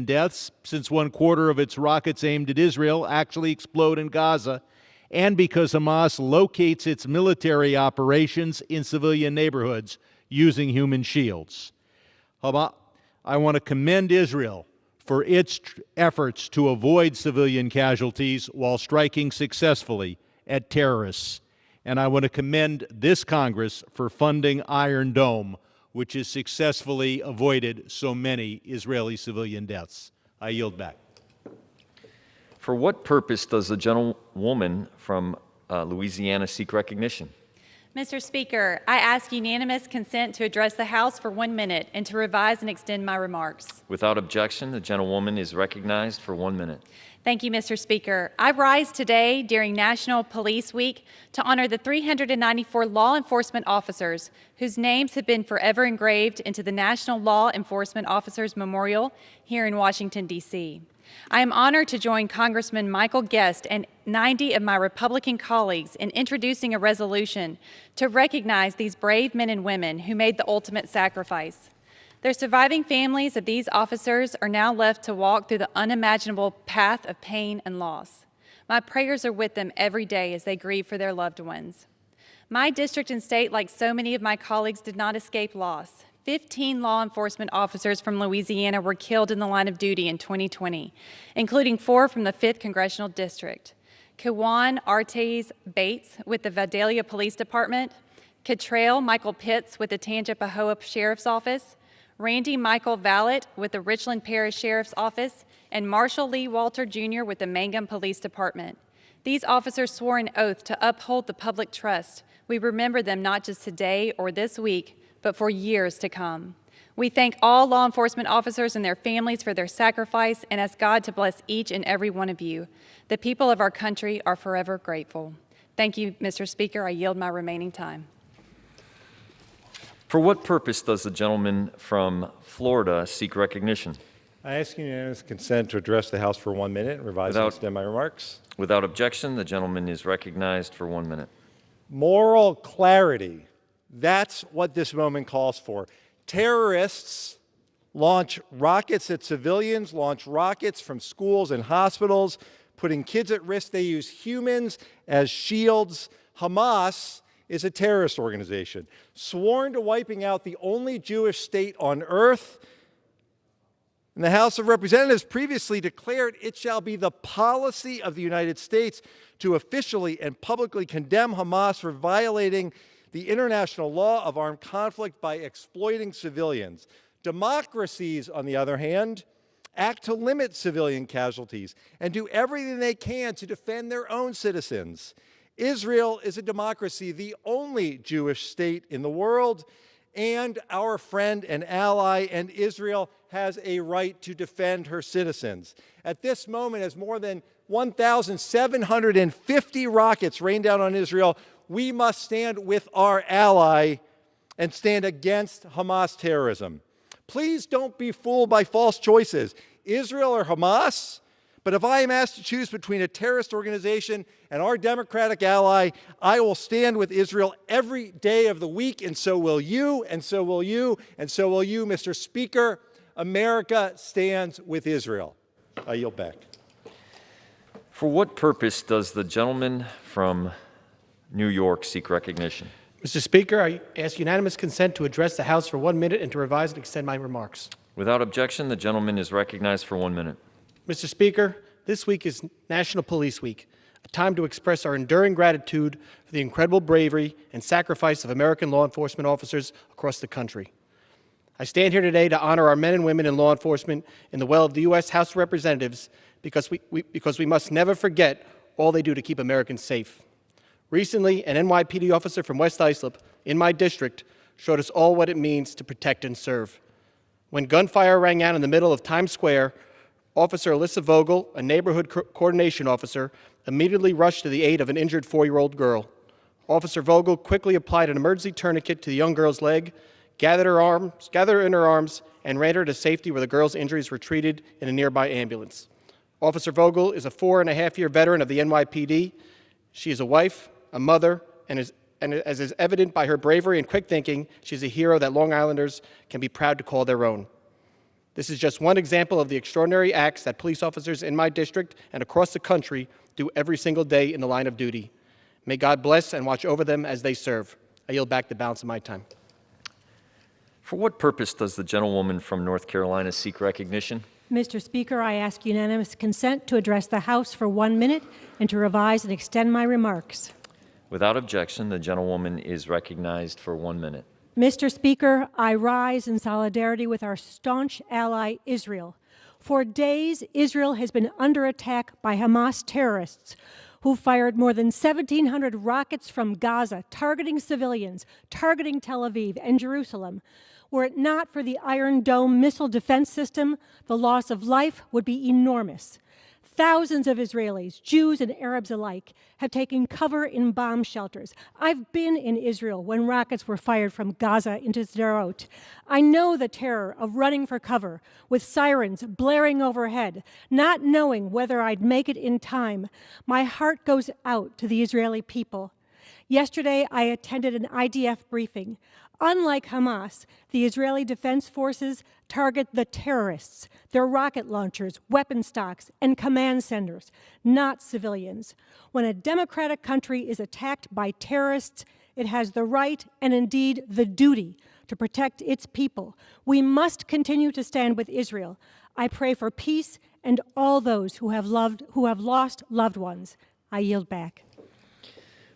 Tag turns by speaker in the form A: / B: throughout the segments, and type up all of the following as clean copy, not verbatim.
A: deaths, since 1/4 of its rockets aimed at Israel actually explode in Gaza, and because Hamas locates its military operations in civilian neighborhoods using human shields. I want to commend Israel for its efforts to avoid civilian casualties while striking successfully at terrorists. And I want to commend this Congress for funding Iron Dome, which has successfully avoided so many Israeli civilian deaths. I yield back.
B: For what purpose does the gentlewoman from Louisiana seek recognition?
C: Mr. Speaker, I ask unanimous consent to address the House for 1 minute and to revise and extend my remarks.
B: Without objection, the gentlewoman is recognized for 1 minute.
C: Thank you, Mr. Speaker. I rise today during National Police Week to honor the 394 law enforcement officers whose names have been forever engraved into the National Law Enforcement Officers Memorial here in Washington, D.C. I am honored to join Congressman Michael Guest and 90 of my Republican colleagues in introducing a resolution to recognize these brave men and women who made the ultimate sacrifice. Their surviving families of these officers are now left to walk through the unimaginable path of pain and loss. My prayers are with them every day as they grieve for their loved ones. My district and state, like so many of my colleagues, did not escape loss. 15 law enforcement officers from Louisiana were killed in the line of duty in 2020, including 4 from the 5th Congressional District. Kawan Artes Bates with the Vidalia Police Department, Catrell Michael Pitts with the Tangipahoa Sheriff's Office, Randy Michael Vallet with the Richland Parish Sheriff's Office, and Marshall Lee Walter Jr. with the Mangum Police Department. These officers swore an oath to uphold the public trust. We remember them not just today or this week, but for years to come. We thank all law enforcement officers and their families for their sacrifice and ask God to bless each and every one of you. The people of our country are forever grateful. Thank you, Mr. Speaker. I yield my remaining time.
B: For what purpose does the gentleman from Florida seek recognition?
D: I ask unanimous consent to address the House for 1 minute and revise and extend my remarks.
B: Without objection, the gentleman is recognized for 1 minute.
D: Moral clarity. That's what this moment calls for. Terrorists launch rockets at civilians, launch rockets from schools and hospitals, putting kids at risk. They use humans as shields. Hamas is a terrorist organization, sworn to wiping out the only Jewish state on earth. And the House of Representatives previously declared it shall be the policy of the United States to officially and publicly condemn Hamas for violating the international law of armed conflict by exploiting civilians. Democracies, on the other hand, act to limit civilian casualties and do everything they can to defend their own citizens. Israel is a democracy, the only Jewish state in the world, and our friend and ally, and Israel has a right to defend her citizens. At this moment, as more than 1,750 rockets rain down on Israel, we must stand with our ally and stand against Hamas terrorism. Please don't be fooled by false choices, Israel or Hamas. But if I am asked to choose between a terrorist organization and our democratic ally, I will stand with Israel every day of the week, and so will you, and so will you, and so will you, Mr. Speaker. America stands with Israel. I yield back.
B: For what purpose does the gentleman from New York seek recognition?
E: Mr. Speaker, I ask unanimous consent to address the House for 1 minute and to revise and extend my remarks.
B: Without objection, the gentleman is recognized for 1 minute.
E: Mr. Speaker, this week is National Police Week, a time to express our enduring gratitude for the incredible bravery and sacrifice of American law enforcement officers across the country. I stand here today to honor our men and women in law enforcement in the well of the U.S. House of Representatives because we must never forget all they do to keep Americans safe. Recently, an NYPD officer from West Islip, in my district, showed us all what it means to protect and serve. When gunfire rang out in the middle of Times Square, Officer Alyssa Vogel, a neighborhood coordination officer, immediately rushed to the aid of an injured 4-year-old girl. Officer Vogel quickly applied an emergency tourniquet to the young girl's leg, gathered her in her arms, and ran her to safety where the girl's injuries were treated in a nearby ambulance. Officer Vogel is a 4.5-year veteran of the NYPD. She is a wife, a mother, and as is evident by her bravery and quick thinking, she's a hero that Long Islanders can be proud to call their own. This is just one example of the extraordinary acts that police officers in my district and across the country do every single day in the line of duty. May God bless and watch over them as they serve. I yield back the balance of my time.
B: For what purpose does the gentlewoman from North Carolina seek recognition?
F: Mr. Speaker, I ask unanimous consent to address the House for 1 minute and to revise and extend my remarks.
B: Without objection, the gentlewoman is recognized for 1 minute.
F: Mr. Speaker, I rise in solidarity with our staunch ally, Israel. For days, Israel has been under attack by Hamas terrorists who fired more than 1,700 rockets from Gaza, targeting civilians, targeting Tel Aviv and Jerusalem. Were it not for the Iron Dome missile defense system, the loss of life would be enormous. Thousands of Israelis, Jews and Arabs alike, have taken cover in bomb shelters. I've been in Israel when rockets were fired from Gaza into Sderot. I know the terror of running for cover with sirens blaring overhead, not knowing whether I'd make it in time. My heart goes out to the Israeli people. Yesterday, I attended an IDF briefing. Unlike Hamas, the Israeli Defense Forces target the terrorists, their rocket launchers, weapon stocks, and command centers, not civilians. When a democratic country is attacked by terrorists, it has the right and indeed the duty to protect its people. We must continue to stand with Israel. I pray for peace and all those who have lost loved ones. I yield back.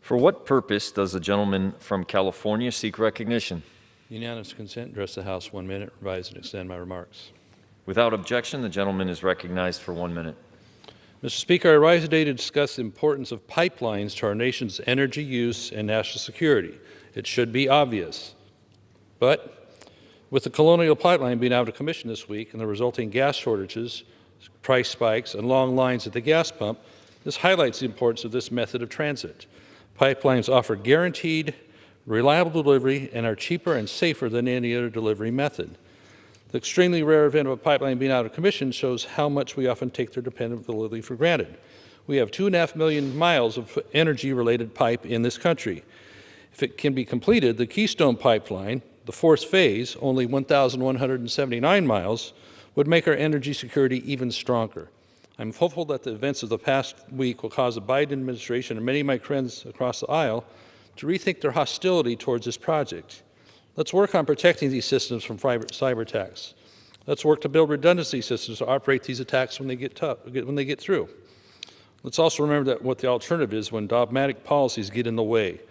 B: For what purpose does the gentleman from California seek recognition?
G: Unanimous consent, address the House 1 minute, revise and extend my remarks.
B: Without objection, the gentleman is recognized for 1 minute.
G: Mr. Speaker, I rise today to discuss the importance of pipelines to our nation's energy use and national security. It should be obvious. But with the Colonial Pipeline being out of commission this week and the resulting gas shortages, price spikes, and long lines at the gas pump, this highlights the importance of this method of transit. Pipelines offer guaranteed, reliable delivery and are cheaper and safer than any other delivery method. The extremely rare event of a pipeline being out of commission shows how much we often take their dependability for granted. We have 2.5 million miles of energy-related pipe in this country. If it can be completed, the Keystone Pipeline, the fourth phase, only 1,179 miles, would make our energy security even stronger. I'm hopeful that the events of the past week will cause the Biden administration and many of my friends across the aisle to rethink their hostility towards this project. Let's work on protecting these systems from cyber attacks. Let's work to build redundancy systems to operate these attacks when they get through. Let's also remember that what the alternative is when dogmatic policies get in the way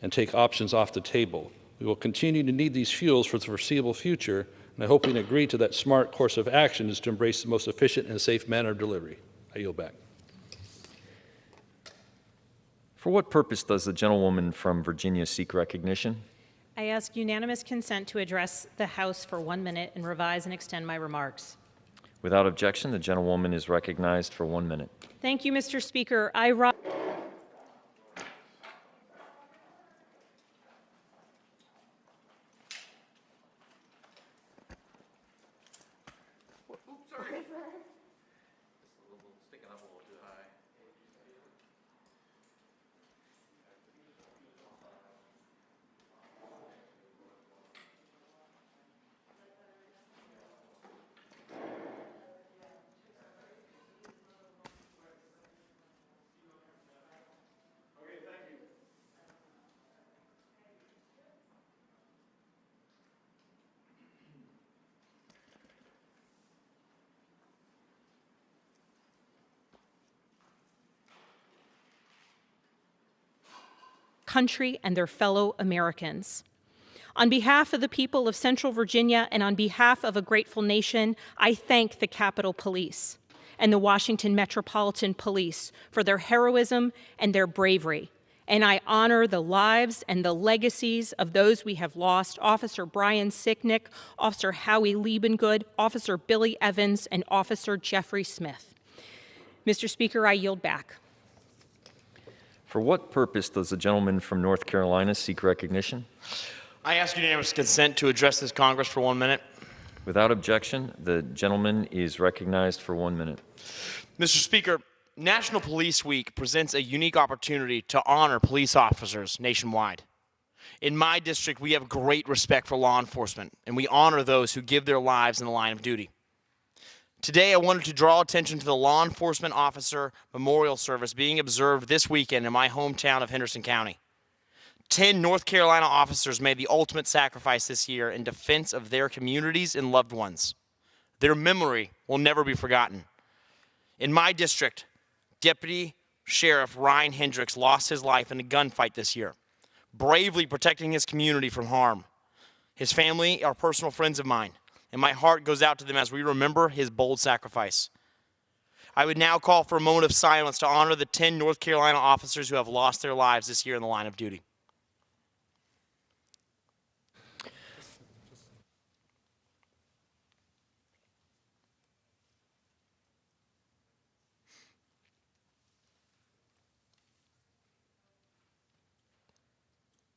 G: and take options off the table. We will continue to need these fuels for the foreseeable future, and I hope we can agree to that smart course of action is to embrace the most efficient and safe manner of delivery. I yield back.
B: For what purpose does the gentlewoman from Virginia seek recognition?
H: I ask unanimous consent to address the House for 1 minute and revise and extend my remarks.
B: Without objection, the gentlewoman is recognized for 1 minute.
H: Thank you, Mr. Speaker. I rise. Country and their fellow Americans. On behalf of the people of Central Virginia and on behalf of a grateful nation, I thank the Capitol Police and the Washington Metropolitan Police for their heroism and their bravery. And I honor the lives and the legacies of those we have lost: Officer Brian Sicknick, Officer Howie Liebengood, Officer Billy Evans, and Officer Jeffrey Smith. Mr. Speaker, I yield back.
B: For what purpose does the gentleman from North Carolina seek recognition?
I: I ask unanimous consent to address this Congress for 1 minute.
B: Without objection, the gentleman is recognized for 1 minute.
I: Mr. Speaker, National Police Week presents a unique opportunity to honor police officers nationwide. In my district, we have great respect for law enforcement, and we honor those who give their lives in the line of duty. Today, I wanted to draw attention to the Law Enforcement Officer Memorial Service being observed this weekend in my hometown of Henderson County. 10 North Carolina officers made the ultimate sacrifice this year in defense of their communities and loved ones. Their memory will never be forgotten. In my district, Deputy Sheriff Ryan Hendricks lost his life in a gunfight this year, bravely protecting his community from harm. His family are personal friends of mine, and my heart goes out to them as we remember his bold sacrifice. I would now call for a moment of silence to honor the 10 North Carolina officers who have lost their lives this year in the line of duty.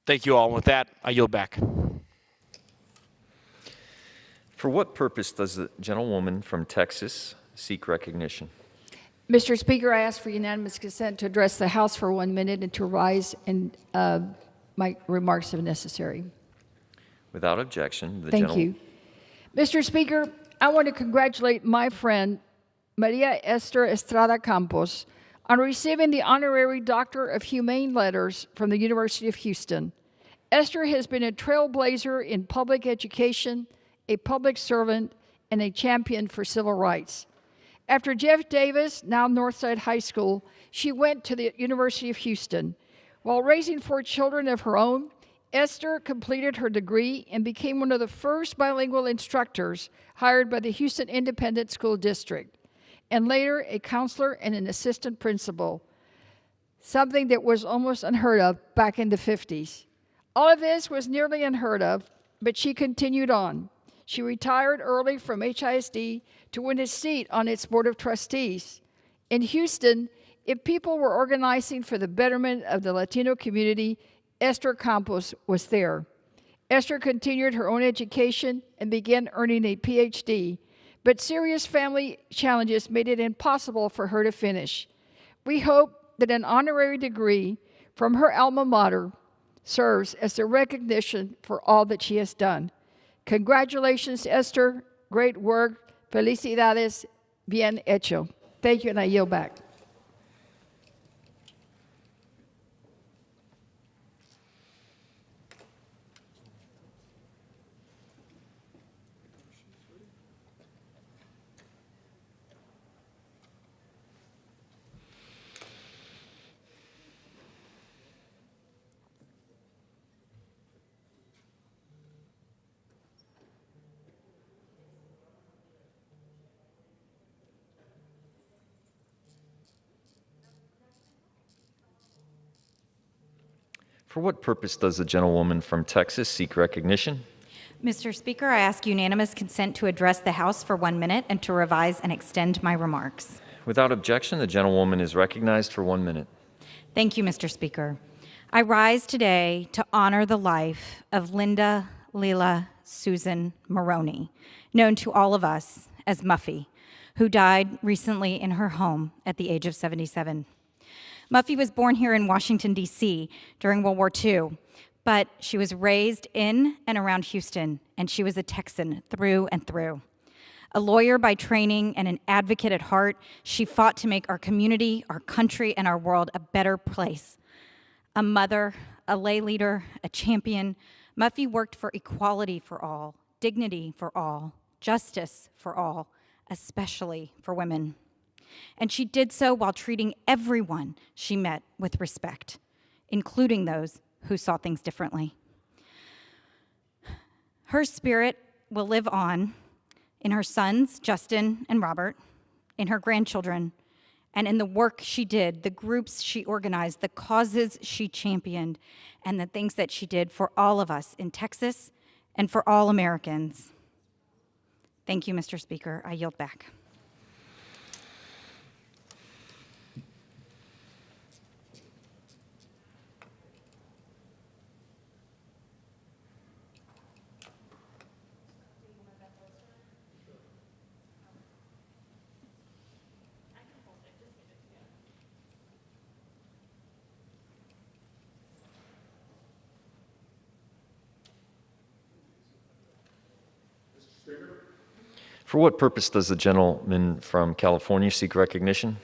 I: Thank you all. And with that, I yield back.
B: For what purpose does the gentlewoman from Texas seek recognition?
J: Mr. Speaker, I ask for unanimous consent to address the House for 1 minute and to rise in my remarks if necessary.
B: Without objection, the
J: Thank you. Mr. Speaker, I want to congratulate my friend, Maria Esther Estrada Campos, on receiving the Honorary Doctor of Humane Letters from the University of Houston. Esther has been a trailblazer in public education, a public servant, and a champion for civil rights. After Jeff Davis, now Northside High School, she went to the University of Houston. While raising 4 children of her own, Esther completed her degree and became one of the first bilingual instructors hired by the Houston Independent School District, and later a counselor and an assistant principal, something that was almost unheard of back in the 50s. All of this was nearly unheard of, but she continued on. She retired early from HISD to win a seat on its Board of Trustees. In Houston, if people were organizing for the betterment of the Latino community, Esther Campos was there. Esther continued her own education and began earning a PhD, but serious family challenges made it impossible for her to finish. We hope that an honorary degree from her alma mater serves as a recognition for all that she has done. Congratulations, Esther. Great work. Felicidades. Bien hecho. Thank you, and I yield back.
B: For what purpose does the gentlewoman from Texas seek recognition?
K: Mr. Speaker, I ask unanimous consent to address the House for 1 minute and to revise and extend my remarks.
B: Without objection, the gentlewoman is recognized for 1 minute.
K: Thank you, Mr. Speaker. I rise today to honor the life of Linda Leila Susan Maroney, known to all of us as Muffy, who died recently in her home at the age of 77. Muffy was born here in Washington, D.C. during World War II, but she was raised in and around Houston, and she was a Texan through and through. A lawyer by training and an advocate at heart, she fought to make our community, our country, and our world a better place. A mother, a lay leader, a champion, Muffy worked for equality for all, dignity for all, justice for all, especially for women. And she did so while treating everyone she met with respect, including those who saw things differently. Her spirit will live on in her sons, Justin and Robert, in her grandchildren, and in the work she did, the groups she organized, the causes she championed, and the things that she did for all of us in Texas and for all Americans. Thank you, Mr. Speaker. I yield back.
B: For what purpose does the gentleman from California seek recognition?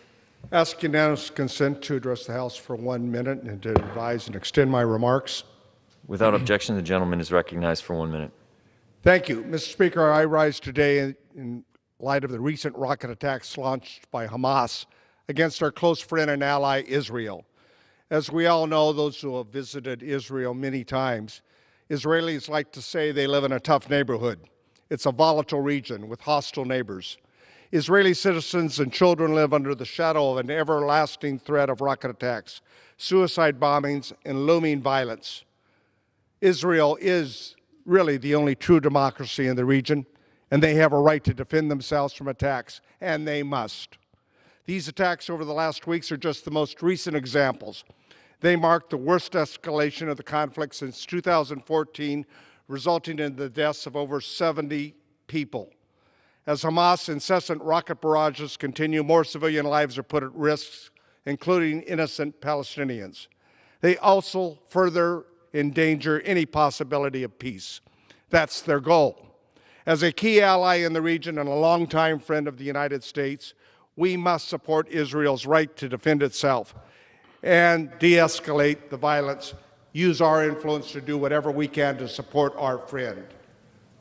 L: Ask unanimous consent to address the House for 1 minute and to advise and extend my remarks.
B: Without objection, the gentleman is recognized for 1 minute.
L: Thank you. Mr. Speaker, I rise today in light of the recent rocket attacks launched by Hamas against our close friend and ally, Israel. As we all know, those who have visited Israel many times, Israelis like to say they live in a tough neighborhood. It's a volatile region with hostile neighbors. Israeli citizens and children live under the shadow of an everlasting threat of rocket attacks, suicide bombings, and looming violence. Israel is really the only true democracy in the region, and they have a right to defend themselves from attacks, and they must. These attacks over the last weeks are just the most recent examples. They mark the worst escalation of the conflict since 2014, resulting in the deaths of over 70 people. As Hamas' incessant rocket barrages continue, more civilian lives are put at risk, including innocent Palestinians. They also further endanger any possibility of peace. That's their goal. As a key ally in the region and a longtime friend of the United States, we must support Israel's right to defend itself and de-escalate the violence, use our influence to do whatever we can to support our friend.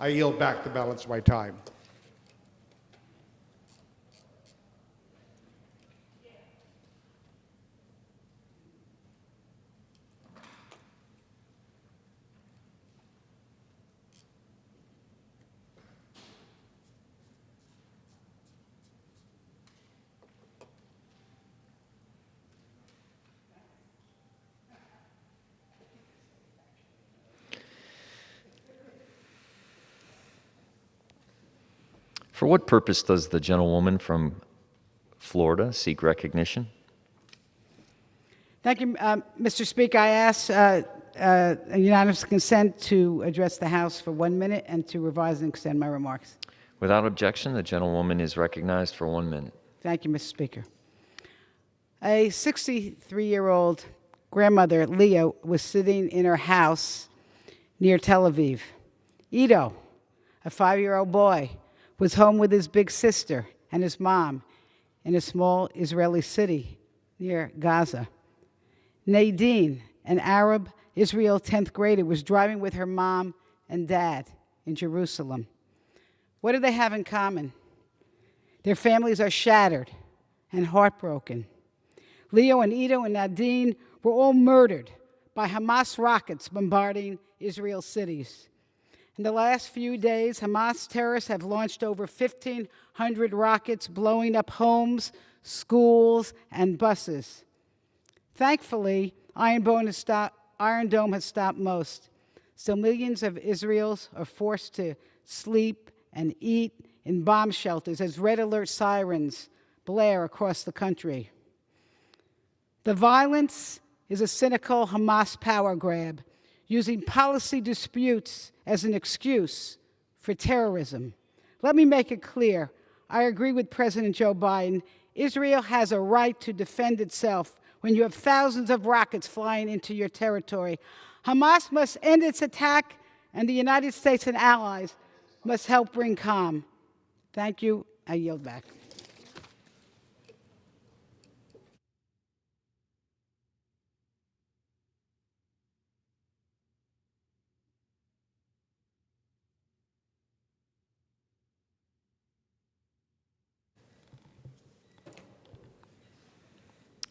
L: I yield back the balance of my time.
B: For what purpose does the gentlewoman from Florida seek recognition?
M: Thank you, Mr. Speaker. I ask unanimous consent to address the House for 1 minute and to revise and extend my remarks.
B: Without objection, the gentlewoman is recognized for 1 minute.
M: Thank you, Mr. Speaker. A 63-year-old grandmother, Leah, was sitting in her house near Tel Aviv. Ido, a 5-year-old boy, was home with his big sister and his mom in a small Israeli city near Gaza. Nadine, an Arab Israel 10th grader, was driving with her mom and dad in Jerusalem. What do they have in common? Their families are shattered and heartbroken. Leo and Ido and Nadine were all murdered by Hamas rockets bombarding Israel's cities. In the last few days, Hamas terrorists have launched over 1,500 rockets, blowing up homes, schools, and buses. Thankfully, Iron Dome has stopped most. Still, millions of Israelis are forced to sleep and eat in bomb shelters as red alert sirens blare across the country. The violence is a cynical Hamas power grab, using policy disputes as an excuse for terrorism. Let me make it clear. I agree with President Joe Biden. Israel has a right to defend itself when you have thousands of rockets flying into your territory. Hamas must end its attack, and the United States and allies must help bring calm. Thank you. I yield back.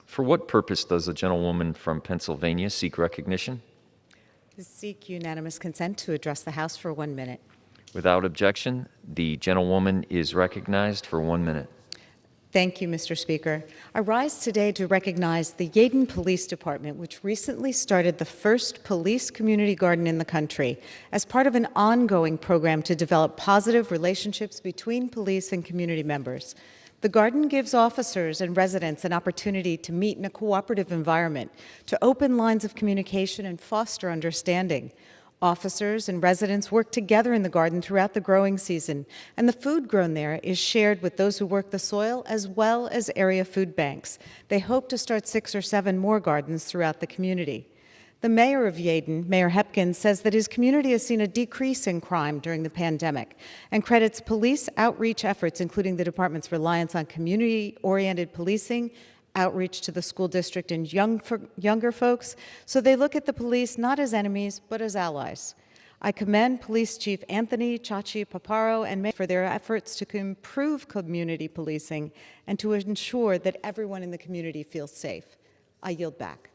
B: For what purpose does the gentlewoman from Pennsylvania seek recognition?
N: To seek unanimous consent to address the House for 1 minute.
B: Without objection, the gentlewoman is recognized for 1 minute.
N: Thank you, Mr. Speaker. I rise today to recognize the Yeadon Police Department, which recently started the first police community garden in the country as part of an ongoing program to develop positive relationships between police and community members. The garden gives officers and residents an opportunity to meet in a cooperative environment, to open lines of communication and foster understanding. Officers and residents work together in the garden throughout the growing season, and the food grown there is shared with those who work the soil as well as area food banks. They hope to start 6 or 7 more gardens throughout the community. The mayor of Yeadon, Mayor Hepkins, says that his community has seen a decrease in crime during the pandemic and credits police outreach efforts, including the department's reliance on community-oriented policing, outreach to the school district and younger folks, so they look at the police not as enemies, but as allies. I commend Police Chief Anthony Chachi Paparo and Mayor for their efforts to improve community policing and to ensure that everyone in the community feels safe. I yield back.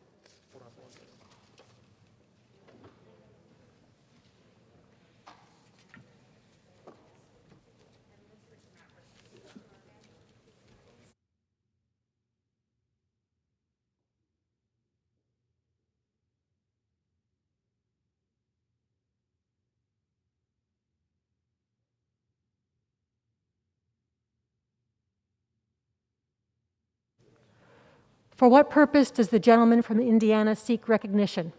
F: For what purpose does the gentleman from Indiana seek recognition?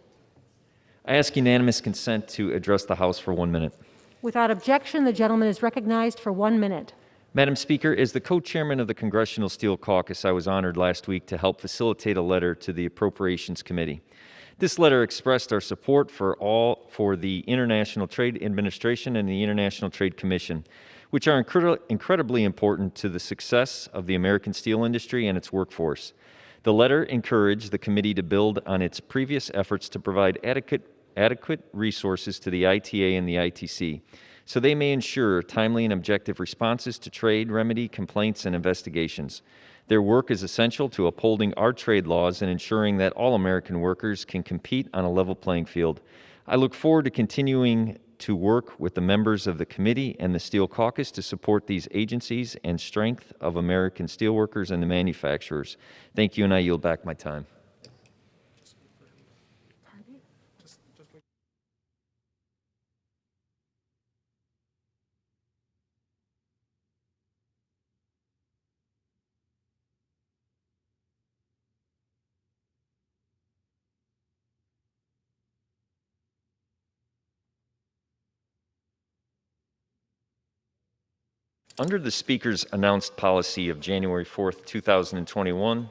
B: I ask unanimous consent to address the House for 1 minute.
F: Without objection, the gentleman is recognized for 1 minute.
B: Madam Speaker, as the co-chairman of the Congressional Steel Caucus, I was honored last week to help facilitate a letter to the Appropriations Committee. This letter expressed our support for the International Trade Administration and the International Trade Commission, which are incredibly important to the success of the American steel industry and its workforce. The letter encouraged the committee to build on its previous efforts to provide adequate resources to the ITA and the ITC, so they may ensure timely and objective responses to trade, remedy, complaints, and investigations. Their work is essential to upholding our trade laws and ensuring that all American workers can compete on a level playing field. I look forward to continuing to work with the members of the committee and the Steel Caucus to support these agencies and strength of American steelworkers and the manufacturers. Thank you, and I yield back my time. Under the Speaker's announced policy of January 4th, 2021,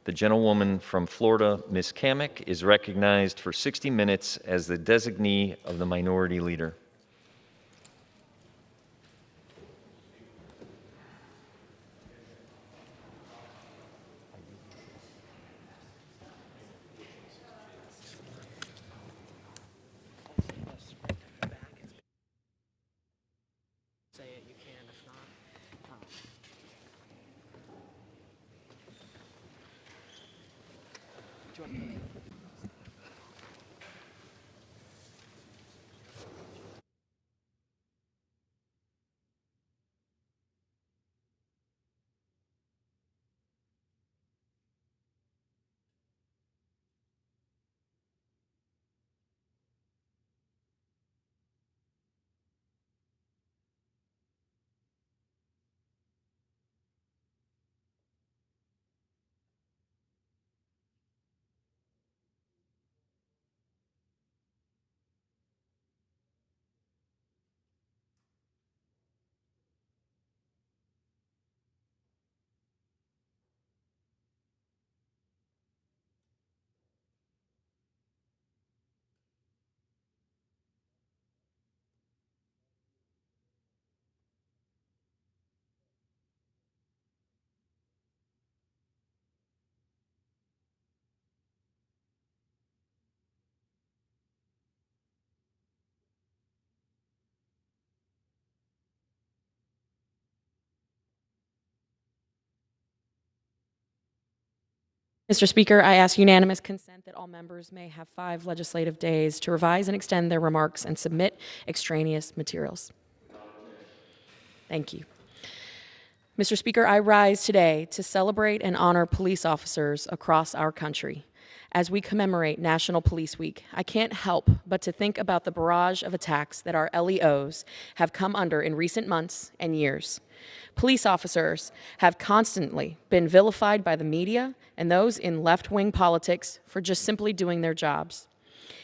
B: the gentlewoman from Florida, Ms. Kamek, is recognized for 60 minutes as the designee of the Minority Leader.
O: Mr. Speaker, I ask unanimous consent that all members may have 5 legislative days to revise and extend their remarks and submit extraneous materials. Thank you. Mr. Speaker, I rise today to celebrate and honor police officers across our country. As we commemorate National Police Week, I can't help but to think about the barrage of attacks that our LEOs have come under in recent months and years. Police officers have constantly been vilified by the media and those in left-wing politics for just simply doing their jobs.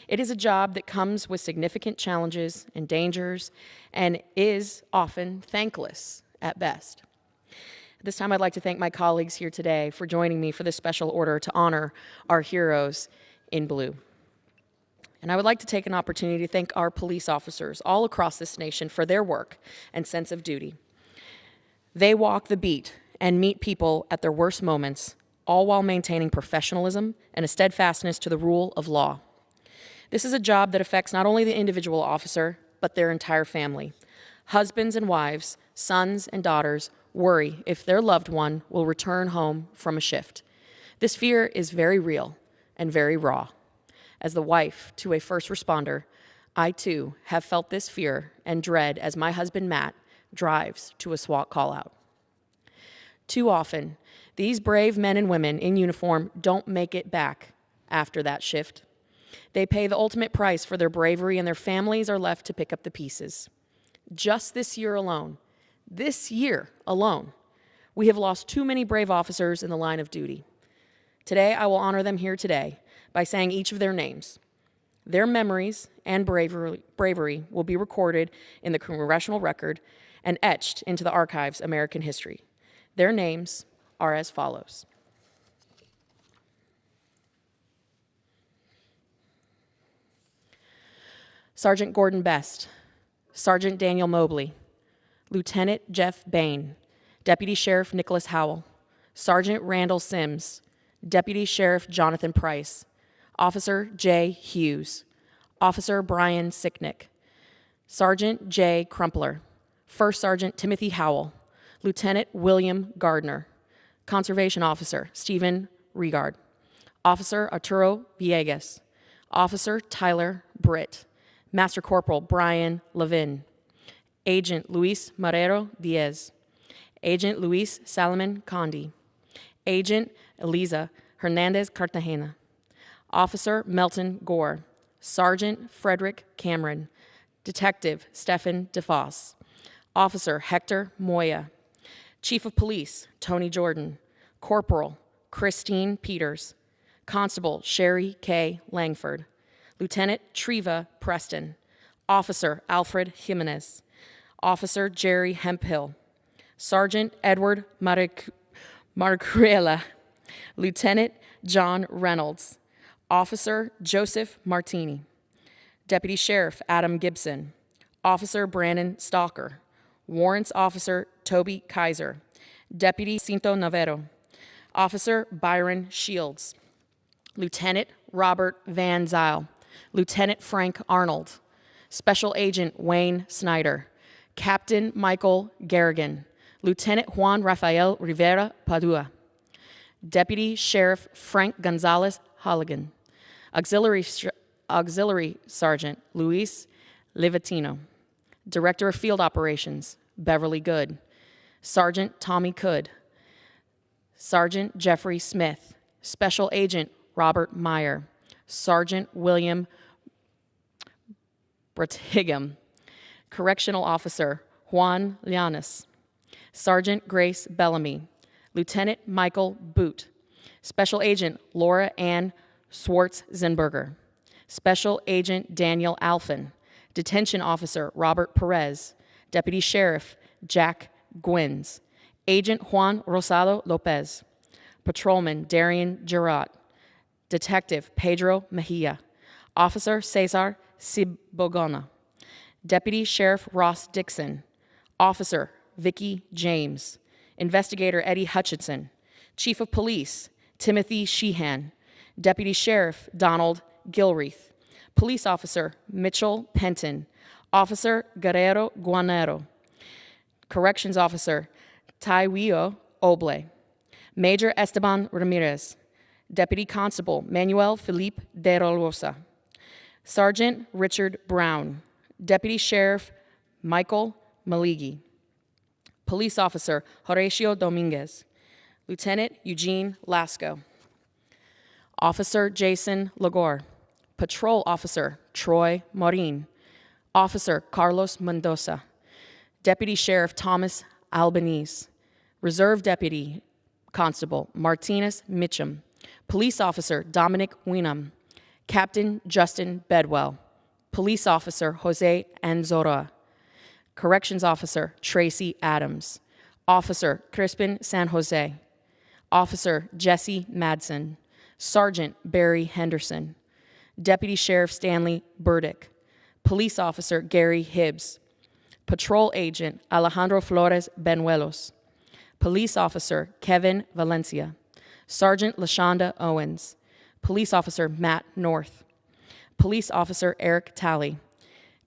O: It is a job that comes with significant challenges and dangers and is often thankless at best. At this time, I'd like to thank my colleagues here today for joining me for this special order to honor our heroes in blue. And I would like to take an opportunity to thank our police officers all across this nation for their work and sense of duty. They walk the beat and meet people at their worst moments, all while maintaining professionalism and a steadfastness to the rule of law. This is a job that affects not only the individual officer, but their entire family. Husbands and wives, sons and daughters worry if their loved one will return home from a shift. This fear is very real and very raw. As the wife to a first responder, I too have felt this fear and dread as my husband Matt drives to a SWAT call-out. Too often, these brave men and women in uniform don't make it back after that shift. They pay the ultimate price for their bravery, and their families are left to pick up the pieces. Just this year alone, we have lost too many brave officers in the line of duty. Today, I will honor them here today by saying each of their names. Their memories and bravery will be recorded in the congressional record and etched into the archives of American history. Their names are as follows. Sergeant Gordon Best, Sergeant Daniel Mobley, Lieutenant Jeff Bain, Deputy Sheriff Nicholas Howell, Sergeant Randall Sims, Deputy Sheriff Jonathan Price, Officer Jay Hughes, Officer Brian Sicknick, Sergeant Jay Crumpler, First Sergeant Timothy Howell, Lieutenant William Gardner, Conservation Officer Stephen Regard, Officer Arturo Villegas, Officer Tyler Britt, Master Corporal Brian Levin, Agent Luis Marrero Diaz, Agent Luis Salomon Condi, Agent Eliza Hernandez Cartagena, Officer Melton Gore, Sergeant Frederick Cameron, Detective Stephen DeFoss, Officer Hector Moya, Chief of Police Tony Jordan, Corporal Christine Peters, Constable Sherry K. Langford, Lieutenant Treva Preston, Officer Alfred Jimenez, Officer Jerry Hemphill, Sergeant Edward Marcurella, Lieutenant John Reynolds, Officer Joseph Martini, Deputy Sheriff Adam Gibson, Officer Brandon Stalker, Warrants Officer Toby Kaiser, Deputy Cinto Navarro, Officer Byron Shields, Lieutenant Robert Van Zyl, Lieutenant Frank Arnold, Special Agent Wayne Snyder, Captain Michael Garrigan, Lieutenant Juan Rafael Rivera Padua, Deputy Sheriff Frank Gonzalez Halligan, Auxiliary Sergeant Luis Livatino, Director of Field Operations Beverly Good, Sergeant Tommy Cood, Sergeant Jeffrey Smith, Special Agent Robert Meyer, Sergeant William Bratigam, Correctional Officer Juan Llanes, Sergeant Grace Bellamy, Lieutenant Michael Boot, Special Agent Laura Ann Schwartz-Zenberger, Special Agent Daniel Alphin, Detention Officer Robert Perez, Deputy Sheriff Jack Gwynns, Agent Juan Rosado Lopez, Patrolman Darian Girat, Detective Pedro Mejia, Officer Cesar Cibogona, Deputy Sheriff Ross Dixon, Officer Vicky James, Investigator Eddie Hutchinson, Chief of Police Timothy Sheehan, Deputy Sheriff Donald Gilreath, Police Officer Mitchell Penton, Officer Guerrero Guanero, Corrections Officer Taiwio Oble, Major Esteban Ramirez, Deputy Constable Manuel Felipe de Rosa, Sergeant Richard Brown, Deputy Sheriff Michael Maligi, Police Officer Horatio Dominguez, Lieutenant Eugene Lasco, Officer Jason Lagore, Patrol Officer Troy Maureen, Officer Carlos Mendoza, Deputy Sheriff Thomas Albanese, Reserve Deputy Constable Martinez Mitchum, Police Officer Dominic Winham, Captain Justin Bedwell, Police Officer Jose Anzora, Corrections Officer Tracy Adams, Officer Crispin San Jose, Officer Jesse Madsen, Sergeant Barry Henderson, Deputy Sheriff Stanley Burdick, Police Officer Gary Hibbs, Patrol Agent Alejandro Flores Benuelos, Police Officer Kevin Valencia, Sergeant LaShonda Owens, Police Officer Matt North, Police Officer Eric Talley,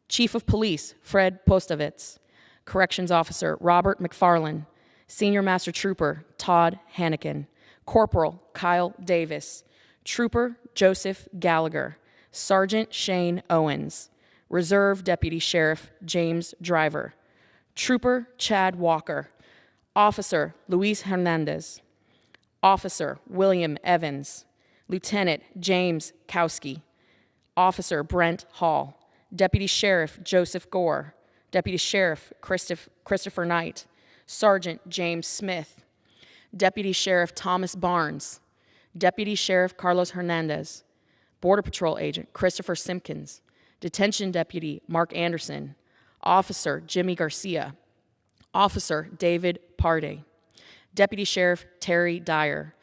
O: Chief of Police Fred Postovitz, Corrections Officer Robert McFarland, Senior Master Trooper Todd Hannikin, Corporal Kyle Davis, Trooper Joseph Gallagher, Sergeant Shane Owens, Reserve Deputy Sheriff James Driver, Trooper Chad Walker, Officer Luis Hernandez, Officer William Evans, Lieutenant James Kowski, Officer Brent Hall, Deputy Sheriff Joseph Gore, Deputy Sheriff Christopher Knight, Sergeant James Smith, Deputy Sheriff Thomas Barnes, Deputy Sheriff Carlos Hernandez, Border Patrol Agent Christopher Simpkins, Detention Deputy Mark Anderson, Officer Jimmy Garcia, Officer David Parday, Deputy Sheriff Terry Dyer,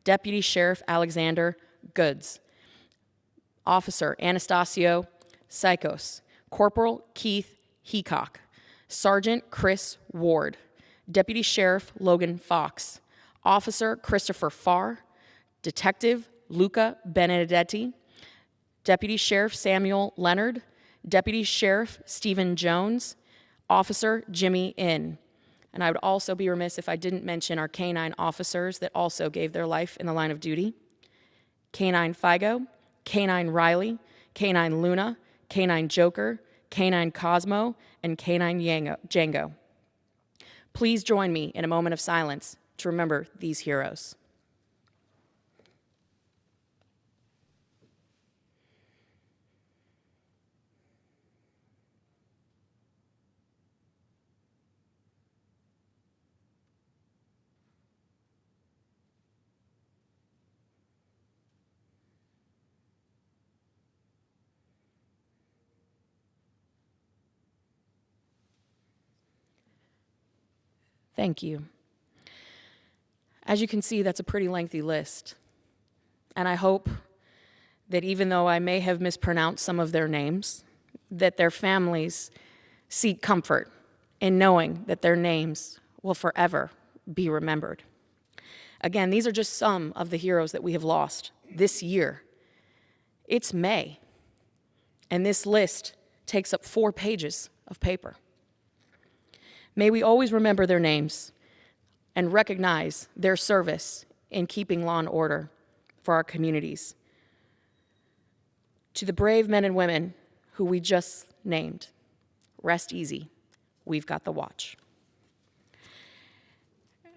O: Deputy Sheriff Alexander Goods, Officer Anastasio Sykos, Corporal Keith Heacock, Sergeant Chris Ward, Deputy Sheriff Logan Fox, Officer Christopher Farr, Detective Luca Benedetti, Deputy Sheriff Samuel Leonard, Deputy Sheriff Stephen Jones, Officer Jimmy Inn. And I would also be remiss if I didn't mention our K-9 officers that also gave their life in the line of duty. K-9 Figo, K-9 Riley, K-9 Luna, K-9 Joker, K-9 Cosmo, and K-9 Django. Please join me in a moment of silence to remember these heroes. Thank you. As you can see, that's a pretty lengthy list. And I hope that even though I may have mispronounced some of their names, that their families seek comfort in knowing that their names will forever be remembered. Again, these are just some of the heroes that we have lost this year. It's May, and this list takes up 4 pages of paper. May we always remember their names and recognize their service in keeping law and order for our communities. To the brave men and women who we just named, rest easy, we've got the watch.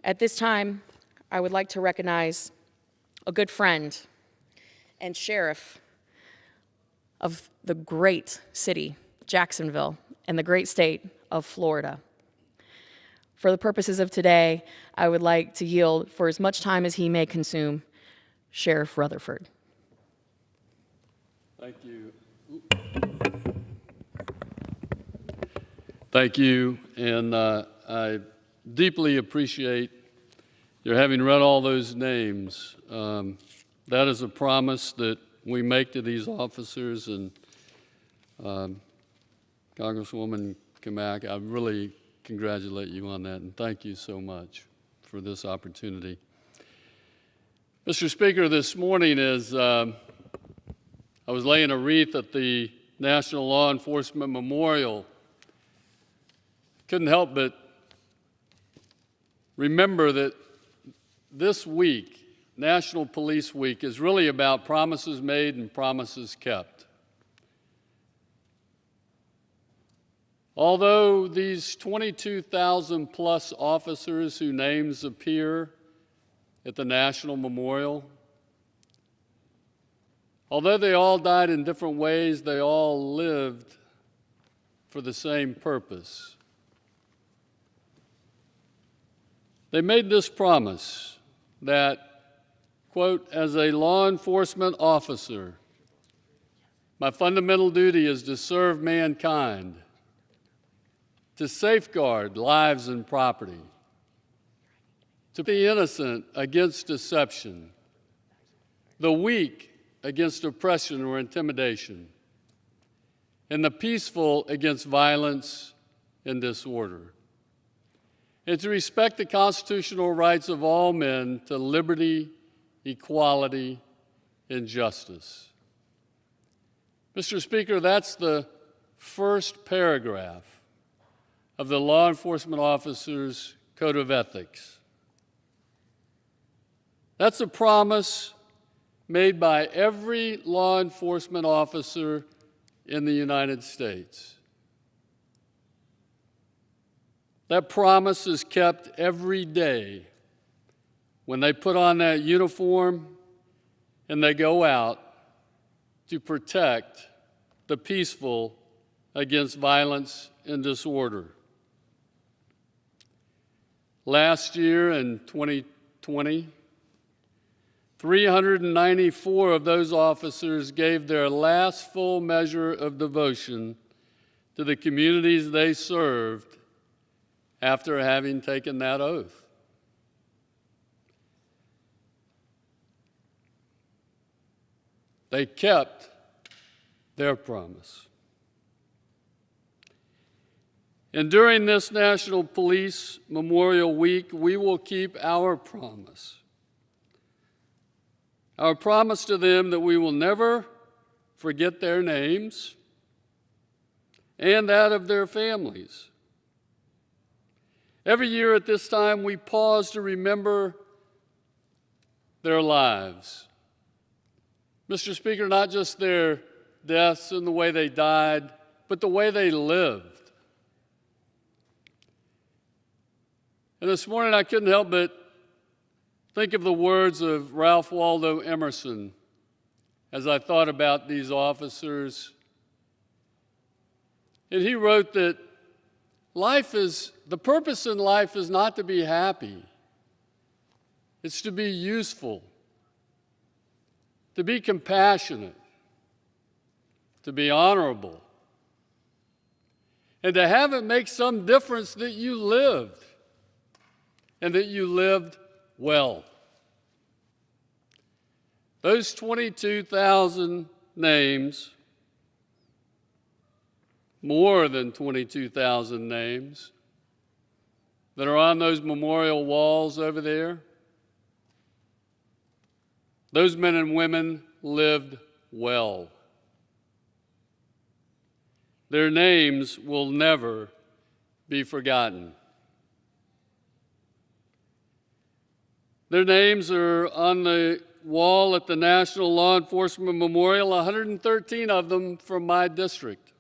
O: At this time, I would like to recognize a good friend and sheriff of the great city, Jacksonville, and the great state of Florida. For the purposes of today, I would like to yield for as much time as he may consume, Sheriff Rutherford.
P: Thank you. Thank you, and I deeply appreciate your having read all those names. That is a promise that we make to these officers, and Congresswoman Kamak, I really congratulate you on that, and thank you so much for this opportunity. Mr. Speaker, this morning as I was laying a wreath at the National Law Enforcement Memorial, couldn't help but remember that this week, National Police Week, is really about promises made and promises kept. Although these 22,000 plus officers whose names appear at the National Memorial, although they all died in different ways, they all lived for the same purpose. They made this promise that, quote, as a law enforcement officer, my fundamental duty is to serve mankind, to safeguard lives and property, to be innocent against deception, the weak against oppression or intimidation, and the peaceful against violence and disorder, and to respect the constitutional rights of all men to liberty, equality, and justice. Mr. Speaker, that's the first paragraph of the Law Enforcement Officers' Code of Ethics. That's a promise made by every law enforcement officer in the United States. That promise is kept every day when they put on that uniform and they go out to protect the peaceful against violence and disorder. Last year in 2020, 394 of those officers gave their last full measure of devotion to the communities they served after having taken that oath. They kept their promise. And during this National Police Memorial Week, we will keep our promise. Our promise to them that we will never forget their names and that of their families. Every year at this time, we pause to remember their lives. Mr. Speaker, not just their deaths and the way they died, but the way they lived. And this morning I couldn't help but think of the words of Ralph Waldo Emerson as I thought about these officers. And he wrote that the purpose in life is not to be happy. It's to be useful, to be compassionate, to be honorable, and to have it make some difference that you lived, and that you lived well. Those 22,000 names, more than 22,000 names, that are on those memorial walls over there, those men and women lived well. Their names will never be forgotten. Their names are on the wall at the National Law Enforcement Memorial, 113 of them from my district.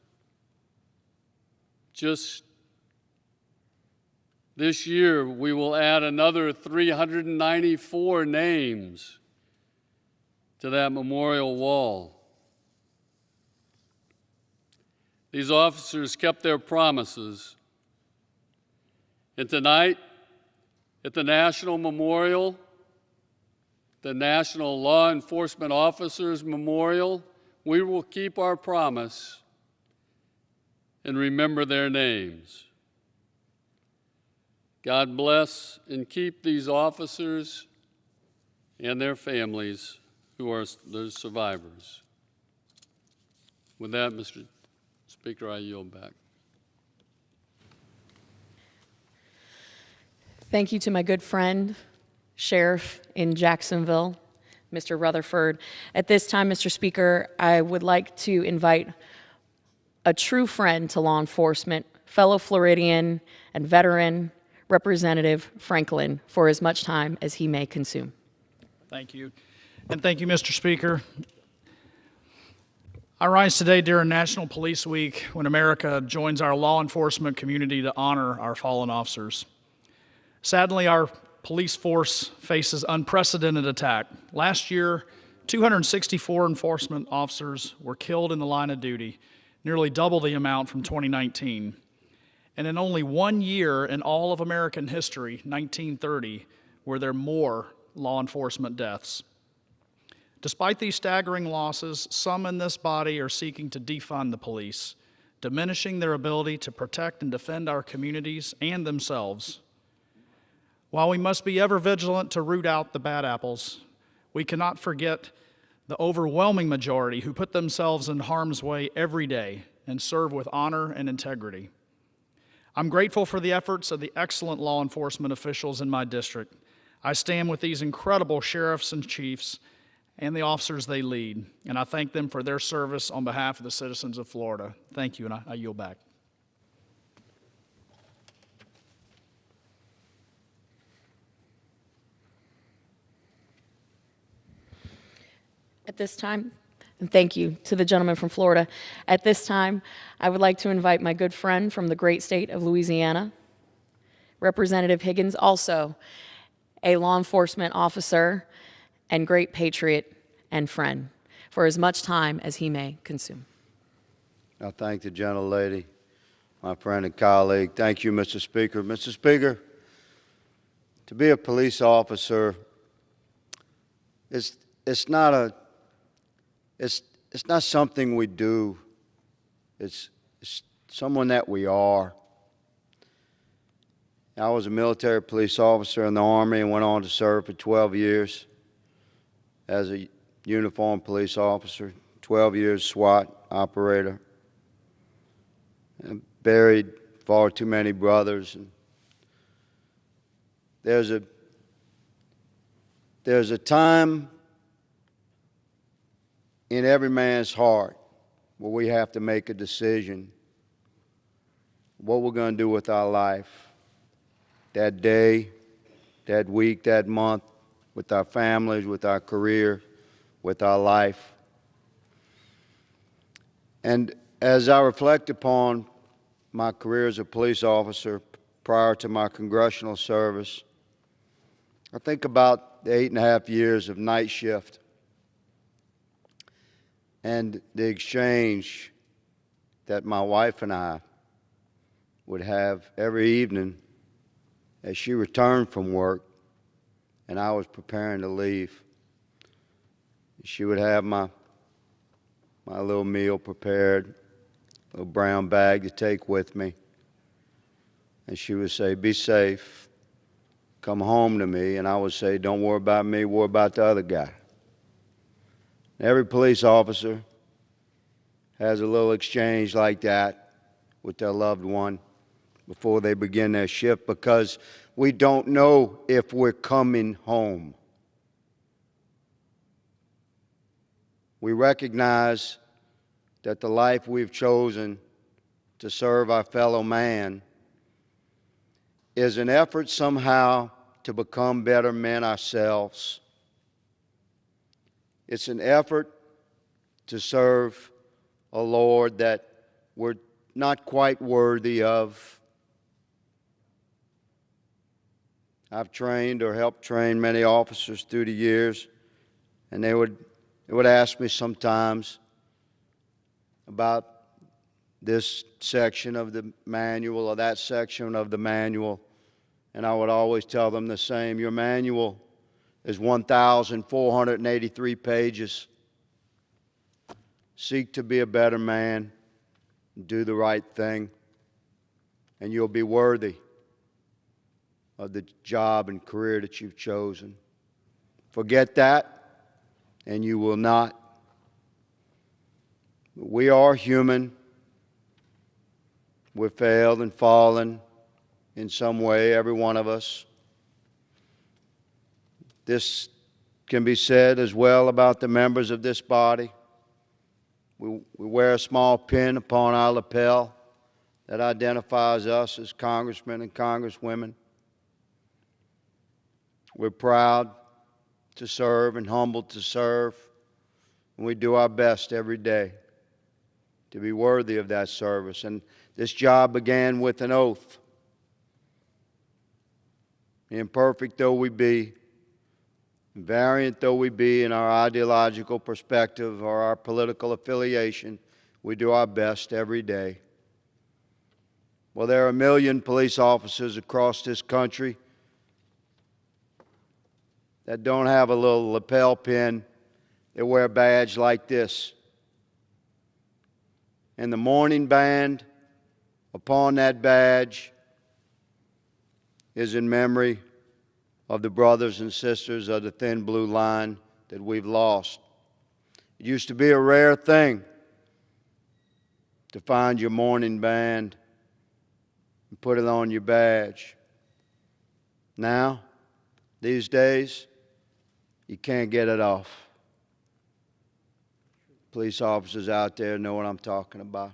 P: Just this year, we will add another 394 names to that memorial wall. These officers kept their promises. And tonight, at the National Memorial, the National Law Enforcement Officers Memorial, we will keep our promise and remember their names. God bless and keep these officers and their families who are the survivors. With that, Mr. Speaker, I yield back.
O: Thank you to my good friend, Sheriff in Jacksonville, Mr. Rutherford. At this time, Mr. Speaker, I would like to invite a true friend to law enforcement, fellow Floridian and veteran, Representative Franklin, for as much time as he may consume.
Q: Thank you. And thank you, Mr. Speaker. I rise today during National Police Week when America joins our law enforcement community to honor our fallen officers. Sadly, our police force faces unprecedented attack. Last year, 264 enforcement officers were killed in the line of duty, nearly double the amount from 2019. And in only 1 year in all of American history, 1930, were there more law enforcement deaths. Despite these staggering losses, some in this body are seeking to defund the police, diminishing their ability to protect and defend our communities and themselves. While we must be ever vigilant to root out the bad apples, we cannot forget the overwhelming majority who put themselves in harm's way every day and serve with honor and integrity. I'm grateful for the efforts of the excellent law enforcement officials in my district. I stand with these incredible sheriffs and chiefs and the officers they lead, and I thank them for their service on behalf of the citizens of Florida. Thank you, and I yield back.
O: At this time, and thank you to the gentleman from Florida. At this time, I would like to invite my good friend from the great state of Louisiana, Representative Higgins, also a law enforcement officer and great patriot and friend, for as much time as he may consume.
R: I thank the gentlelady, my friend and colleague. Thank you, Mr. Speaker. Mr. Speaker, to be a police officer, it's not something we do. It's someone that we are. I was a military police officer in the Army and went on to serve for 12 years as a uniformed police officer, 12 years SWAT operator. I buried far too many brothers. And there's a time in every man's heart where we have to make a decision what we're going to do with our life, that day, that week, that month, with our families, with our career, with our life. And as I reflect upon my career as a police officer prior to my congressional service, I think about the 8.5 years of night shift and the exchange that my wife and I would have every evening as she returned from work and I was preparing to leave. She would have my little meal prepared, a little brown bag to take with me, and she would say, "Be safe, come home to me," and I would say, "Don't worry about me, worry about the other guy." Every police officer has a little exchange like that with their loved one before they begin their shift, because we don't know if we're coming home. We recognize that the life we've chosen to serve our fellow man is an effort somehow to become better men ourselves. It's an effort to serve a Lord that we're not quite worthy of. I've trained or helped train many officers through the years, and they would ask me sometimes about this section of the manual or that section of the manual, and I would always tell them the same. Your manual is 1,483 pages. Seek to be a better man, do the right thing, and you'll be worthy of the job and career that you've chosen. Forget that, and you will not. We are human. We've failed and fallen in some way, every one of us. This can be said as well about the members of this body. We wear a small pin upon our lapel that identifies us as congressmen and congresswomen. We're proud to serve and humbled to serve, and we do our best every day to be worthy of that service. And this job began with an oath. Imperfect though we be, variant though we be in our ideological perspective or our political affiliation, we do our best every day. Well, there are 1 million police officers across this country that don't have a little lapel pin. They wear a badge like this. And the mourning band upon that badge is in memory of the brothers and sisters of the thin blue line that we've lost It used to be a rare thing to find your mourning band and put it on your badge. Now, these days, you can't get it off. Police officers out there know what I'm talking about.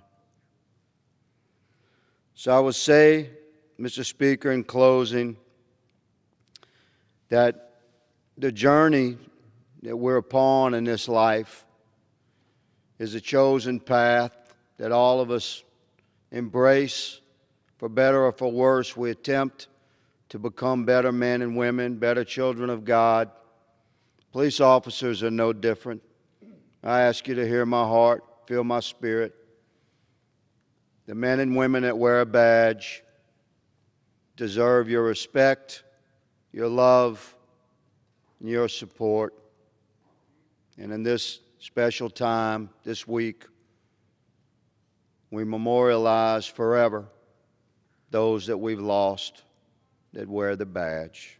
R: So I would say, Mr. Speaker, in closing, that the journey that we're upon in this life is a chosen path that all of us embrace. For better or for worse, we attempt to become better men and women, better children of God. Police officers are no different. I ask you to hear my heart, feel my spirit. The men and women that wear a badge deserve your respect, your love, and your support. And in this special time, this week, we memorialize forever those that we've lost that wear the badge.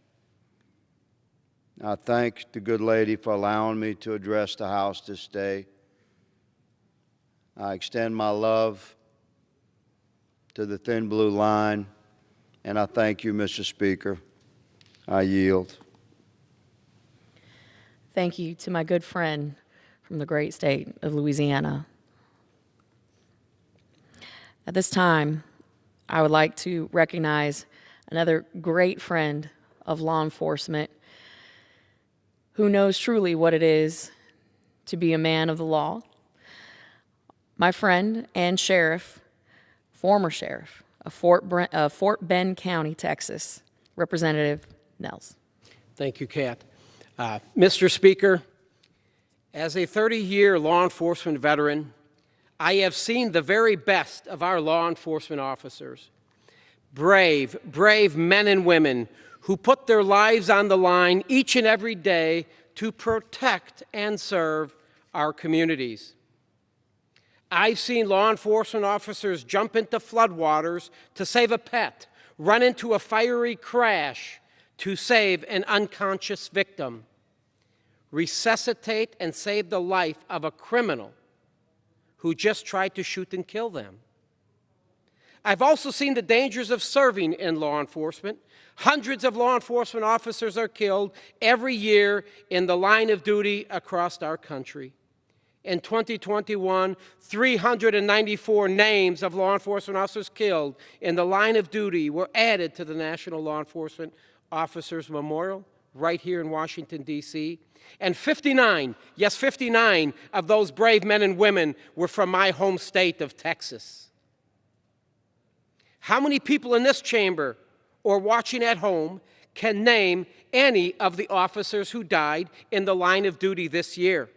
R: I thank the good lady for allowing me to address the House this day. I extend my love to the thin blue line, and I thank you, Mr. Speaker. I yield.
O: Thank you to my good friend from the great state of Louisiana. At this time, I would like to recognize another great friend of law enforcement who knows truly what it is to be a man of the law. My friend and sheriff, former sheriff of Fort Bend County, Texas, Representative Nels.
S: Thank you, Kat. Mr. Speaker, as a 30-year law enforcement veteran, I have seen the very best of our law enforcement officers. Brave, brave men and women who put their lives on the line each and every day to protect and serve our communities. I've seen law enforcement officers jump into floodwaters to save a pet, run into a fiery crash to save an unconscious victim, resuscitate and save the life of a criminal who just tried to shoot and kill them. I've also seen the dangers of serving in law enforcement. Hundreds of law enforcement officers are killed every year in the line of duty across our country. In 2021, 394 names of law enforcement officers killed in the line of duty were added to the National Law Enforcement Officers Memorial right here in Washington, D.C. And 59, yes, 59 of those brave men and women were from my home state of Texas. How many people in this chamber or watching at home can name any of the officers who died in the line of duty this year?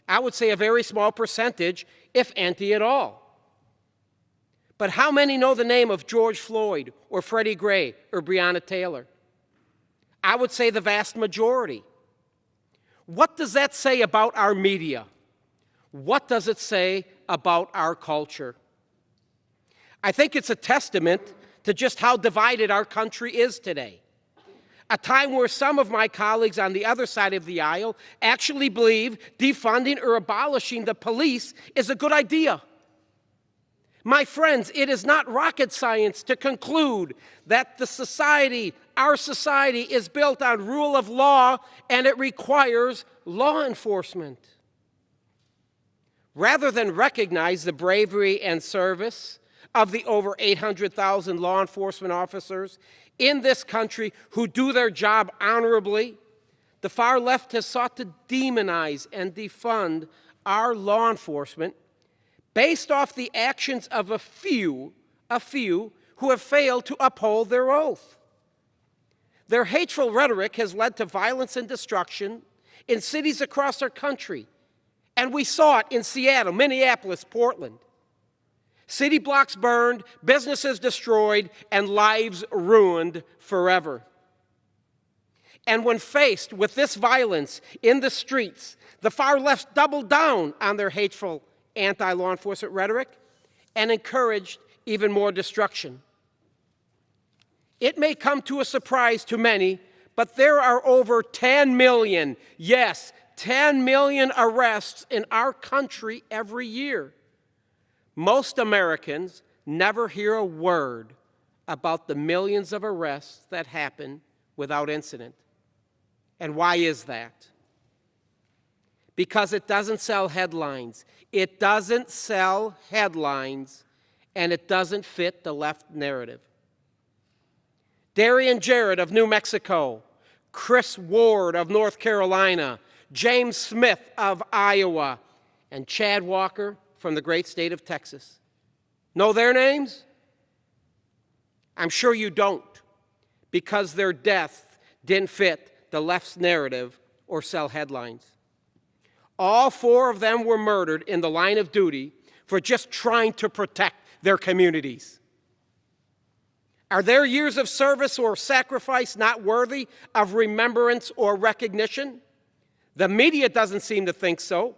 S: I would say a very small percentage, if any at all. But how many know the name of George Floyd or Freddie Gray or Breonna Taylor? I would say the vast majority. What does that say about our media? What does it say about our culture? I think it's a testament to just how divided our country is today. A time where some of my colleagues on the other side of the aisle actually believe defunding or abolishing the police is a good idea. My friends, it is not rocket science to conclude that our society is built on rule of law and it requires law enforcement. Rather than recognize the bravery and service of the over 800,000 law enforcement officers in this country who do their job honorably, the far left has sought to demonize and defund our law enforcement based off the actions of a few who have failed to uphold their oath. Their hateful rhetoric has led to violence and destruction in cities across our country, and we saw it in Seattle, Minneapolis, Portland. City blocks burned, businesses destroyed, and lives ruined forever. And when faced with this violence in the streets, the far left doubled down on their hateful anti-law enforcement rhetoric and encouraged even more destruction. It may come to a surprise to many, but there are over 10 million, yes, 10 million arrests in our country every year. Most Americans never hear a word about the millions of arrests that happen without incident. And why is that? Because it doesn't sell headlines. It doesn't sell headlines, and it doesn't fit the left narrative. Darian Jarrett of New Mexico, Chris Ward of North Carolina, James Smith of Iowa, and Chad Walker from the great state of Texas. Know their names? I'm sure you don't, because their deaths didn't fit the left's narrative or sell headlines. All 4 of them were murdered in the line of duty for just trying to protect their communities. Are their years of service or sacrifice not worthy of remembrance or recognition? The media doesn't seem to think so.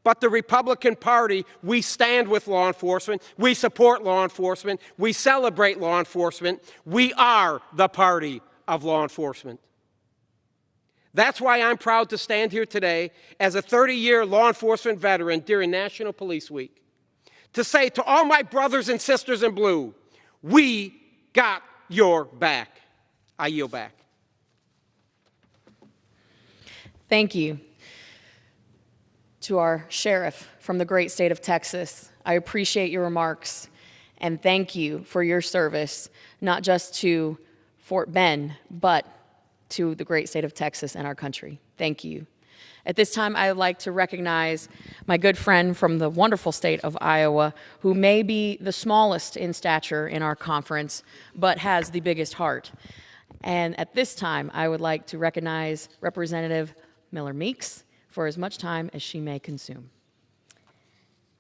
S: But the Republican Party, we stand with law enforcement, we support law enforcement, we celebrate law enforcement, we are the party of law enforcement. That's why I'm proud to stand here today as a 30-year law enforcement veteran during National Police Week to say to all my brothers and sisters in blue, we got your back. I yield back.
O: Thank you. To our sheriff from the great state of Texas, I appreciate your remarks and thank you for your service, not just to Fort Bend, but to the great state of Texas and our country. Thank you. At this time, I would like to recognize my good friend from the wonderful state of Iowa, who may be the smallest in stature in our conference, but has the biggest heart. And at this time, I would like to recognize Representative Miller Meeks for as much time as she may consume.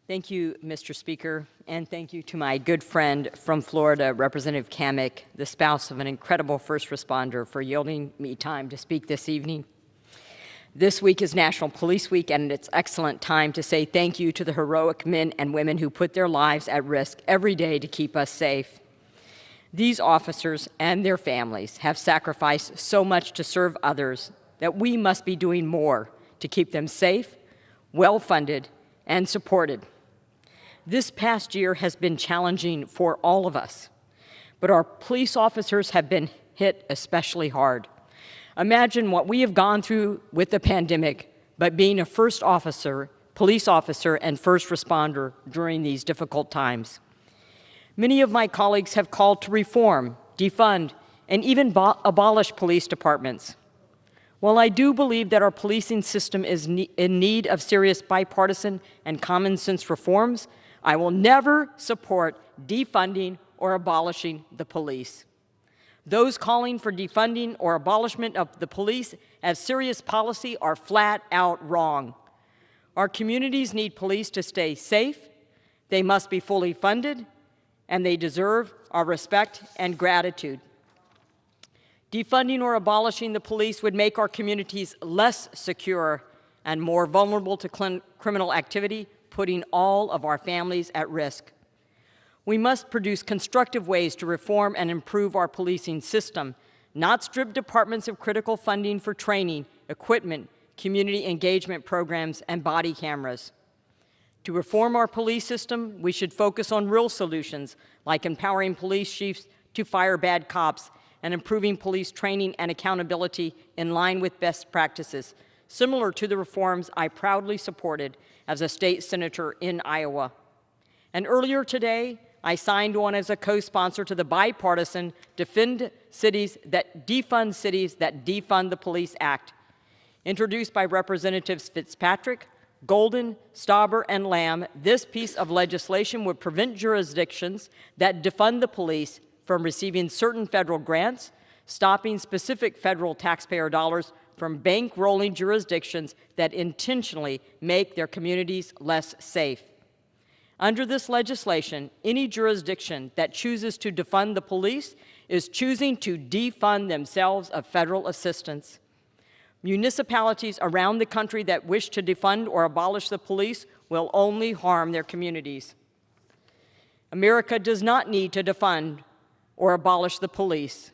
T: Thank you, Mr. Speaker, and thank you to my good friend from Florida, Representative Kamek, the spouse of an incredible first responder, for yielding me time to speak this evening. This week is National Police Week, and it's excellent time to say thank you to the heroic men and women who put their lives at risk every day to keep us safe. These officers and their families have sacrificed so much to serve others that we must be doing more to keep them safe, well-funded, and supported. This past year has been challenging for all of us, but our police officers have been hit especially hard. Imagine what we have gone through with the pandemic, but being a police officer and first responder during these difficult times. Many of my colleagues have called to reform, defund, and even abolish police departments. While I do believe that our policing system is in need of serious bipartisan and common sense reforms, I will never support defunding or abolishing the police. Those calling for defunding or abolishment of the police as serious policy are flat out wrong. Our communities need police to stay safe, they must be fully funded, and they deserve our respect and gratitude. Defunding or abolishing the police would make our communities less secure and more vulnerable to criminal activity, putting all of our families at risk. We must produce constructive ways to reform and improve our policing system, not strip departments of critical funding for training, equipment, community engagement programs, and body cameras. To reform our police system, we should focus on real solutions, like empowering police chiefs to fire bad cops and improving police training and accountability in line with best practices, similar to the reforms I proudly supported as a state senator in Iowa. And earlier today, I signed on as a co-sponsor to the bipartisan Defund Cities That Defund the Police Act, introduced by Representatives Fitzpatrick, Golden, Stauber, and Lamb. This piece of legislation would prevent jurisdictions that defund the police from receiving certain federal grants, stopping specific federal taxpayer dollars from bankrolling jurisdictions that intentionally make their communities less safe. Under this legislation, any jurisdiction that chooses to defund the police is choosing to defund themselves of federal assistance. Municipalities around the country that wish to defund or abolish the police will only harm their communities. America does not need to defund or abolish the police.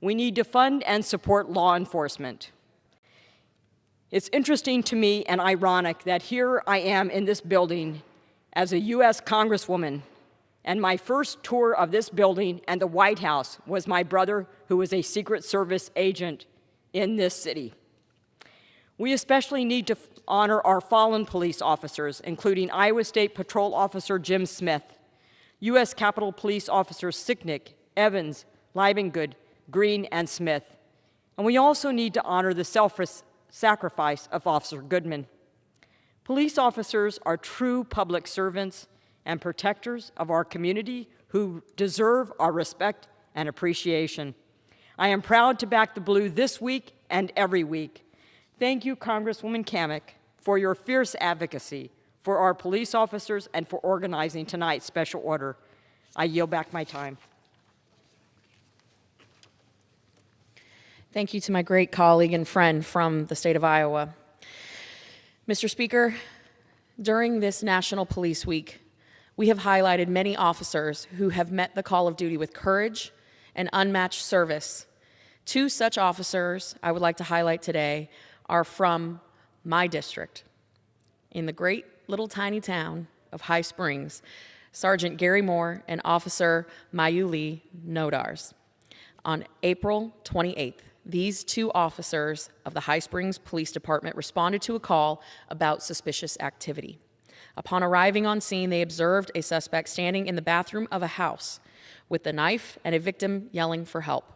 T: We need to fund and support law enforcement. It's interesting to me and ironic that here I am in this building as a U.S. Congresswoman, and my first tour of this building and the White House was my brother, who was a Secret Service agent in this city. We especially need to honor our fallen police officers, including Iowa State Patrol Officer Jim Smith, U.S. Capitol Police Officers Sicknick, Evans, Liebinggood, Green, and Smith. And we also need to honor the sacrifice of Officer Goodman. Police officers are true public servants and protectors of our community who deserve our respect and appreciation. I am proud to back the blue this week and every week. Thank you, Congresswoman Kamek, for your fierce advocacy for our police officers and for organizing tonight's special order. I yield back my time.
O: Thank you to my great colleague and friend from the state of Iowa. Mr. Speaker, during this National Police Week, we have highlighted many officers who have met the call of duty with courage and unmatched service. Two such officers I would like to highlight today are from my district. In the great little tiny town of High Springs, Sergeant Gary Moore and Officer Mayuli Nodars. On April 28th, these two officers of the High Springs Police Department responded to a call about suspicious activity. Upon arriving on scene, they observed a suspect standing in the bathroom of a house with a knife and a victim yelling for help.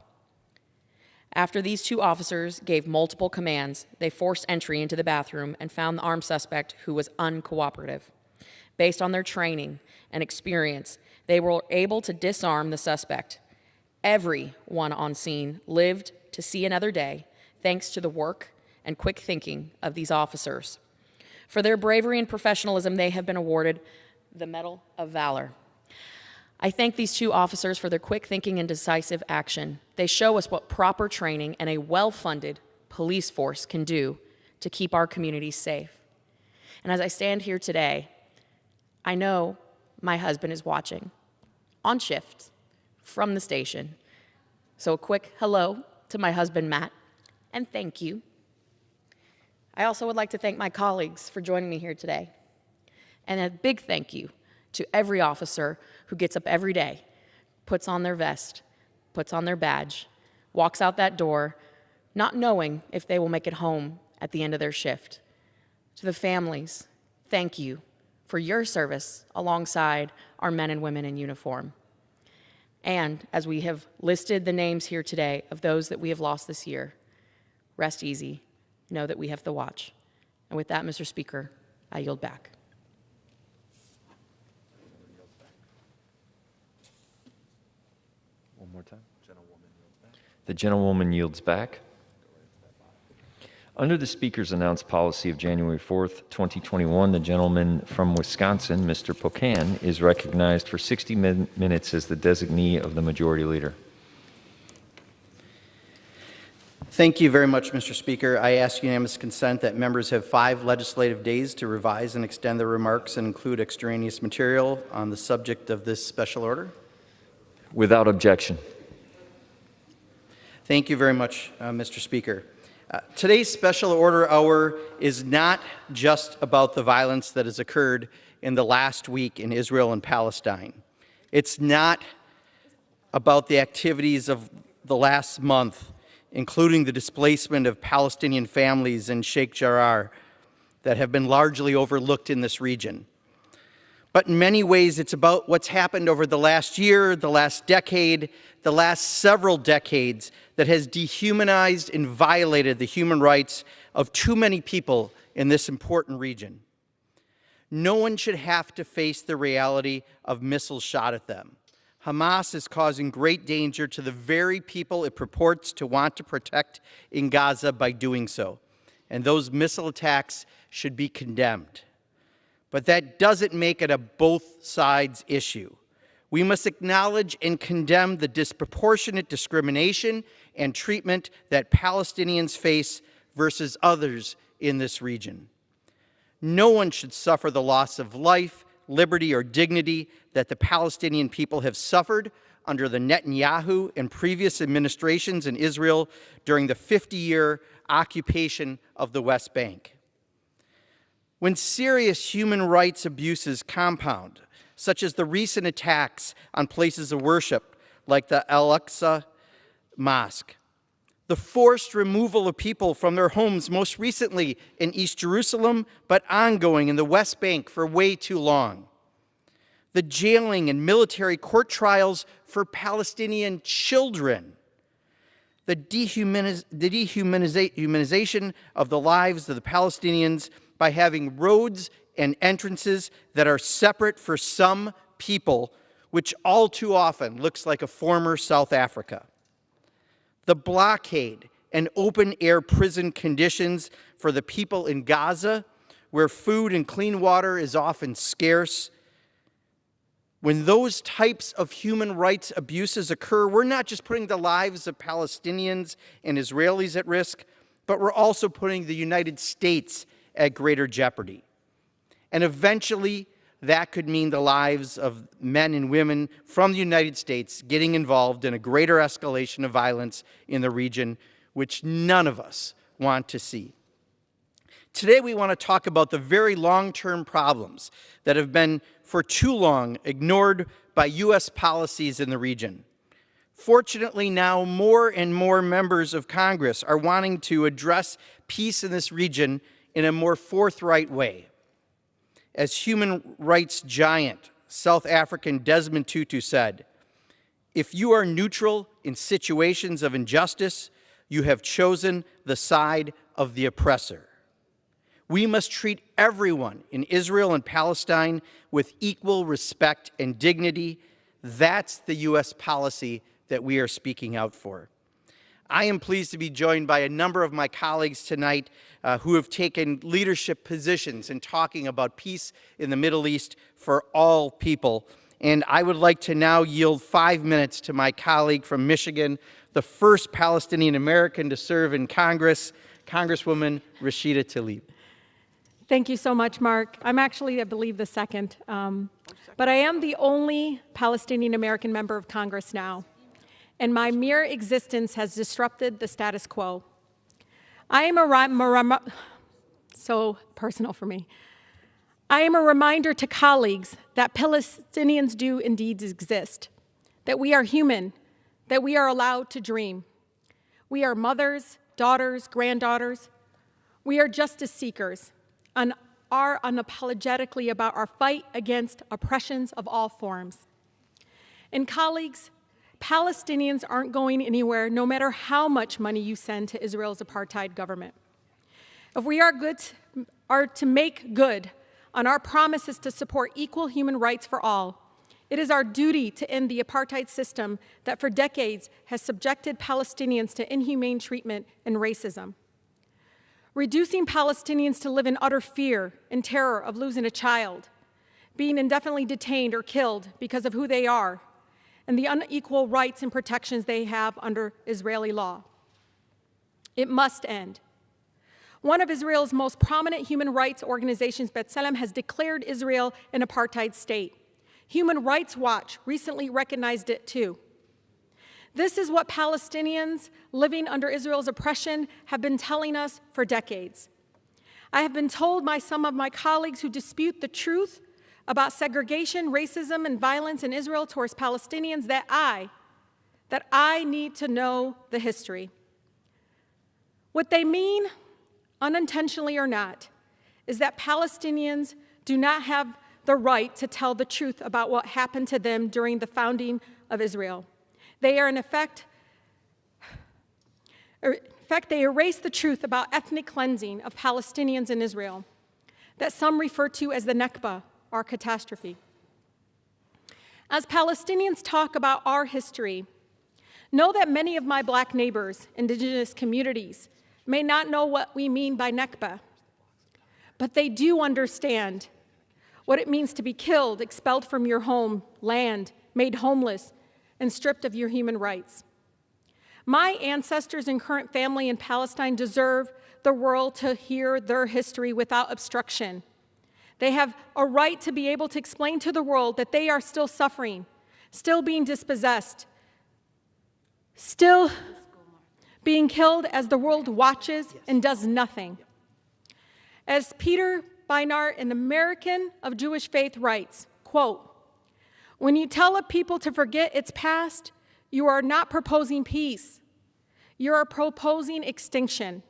O: After these two officers gave multiple commands, they forced entry into the bathroom and found the armed suspect, who was uncooperative. Based on their training and experience, they were able to disarm the suspect. Everyone on scene lived to see another day, thanks to the work and quick thinking of these officers. For their bravery and professionalism, they have been awarded the Medal of Valor. I thank these two officers for their quick thinking and decisive action. They show us what proper training and a well-funded police force can do to keep our communities safe. And as I stand here today, I know my husband is watching on shift from the station. So a quick hello to my husband, Matt, and thank you. I also would like to thank my colleagues for joining me here today. And a big thank you to every officer who gets up every day, puts on their vest, puts on their badge, walks out that door, not knowing if they will make it home at the end of their shift. To the families, thank you for your service alongside our men and women in uniform. And as we have listed the names here today of those that we have lost this year, rest easy, know that we have the watch. And with that, Mr. Speaker, I yield back.
B: One more time. The gentlewoman yields back. Under the Speaker's announced policy of January 4th, 2021, the gentleman from Wisconsin, Mr. Pocan, is recognized for 60 minutes as the designee of the Majority Leader.
U: Thank you very much, Mr. Speaker. I ask unanimous consent that members have 5 legislative days to revise and extend their remarks and include extraneous material on the subject of this special order.
B: Without objection.
U: Thank you very much, Mr. Speaker. Today's special order hour is not just about the violence that has occurred in the last week in Israel and Palestine. It's not about the activities of the last month, including the displacement of Palestinian families in Sheikh Jarrah that have been largely overlooked in this region. But in many ways, it's about what's happened over the last year, the last decade, the last several decades that has dehumanized and violated the human rights of too many people in this important region. No one should have to face the reality of missiles shot at them. Hamas is causing great danger to the very people it purports to want to protect in Gaza by doing so. And those missile attacks should be condemned. But that doesn't make it a both sides issue. We must acknowledge and condemn the disproportionate discrimination and treatment that Palestinians face versus others in this region. No one should suffer the loss of life, liberty, or dignity that the Palestinian people have suffered under the Netanyahu and previous administrations in Israel during the 50-year occupation of the West Bank. When serious human rights abuses compound, such as the recent attacks on places of worship like the Al-Aqsa Mosque, the forced removal of people from their homes, most recently in East Jerusalem, but ongoing in the West Bank for way too long, the jailing and military court trials for Palestinian children, the dehumanization of the lives of the Palestinians by having roads and entrances that are separate for some people, which all too often looks like a former South Africa. The blockade and open-air prison conditions for the people in Gaza, where food and clean water is often scarce. When those types of human rights abuses occur, we're not just putting the lives of Palestinians and Israelis at risk, but we're also putting the United States at greater jeopardy. And eventually, that could mean the lives of men and women from the United States getting involved in a greater escalation of violence in the region, which none of us want to see. Today, we want to talk about the very long-term problems that have been for too long ignored by U.S. policies in the region. Fortunately, now more and more members of Congress are wanting to address peace in this region in a more forthright way. As human rights giant South African Desmond Tutu said, "If you are neutral in situations of injustice, you have chosen the side of the oppressor." We must treat everyone in Israel and Palestine with equal respect and dignity. That's the U.S. policy that we are speaking out for. I am pleased to be joined by a number of my colleagues tonight who have taken leadership positions in talking about peace in the Middle East for all people. And I would like to now yield 5 minutes to my colleague from Michigan, the first Palestinian American to serve in Congress, Congresswoman Rashida Tlaib.
A: Thank you so much, Mark. I'm actually, I believe, the second. But I am the only Palestinian American member of Congress now, and my mere existence has disrupted the status quo. I am so personal for me. I am a reminder to colleagues that Palestinians do indeed exist, that we are human, that we are allowed to dream. We are mothers, daughters, granddaughters. We are justice seekers and are unapologetically about our fight against oppressions of all forms. And colleagues, Palestinians aren't going anywhere no matter how much money you send to Israel's apartheid government. If we are to make good on our promises to support equal human rights for all, it is our duty to end the apartheid system that for decades has subjected Palestinians to inhumane treatment and racism. Reducing Palestinians to live in utter fear and terror of losing a child, being indefinitely detained or killed because of who they are, and the unequal rights and protections they have under Israeli law. It must end. One of Israel's most prominent human rights organizations, B'Tselem, has declared Israel an apartheid state. Human Rights Watch recently recognized it too. This is what Palestinians living under Israel's oppression have been telling us for decades. I have been told by some of my colleagues who dispute the truth about segregation, racism, and violence in Israel towards Palestinians that I need to know the history. What they mean, unintentionally or not, is that Palestinians do not have the right to tell the truth about what happened to them during the founding of Israel. They are, in effect, they erase the truth about ethnic cleansing of Palestinians in Israel, that some refer to as the Nakba, our catastrophe. As Palestinians talk about our history, know that many of my Black neighbors, indigenous communities, may not know what we mean by Nakba, but they do understand what it means to be killed, expelled from your home, land, made homeless, and stripped of your human rights. My ancestors and current family in Palestine deserve the world to hear their history without obstruction. They have a right to be able to explain to the world that they are still suffering, still being dispossessed, still being killed as the world watches and does nothing. As Peter Beinart, an American of Jewish faith, writes, quote, "When you tell a people to forget its past, you are not proposing peace. You are proposing extinction.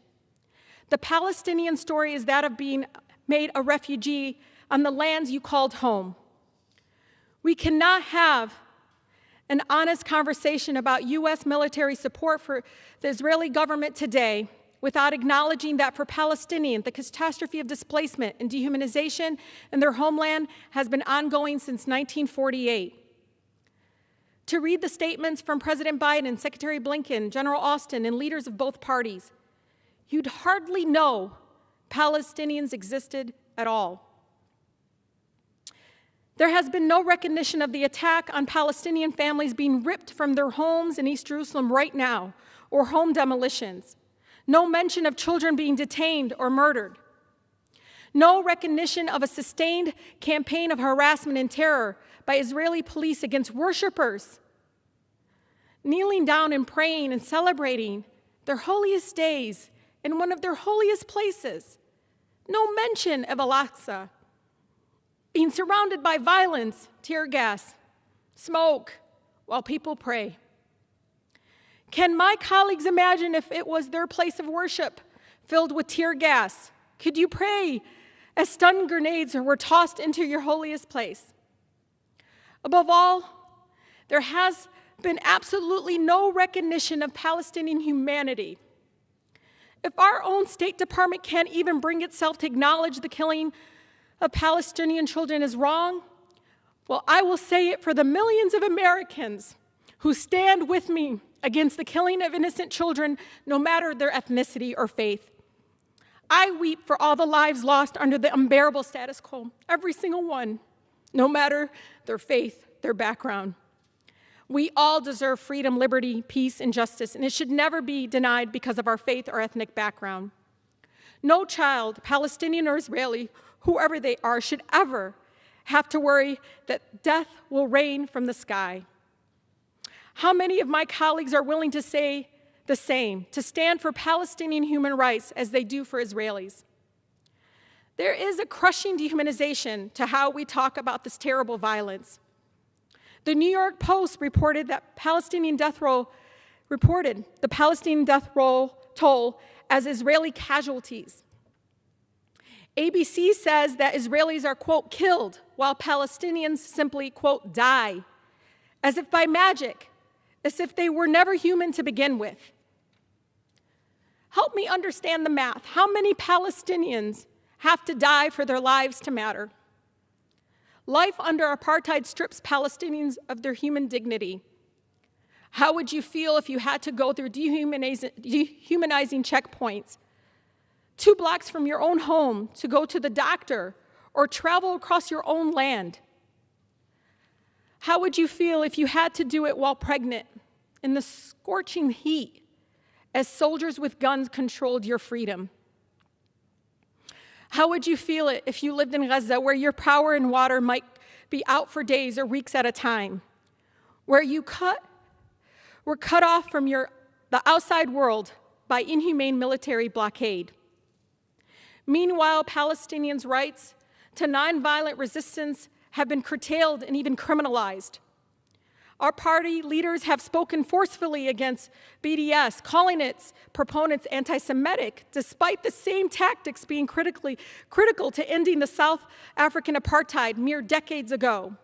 A: The Palestinian story is that of being made a refugee on the lands you called home. We cannot have an honest conversation about U.S. military support for the Israeli government today without acknowledging that for Palestinians, the catastrophe of displacement and dehumanization in their homeland has been ongoing since 1948. To read the statements from President Biden, Secretary Blinken, General Austin, and leaders of both parties, you'd hardly know Palestinians existed at all. There has been no recognition of the attack on Palestinian families being ripped from their homes in East Jerusalem right now, or home demolitions. No mention of children being detained or murdered. No recognition of a sustained campaign of harassment and terror by Israeli police against worshipers, kneeling down and praying and celebrating their holiest days in one of their holiest places. No mention of Al-Aqsa being surrounded by violence, tear gas, smoke, while people pray. Can my colleagues imagine if it was their place of worship filled with tear gas? Could you pray as stun grenades were tossed into your holiest place? Above all, there has been absolutely no recognition of Palestinian humanity. If our own State Department can't even bring itself to acknowledge the killing of Palestinian children is wrong, well, I will say it for the millions of Americans who stand with me against the killing of innocent children, no matter their ethnicity or faith. I weep for all the lives lost under the unbearable status quo, every single one, no matter their faith, their background. We all deserve freedom, liberty, peace, and justice, and it should never be denied because of our faith or ethnic background. No child, Palestinian or Israeli, whoever they are, should ever have to worry that death will rain from the sky. How many of my colleagues are willing to say the same, to stand for Palestinian human rights as they do for Israelis? There is a crushing dehumanization to how we talk about this terrible violence. The New York Post reported the Palestinian death roll toll as Israeli casualties. ABC says that Israelis are, quote, killed, while Palestinians simply, quote, die, as if by magic, as if they were never human to begin with. Help me understand the math. How many Palestinians have to die for their lives to matter? Life under apartheid strips Palestinians of their human dignity. How would you feel if you had to go through dehumanizing checkpoints 2 blocks from your own home to go to the doctor or travel across your own land? How would you feel if you had to do it while pregnant in the scorching heat as soldiers with guns controlled your freedom? How would you feel it if you lived in Gaza, where your power and water might be out for days or weeks at a time, where you were cut off from the outside world by inhumane military blockade? Meanwhile, Palestinians' rights to nonviolent resistance have been curtailed and even criminalized. Our party leaders have spoken forcefully against BDS, calling its proponents anti-Semitic, despite the same tactics being critical to ending the South African apartheid mere decades ago.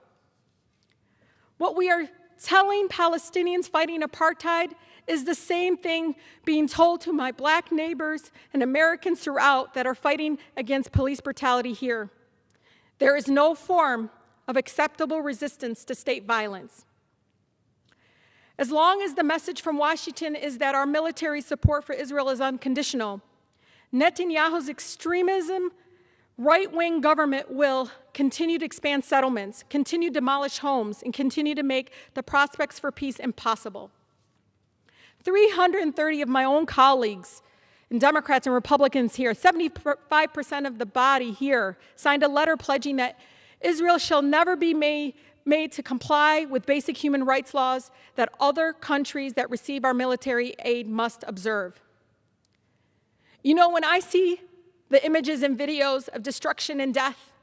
A: What we are telling Palestinians fighting apartheid is the same thing being told to my Black neighbors and Americans throughout that are fighting against police brutality here. There is no form of acceptable resistance to state violence. As long as the message from Washington is that our military support for Israel is unconditional, Netanyahu's extremism, right-wing government will continue to expand settlements, continue to demolish homes, and continue to make the prospects for peace impossible. 330 of my own colleagues, and Democrats and Republicans here, 75% of the body here, signed a letter pledging that Israel shall never be made made to comply with basic human rights laws that other countries that receive our military aid must observe. You know, when I see the images and videos of destruction and death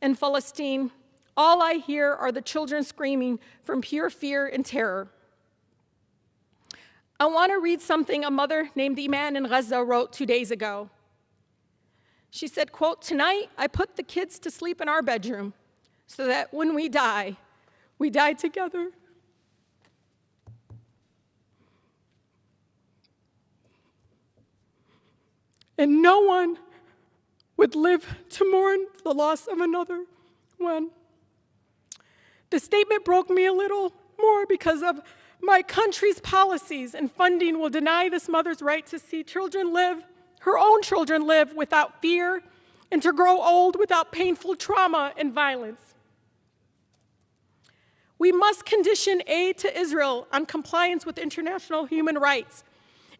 A: in Palestine, all I hear are the children screaming from pure fear and terror. I want to read something a mother named Iman in Gaza wrote 2 days ago. She said, quote, "Tonight I put the kids to sleep in our bedroom so that when we die together." And no one would live to mourn the loss of another one. The statement broke me a little more because of my country's policies and funding will deny this mother's right to see children live, her own children live without fear and to grow old without painful trauma and violence. We must condition aid to Israel on compliance with international human rights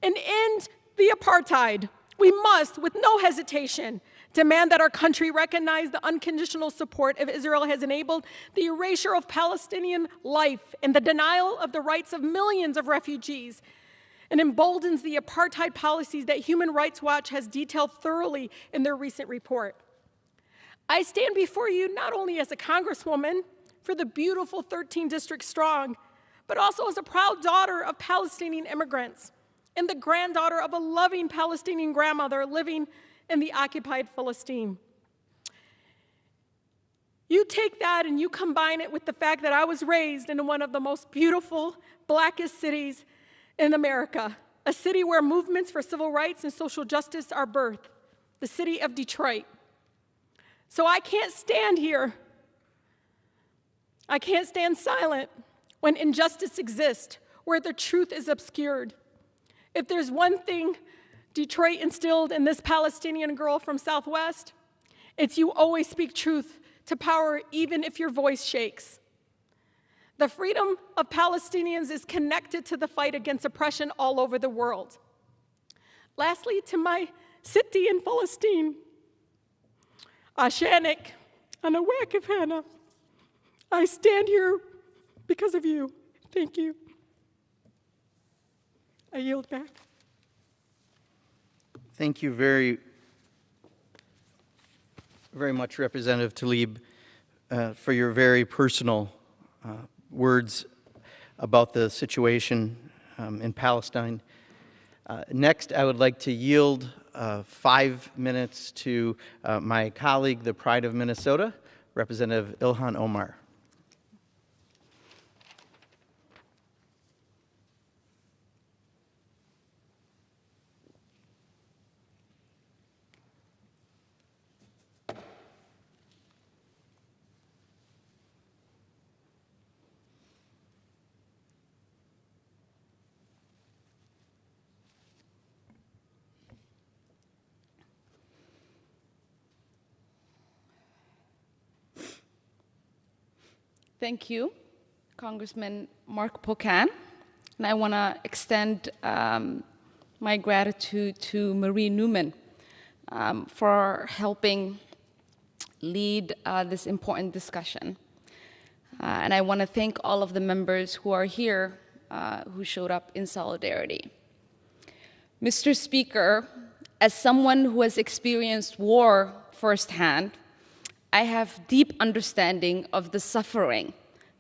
A: and end the apartheid. We must, with no hesitation, demand that our country recognize the unconditional support of Israel has enabled the erasure of Palestinian life and the denial of the rights of millions of refugees and emboldens the apartheid policies that Human Rights Watch has detailed thoroughly in their recent report. I stand before you not only as a Congresswoman for the beautiful 13 districts strong, but also as a proud daughter of Palestinian immigrants and the granddaughter of a loving Palestinian grandmother living in the occupied Palestine. You take that and you combine it with the fact that I was raised in one of the most beautiful, blackest cities in America, a city where movements for civil rights and social justice are birthed, the city of Detroit. So I can't stand here. I can't stand silent when injustice exists, where the truth is obscured. If there's one thing Detroit instilled in this Palestinian girl from Southwest, it's you always speak truth to power even if your voice shakes. The freedom of Palestinians is connected to the fight against oppression all over the world. Lastly, to my city in Palestine, Ashanik, Anawakif Hannah, I stand here because of you. Thank you. I yield back.
U: Thank you very much, Representative Tlaib, for your very personal words about the situation in Palestine. Next, I would like to yield 5 minutes to my colleague, the Pride of Minnesota, Representative Ilhan Omar.
C: Thank you, Congressman Mark Pocan. And I want to extend my gratitude to Marie Newmon for helping lead this important discussion. And I want to thank all of the members who are here who showed up in solidarity. Mr. Speaker, as someone who has experienced war firsthand, I have deep understanding of the suffering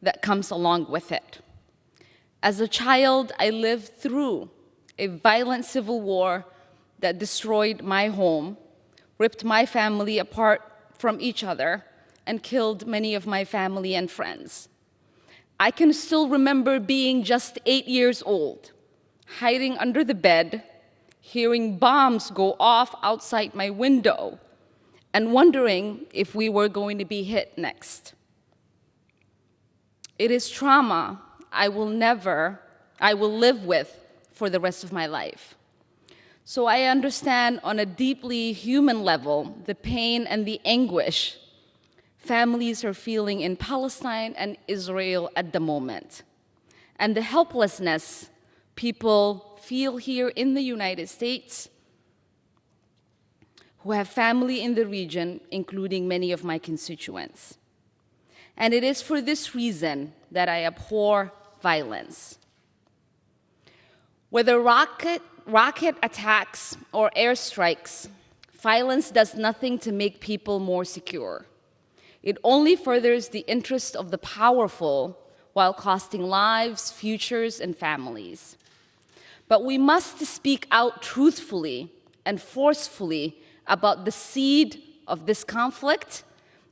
C: that comes along with it. As a child, I lived through a violent civil war that destroyed my home, ripped my family apart from each other, and killed many of my family and friends. I can still remember being just 8 years old, hiding under the bed, hearing bombs go off outside my window, and wondering if we were going to be hit next. It is trauma I will live with for the rest of my life. So I understand on a deeply human level the pain and the anguish families are feeling in Palestine and Israel at the moment, and the helplessness people feel here in the United States who have family in the region, including many of my constituents. And it is for this reason that I abhor violence. Whether rocket attacks or airstrikes, violence does nothing to make people more secure. It only furthers the interest of the powerful while costing lives, futures, and families. But we must speak out truthfully and forcefully about the seed of this conflict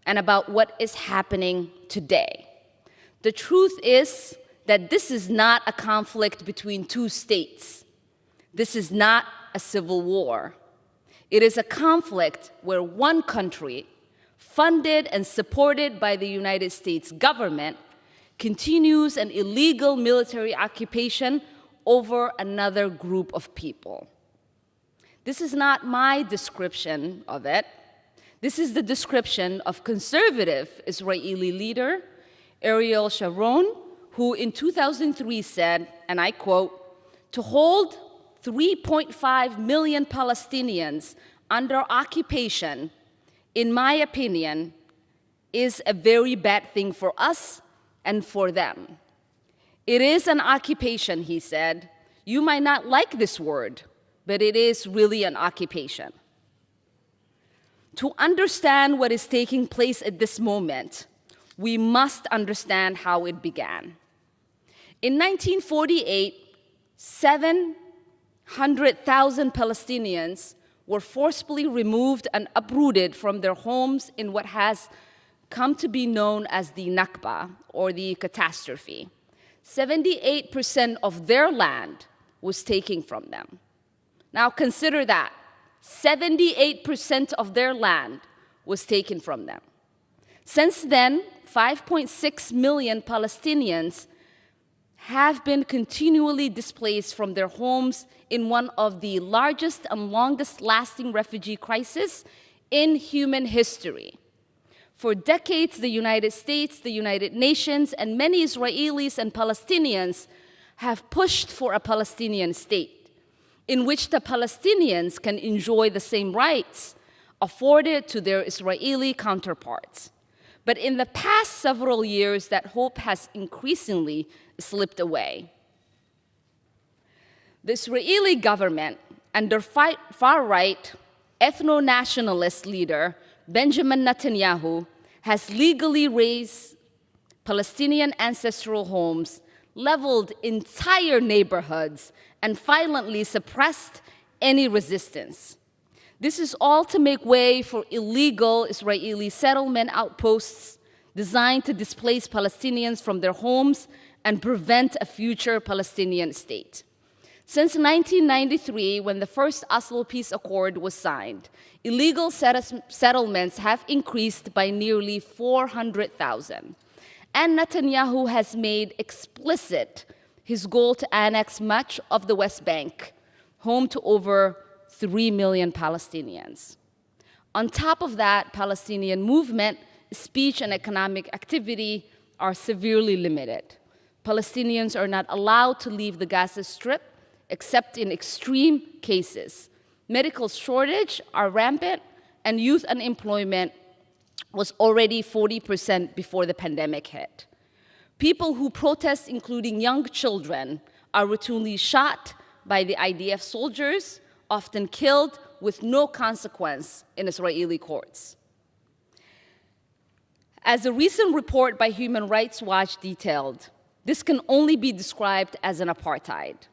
C: and about what is happening today. The truth is that this is not a conflict between two states. This is not a civil war. It is a conflict where one country, funded and supported by the United States government, continues an illegal military occupation over another group of people. This is not my description of it. This is the description of conservative Israeli leader Ariel Sharon, who in 2003 said, and I quote, "To hold 3.5 million Palestinians under occupation, in my opinion, is a very bad thing for us and for them. It is an occupation," he said. "You might not like this word, but it is really an occupation." To understand what is taking place at this moment, we must understand how it began. In 1948, 700,000 Palestinians were forcibly removed and uprooted from their homes in what has come to be known as the Nakba, or the catastrophe. 78% of their land was taken from them. Now consider that. 78% of their land was taken from them. Since then, 5.6 million Palestinians have been continually displaced from their homes in one of the largest and longest-lasting refugee crises in human history. For decades, the United States, the United Nations, and many Israelis and Palestinians have pushed for a Palestinian state in which the Palestinians can enjoy the same rights afforded to their Israeli counterparts. But in the past several years, that hope has increasingly slipped away. The Israeli government, under far-right ethno-nationalist leader Benjamin Netanyahu, has legally razed Palestinian ancestral homes, leveled entire neighborhoods, and violently suppressed any resistance. This is all to make way for illegal Israeli settlement outposts designed to displace Palestinians from their homes and prevent a future Palestinian state. Since 1993, when the first Oslo Peace Accord was signed, illegal settlements have increased by nearly 400,000. And Netanyahu has made explicit his goal to annex much of the West Bank, home to over 3 million Palestinians. On top of that, Palestinian movement, speech, and economic activity are severely limited. Palestinians are not allowed to leave the Gaza Strip except in extreme cases. Medical shortage are rampant, and youth unemployment was already 40% before the pandemic hit. People who protest, including young children, are routinely shot by the IDF soldiers, often killed with no consequence in Israeli courts. As a recent report by Human Rights Watch detailed, this can only be described as an apartheid,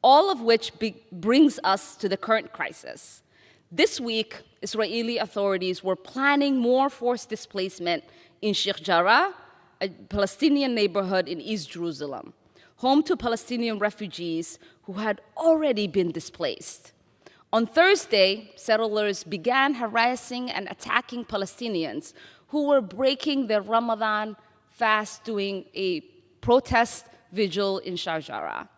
C: all of which brings us to the current crisis. This week, Israeli authorities were planning more forced displacement in Sheikh Jarrah, a Palestinian neighborhood in East Jerusalem, home to Palestinian refugees who had already been displaced. On Thursday, settlers began harassing and attacking Palestinians who were breaking their Ramadan fast doing a protest vigil in Sheikh Jarrah.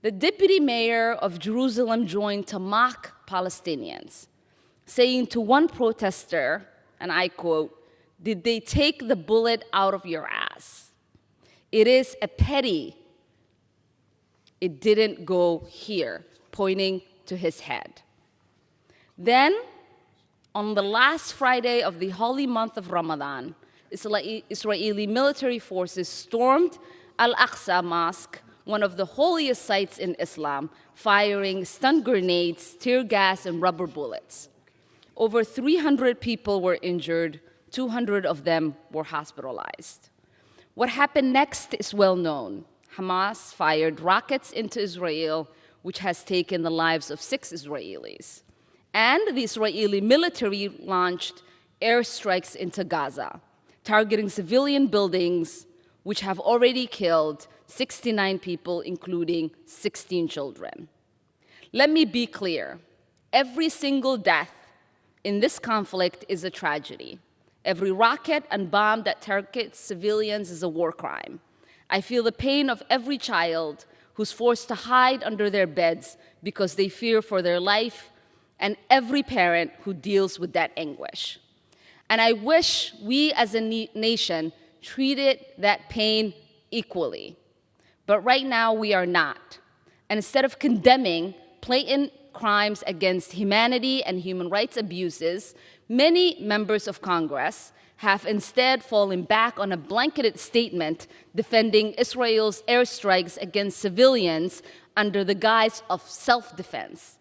C: The deputy mayor of Jerusalem joined to mock Palestinians, saying to one protester, and I quote, "Did they take the bullet out of your ass? It is a pity it didn't go here," pointing to his head. Then, on the last Friday of the holy month of Ramadan, Israeli military forces stormed Al-Aqsa Mosque, one of the holiest sites in Islam, firing stun grenades, tear gas, and rubber bullets. Over 300 people were injured, 200 of them were hospitalized. What happened next is well known. Hamas fired rockets into Israel, which has taken the lives of 6 Israelis. And the Israeli military launched airstrikes into Gaza, targeting civilian buildings, which have already killed 69 people, including 16 children. Let me be clear. Every single death in this conflict is a tragedy. Every rocket and bomb that targets civilians is a war crime. I feel the pain of every child who's forced to hide under their beds because they fear for their life, and every parent who deals with that anguish. And I wish we as a nation treated that pain equally. But right now we are not. And instead of condemning blatant crimes against humanity and human rights abuses, many members of Congress have instead fallen back on a blanketed statement defending Israel's airstrikes against civilians under the guise of self-defense,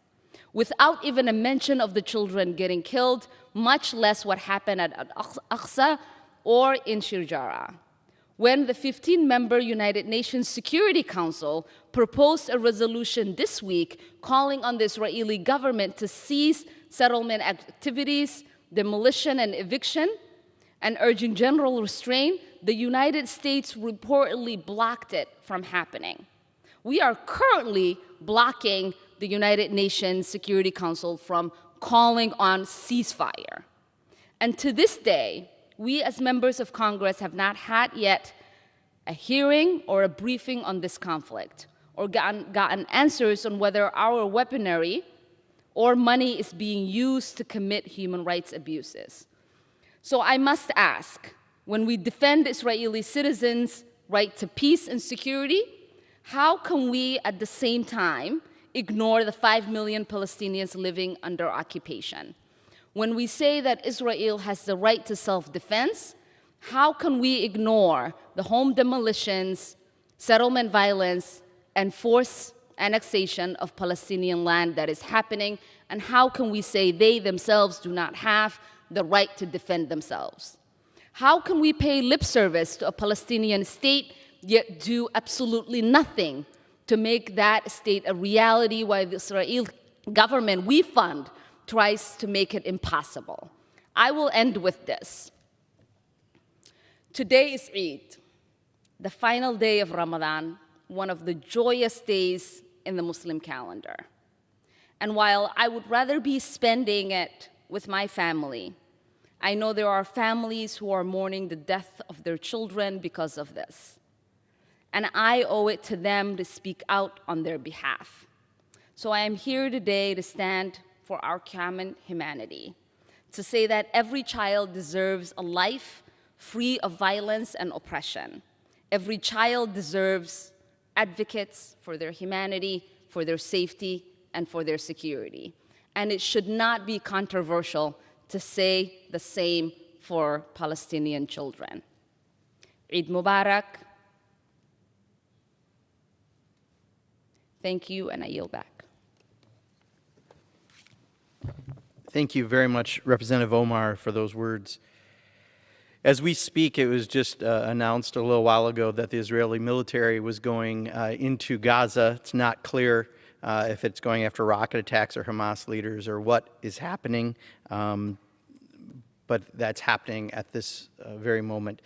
C: without even a mention of the children getting killed, much less what happened at Al-Aqsa or in Shirjara. When the 15-member United Nations Security Council proposed a resolution this week calling on the Israeli government to cease settlement activities, demolition and eviction, and urging general restraint, the United States reportedly blocked it from happening. We are currently blocking the United Nations Security Council from calling on ceasefire. And to this day, we as members of Congress have not had yet a hearing or a briefing on this conflict, or gotten answers on whether our weaponry or money is being used to commit human rights abuses. So I must ask, when we defend Israeli citizens' right to peace and security, how can we at the same time ignore the 5 million Palestinians living under occupation? When we say that Israel has the right to self-defense, how can we ignore the home demolitions, settlement violence, and forced annexation of Palestinian land that is happening? And how can we say they themselves do not have the right to defend themselves? How can we pay lip service to a Palestinian state yet do absolutely nothing to make that state a reality while the Israeli government we fund tries to make it impossible? I will end with this. Today is Eid, the final day of Ramadan, one of the joyous days in the Muslim calendar. And while I would rather be spending it with my family, I know there are families who are mourning the death of their children because of this. And I owe it to them to speak out on their behalf. So I am here today to stand for our common humanity, to say that every child deserves a life free of violence and oppression. Every child deserves advocates for their humanity, for their safety, and for their security. And it should not be controversial to say the same for Palestinian children. Eid Mubarak. Thank you, and I yield back.
U: Thank you very much, Representative Omar, for those words. As we speak, it was just announced a little while ago that the Israeli military was going into Gaza. It's not clear if it's going after rocket attacks or Hamas leaders or what is happening, but that's happening at this very moment.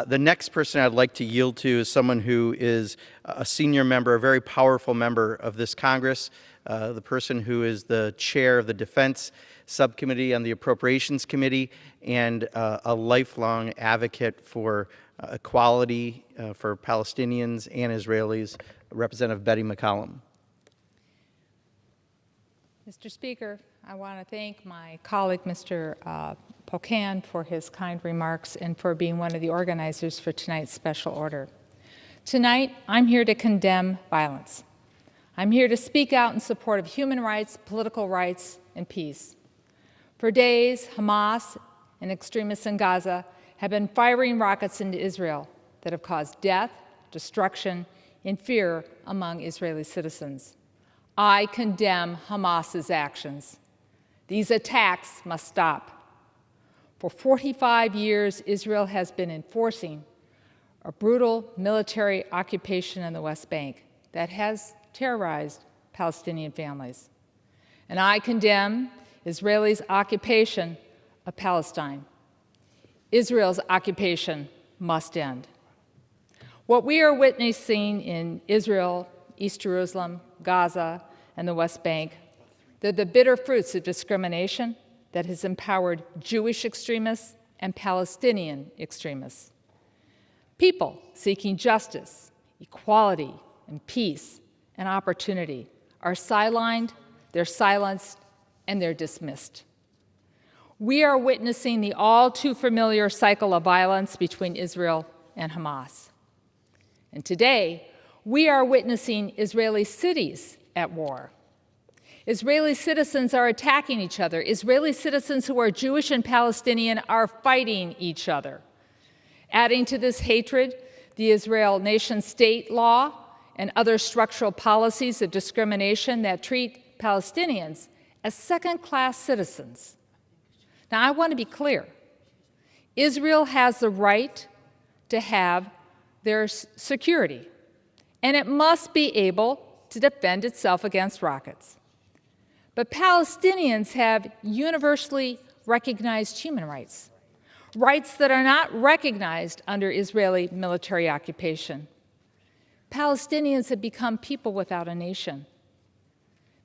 U: The next person I'd like to yield to is someone who is a senior member, a very powerful member of this Congress, the person who is the chair of the Defense Subcommittee on the Appropriations Committee, and a lifelong advocate for equality for Palestinians and Israelis, Representative Betty McCollum.
D: Mr. Speaker, I want to thank my colleague, Mr. Pocan, for his kind remarks and for being one of the organizers for tonight's special order. Tonight, I'm here to condemn violence. I'm here to speak out in support of human rights, political rights, and peace. For days, Hamas and extremists in Gaza have been firing rockets into Israel that have caused death, destruction, and fear among Israeli citizens. I condemn Hamas's actions. These attacks must stop. For 45 years, Israel has been enforcing a brutal military occupation in the West Bank that has terrorized Palestinian families. And I condemn Israel's occupation of Palestine. Israel's occupation must end. What we are witnessing in Israel, East Jerusalem, Gaza, and the West Bank, they're the bitter fruits of discrimination that has empowered Jewish extremists and Palestinian extremists. People seeking justice, equality, and peace and opportunity are sidelined, they're silenced, and they're dismissed. We are witnessing the all too familiar cycle of violence between Israel and Hamas. And today, we are witnessing Israeli cities at war. Israeli citizens are attacking each other. Israeli citizens who are Jewish and Palestinian are fighting each other. Adding to this hatred, the Israel nation-state law and other structural policies of discrimination that treat Palestinians as second-class citizens. Now, I want to be clear. Israel has the right to have their security, and it must be able to defend itself against rockets. But Palestinians have universally recognized human rights, rights that are not recognized under Israeli military occupation. Palestinians have become people without a nation.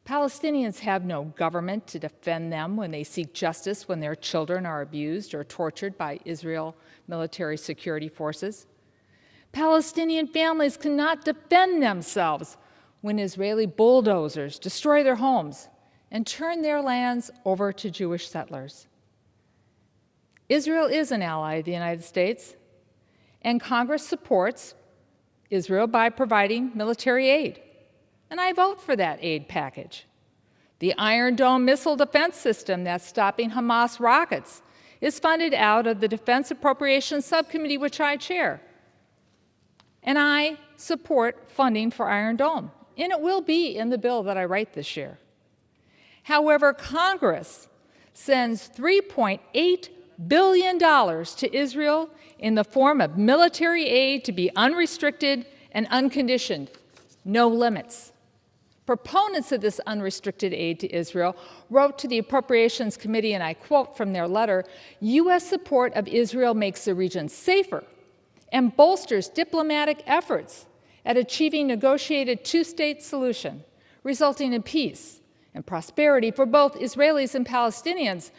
D: Palestinians have no government to defend them when they seek justice when their children are abused or tortured by Israel military security forces. Palestinian families cannot defend themselves when Israeli bulldozers destroy their homes and turn their lands over to Jewish settlers. Israel is an ally of the United States, and Congress supports Israel by providing military aid. And I vote for that aid package. The Iron Dome missile defense system that's stopping Hamas rockets is funded out of the Defense Appropriations Subcommittee, which I chair. And I support funding for Iron Dome, and it will be in the bill that I write this year. However, Congress sends $3.8 billion to Israel in the form of military aid to be unrestricted and unconditioned, no limits. Proponents of this unrestricted aid to Israel wrote to the Appropriations Committee, and I quote from their letter, "U.S. support of Israel makes the region safer and bolsters diplomatic efforts at achieving negotiated two-state solution, resulting in peace and prosperity for both Israelis and Palestinians."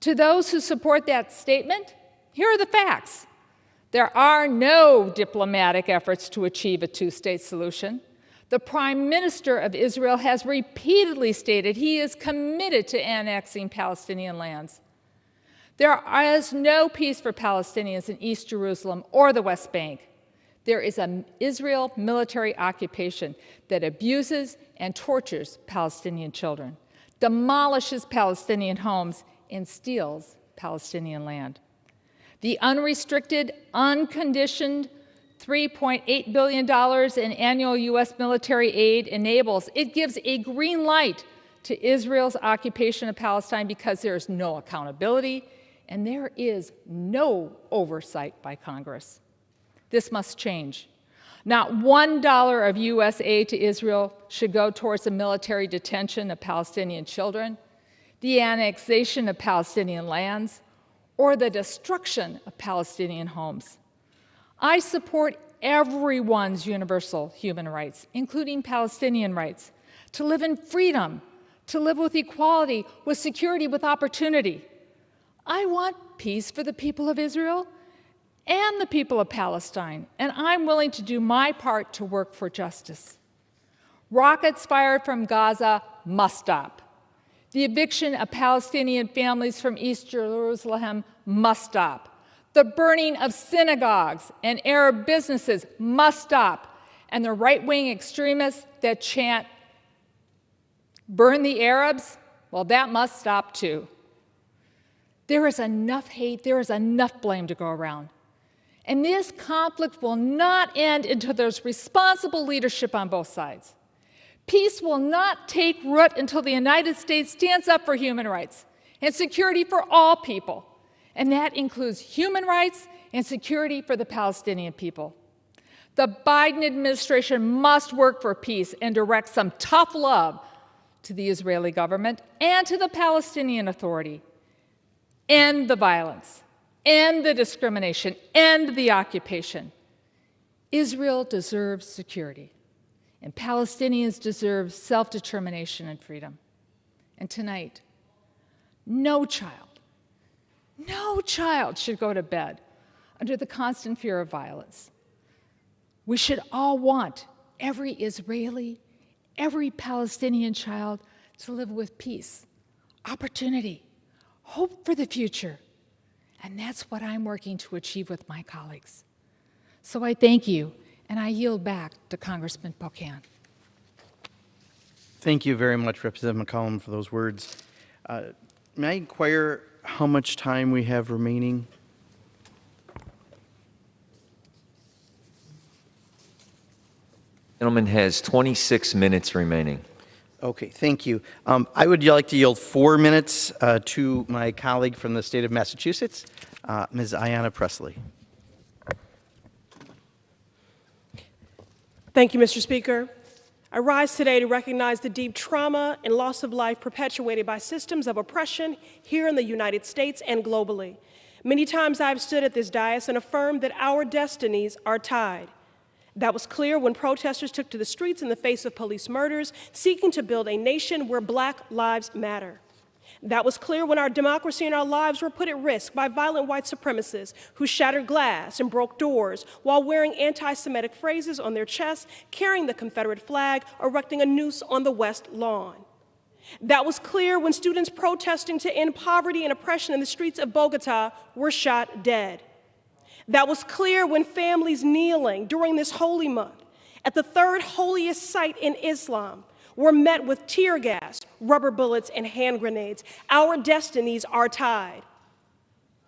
D: To those who support that statement, here are the facts. There are no diplomatic efforts to achieve a two-state solution. The Prime Minister of Israel has repeatedly stated he is committed to annexing Palestinian lands. There is no peace for Palestinians in East Jerusalem or the West Bank. There is an Israel military occupation that abuses and tortures Palestinian children, demolishes Palestinian homes, and steals Palestinian land. The unrestricted, unconditioned $3.8 billion in annual U.S. military aid it gives a green light to Israel's occupation of Palestine because there is no accountability and there is no oversight by Congress. This must change. Not $1 of U.S. aid to Israel should go towards the military detention of Palestinian children, the annexation of Palestinian lands, or the destruction of Palestinian homes. I support everyone's universal human rights, including Palestinian rights, to live in freedom, to live with equality, with security, with opportunity. I want peace for the people of Israel and the people of Palestine, and I'm willing to do my part to work for justice. Rockets fired from Gaza must stop. The eviction of Palestinian families from East Jerusalem must stop. The burning of synagogues and Arab businesses must stop. And the right-wing extremists that chant, "Burn the Arabs," well, that must stop too. There is enough hate, there is enough blame to go around. And this conflict will not end until there's responsible leadership on both sides. Peace will not take root until the United States stands up for human rights and security for all people. And that includes human rights and security for the Palestinian people. The Biden administration must work for peace and direct some tough love to the Israeli government and to the Palestinian Authority. End the violence, end the discrimination, end the occupation. Israel deserves security, and Palestinians deserve self-determination and freedom. And tonight, no child should go to bed under the constant fear of violence. We should all want every Israeli, every Palestinian child to live with peace, opportunity, hope for the future. And that's what I'm working to achieve with my colleagues. So I thank you, and I yield back to Congressman Pocan.
U: Thank you very much, Representative McCollum, for those words. May I inquire how much time we have remaining?
B: Gentleman has 26 minutes remaining.
U: Okay, thank you. I would like to yield 4 minutes to my colleague from the state of Massachusetts, Ms. Ayanna Pressley.
E: Thank you, Mr. Speaker. I rise today to recognize the deep trauma and loss of life perpetuated by systems of oppression here in the United States and globally. Many times I've stood at this dais and affirmed that our destinies are tied. That was clear when protesters took to the streets in the face of police murders, seeking to build a nation where Black lives matter. That was clear when our democracy and our lives were put at risk by violent white supremacists who shattered glass and broke doors while wearing anti-Semitic phrases on their chests, carrying the Confederate flag, erecting a noose on the West Lawn. That was clear when students protesting to end poverty and oppression in the streets of Bogota were shot dead. That was clear when families kneeling during this holy month at the third holiest site in Islam were met with tear gas, rubber bullets, and hand grenades. Our destinies are tied.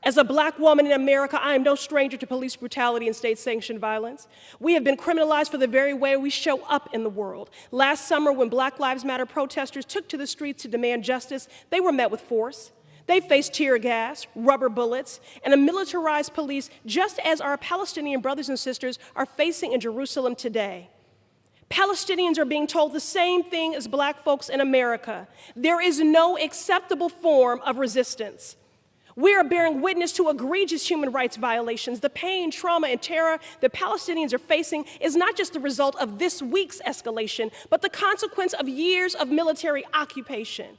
E: As a Black woman in America, I am no stranger to police brutality and state-sanctioned violence. We have been criminalized for the very way we show up in the world. Last summer, when Black Lives Matter protesters took to the streets to demand justice, they were met with force. They faced tear gas, rubber bullets, and a militarized police, just as our Palestinian brothers and sisters are facing in Jerusalem today. Palestinians are being told the same thing as Black folks in America. There is no acceptable form of resistance. We are bearing witness to egregious human rights violations. The pain, trauma, and terror that Palestinians are facing is not just the result of this week's escalation, but the consequence of years of military occupation.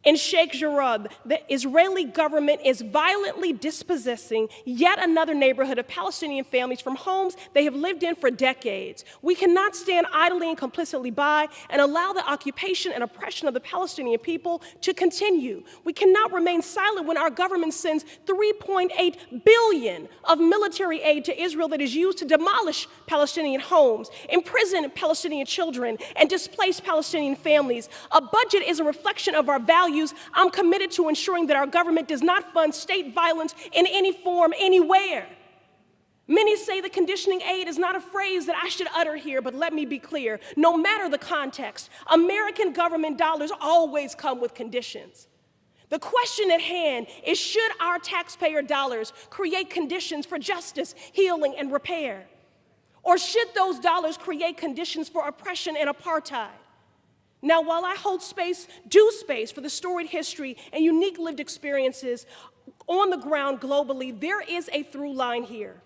E: In Sheikh Jarrah, the Israeli government is violently dispossessing yet another neighborhood of Palestinian families from homes they have lived in for decades. We cannot stand idly and complicitly by and allow the occupation and oppression of the Palestinian people to continue. We cannot remain silent when our government sends $3.8 billion of military aid to Israel that is used to demolish Palestinian homes, imprison Palestinian children, and displace Palestinian families. A budget is a reflection of our values. I'm committed to ensuring that our government does not fund state violence in any form, anywhere. Many say the conditioning aid is not a phrase that I should utter here, but let me be clear. No matter the context, American government dollars always come with conditions. The question at hand is, should our taxpayer dollars create conditions for justice, healing, and repair? Or should those dollars create conditions for oppression and apartheid? Now, while I hold space for the storied history and unique lived experiences on the ground globally, there is a through line here.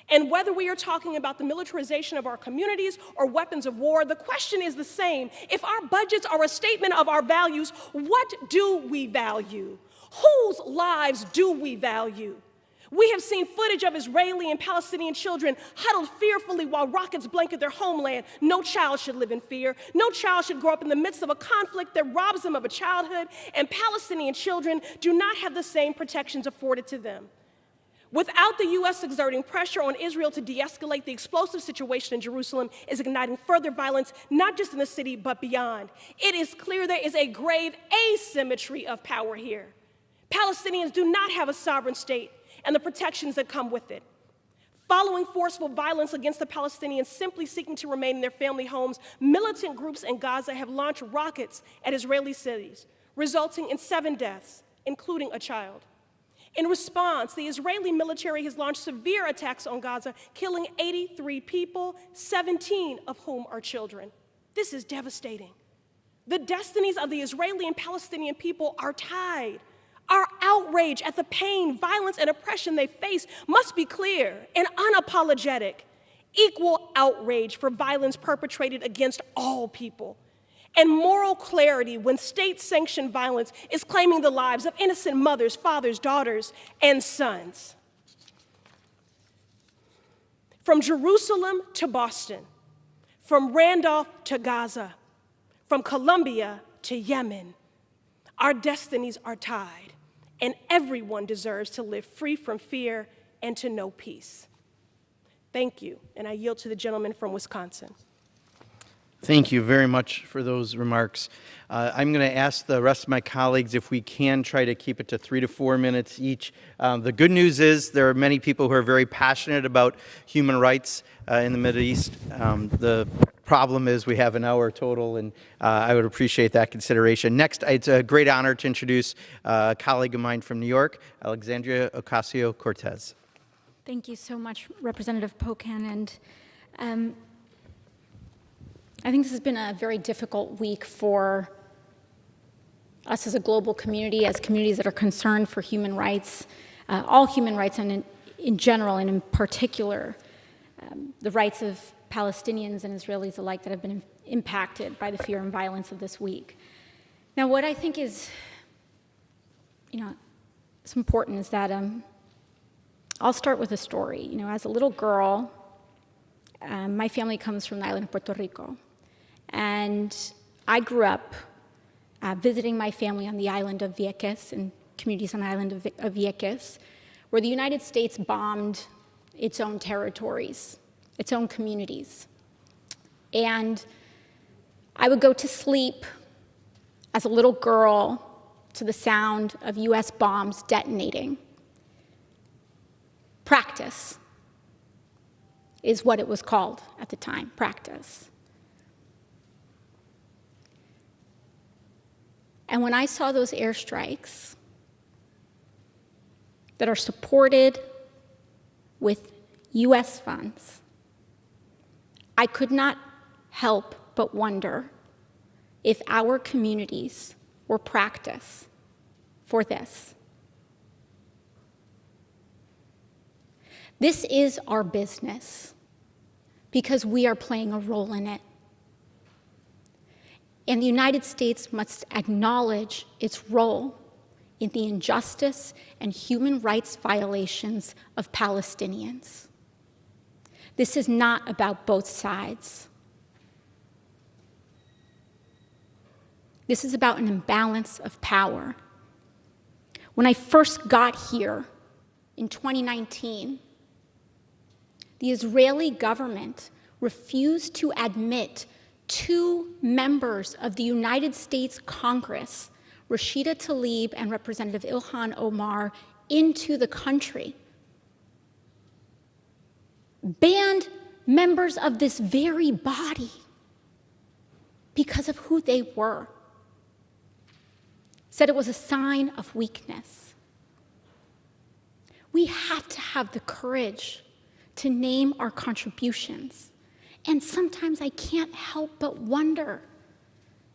E: And whether we are talking about the militarization of our communities or weapons of war, the question is the same. If our budgets are a statement of our values, what do we value? Whose lives do we value? We have seen footage of Israeli and Palestinian children huddled fearfully while rockets blanket their homeland. No child should live in fear. No child should grow up in the midst of a conflict that robs them of a childhood, and Palestinian children do not have the same protections afforded to them. Without the U.S. exerting pressure on Israel to de-escalate, the explosive situation in Jerusalem is igniting further violence, not just in the city, but beyond. It is clear there is a grave asymmetry of power here. Palestinians do not have a sovereign state and the protections that come with it. Following forceful violence against the Palestinians simply seeking to remain in their family homes, militant groups in Gaza have launched rockets at Israeli cities, resulting in 7 deaths, including a child. In response, the Israeli military has launched severe attacks on Gaza, killing 83 people, 17 of whom are children. This is devastating. The destinies of the Israeli and Palestinian people are tied. Our outrage at the pain, violence, and oppression they face must be clear and unapologetic. Equal outrage for violence perpetrated against all people, and moral clarity when state-sanctioned violence is claiming the lives of innocent mothers, fathers, daughters, and sons. From Jerusalem to Boston, from Randolph to Gaza, from Colombia to Yemen, our destinies are tied, and everyone deserves to live free from fear and to know peace. Thank you, and I yield to the gentleman from Wisconsin.
U: Thank you very much for those remarks. I'm going to ask the rest of my colleagues if we can try to keep it to 3 to 4 minutes each. The good news is there are many people who are very passionate about human rights in the Middle East. The problem is we have an hour total, and I would appreciate that consideration. Next, it's a great honor to introduce a colleague of mine from New York, Alexandra Ocasio-Cortez.
G: Thank you so much, Representative Pocan. And I think this has been a very difficult week for us as a global community, as communities that are concerned for human rights, all human rights, and in general, and in particular, the rights of Palestinians and Israelis alike that have been impacted by the fear and violence of this week. Now, what I think is, it's important is that I'll start with a story. As a little girl, my family comes from the island of Puerto Rico. And I grew up visiting my family on the island of Vieques and communities on the island of Vieques, where the United States bombed its own territories, its own communities. And I would go to sleep as a little girl to the sound of US bombs detonating. Practice is what it was called at the time, practice. And when I saw those airstrikes that are supported with US funds, I could not help but wonder if our communities were practice for this. This is our business because we are playing a role in it. And the United States must acknowledge its role in the injustice and human rights violations of Palestinians. This is not about both sides. This is about an imbalance of power. When I first got here in 2019, the Israeli government refused to admit 2 members of the United States Congress, Rashida Tlaib and Representative Ilhan Omar, into the country. Banned members of this very body because of who they were. Said it was a sign of weakness. We have to have the courage to name our contributions. And sometimes I can't help but wonder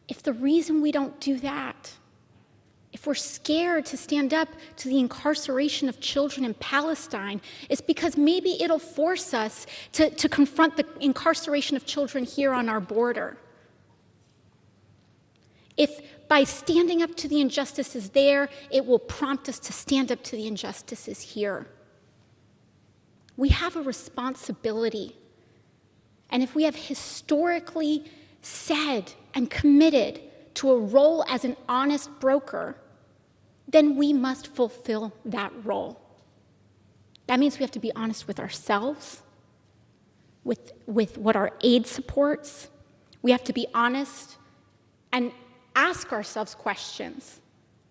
G: if the reason we don't do that, if we're scared to stand up to the incarceration of children in Palestine, is because maybe it'll force us to confront the incarceration of children here on our border. If by standing up to the injustices there, it will prompt us to stand up to the injustices here. We have a responsibility. And if we have historically said and committed to a role as an honest broker, then we must fulfill that role. That means we have to be honest with ourselves, with what our aid supports. We have to be honest and ask ourselves questions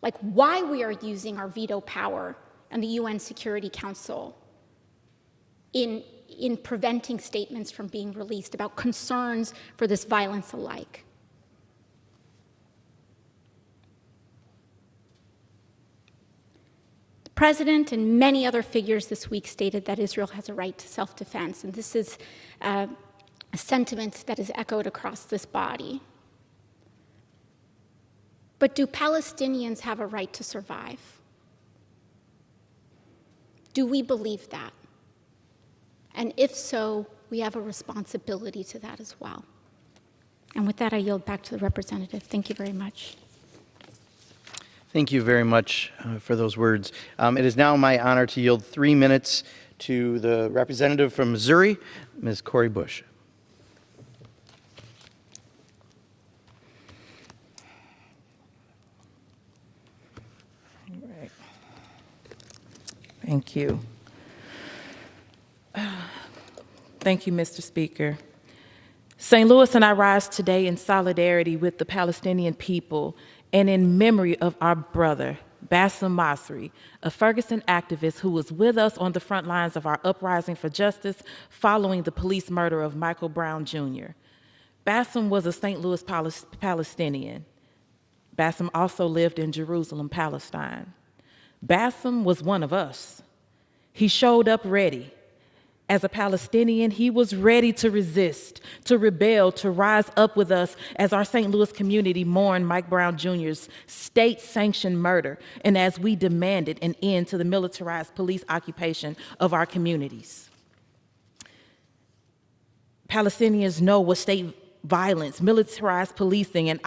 G: like why we are using our veto power and the UN Security Council in preventing statements from being released about concerns for this violence alike. The President and many other figures this week stated that Israel has a right to self-defense, and this is a sentiment that is echoed across this body. But do Palestinians have a right to survive? Do we believe that? And if so, we have a responsibility to that as well. And with that, I yield back to the representative. Thank you very much.
U: Thank you very much for those words. It is now my honor to yield 3 minutes to the representative from Missouri, Ms. Cori Bush.
H: All right. Thank you. Thank you, Mr. Speaker. St. Louis and I rise today in solidarity with the Palestinian people and in memory of our brother, Bassem Masri, a Ferguson activist who was with us on the front lines of our uprising for justice following the police murder of Michael Brown Jr. Bassem was a St. Louis Palestinian. Bassem also lived in Jerusalem, Palestine. Bassem was one of us. He showed up ready. As a Palestinian, he was ready to resist, to rebel, to rise up with us as our St. Louis community mourned Mike Brown Jr.'s state-sanctioned murder, and as we demanded an end to the militarized police occupation of our communities. Palestinians know what state violence, militarized policing, and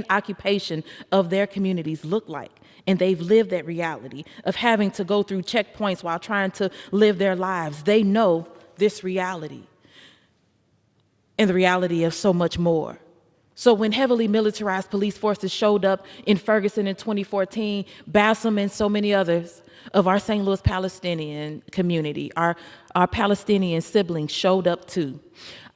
H: occupation of their communities look like. And they've lived that reality of having to go through checkpoints while trying to live their lives. They know this reality and the reality of so much more. So when heavily militarized police forces showed up in Ferguson in 2014, Bassem and so many others of our St. Louis Palestinian community, our Palestinian siblings showed up too.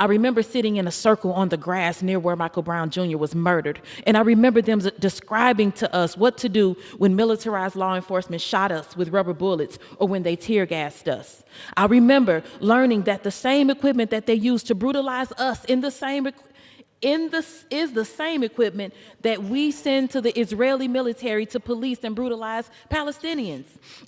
H: I remember sitting in a circle on the grass near where Michael Brown Jr. was murdered, and I remember them describing to us what to do when militarized law enforcement shot us with rubber bullets or when they tear gassed us. I remember learning that the same equipment that they used to brutalize us is the same equipment that we send to the Israeli military to police and brutalize Palestinians.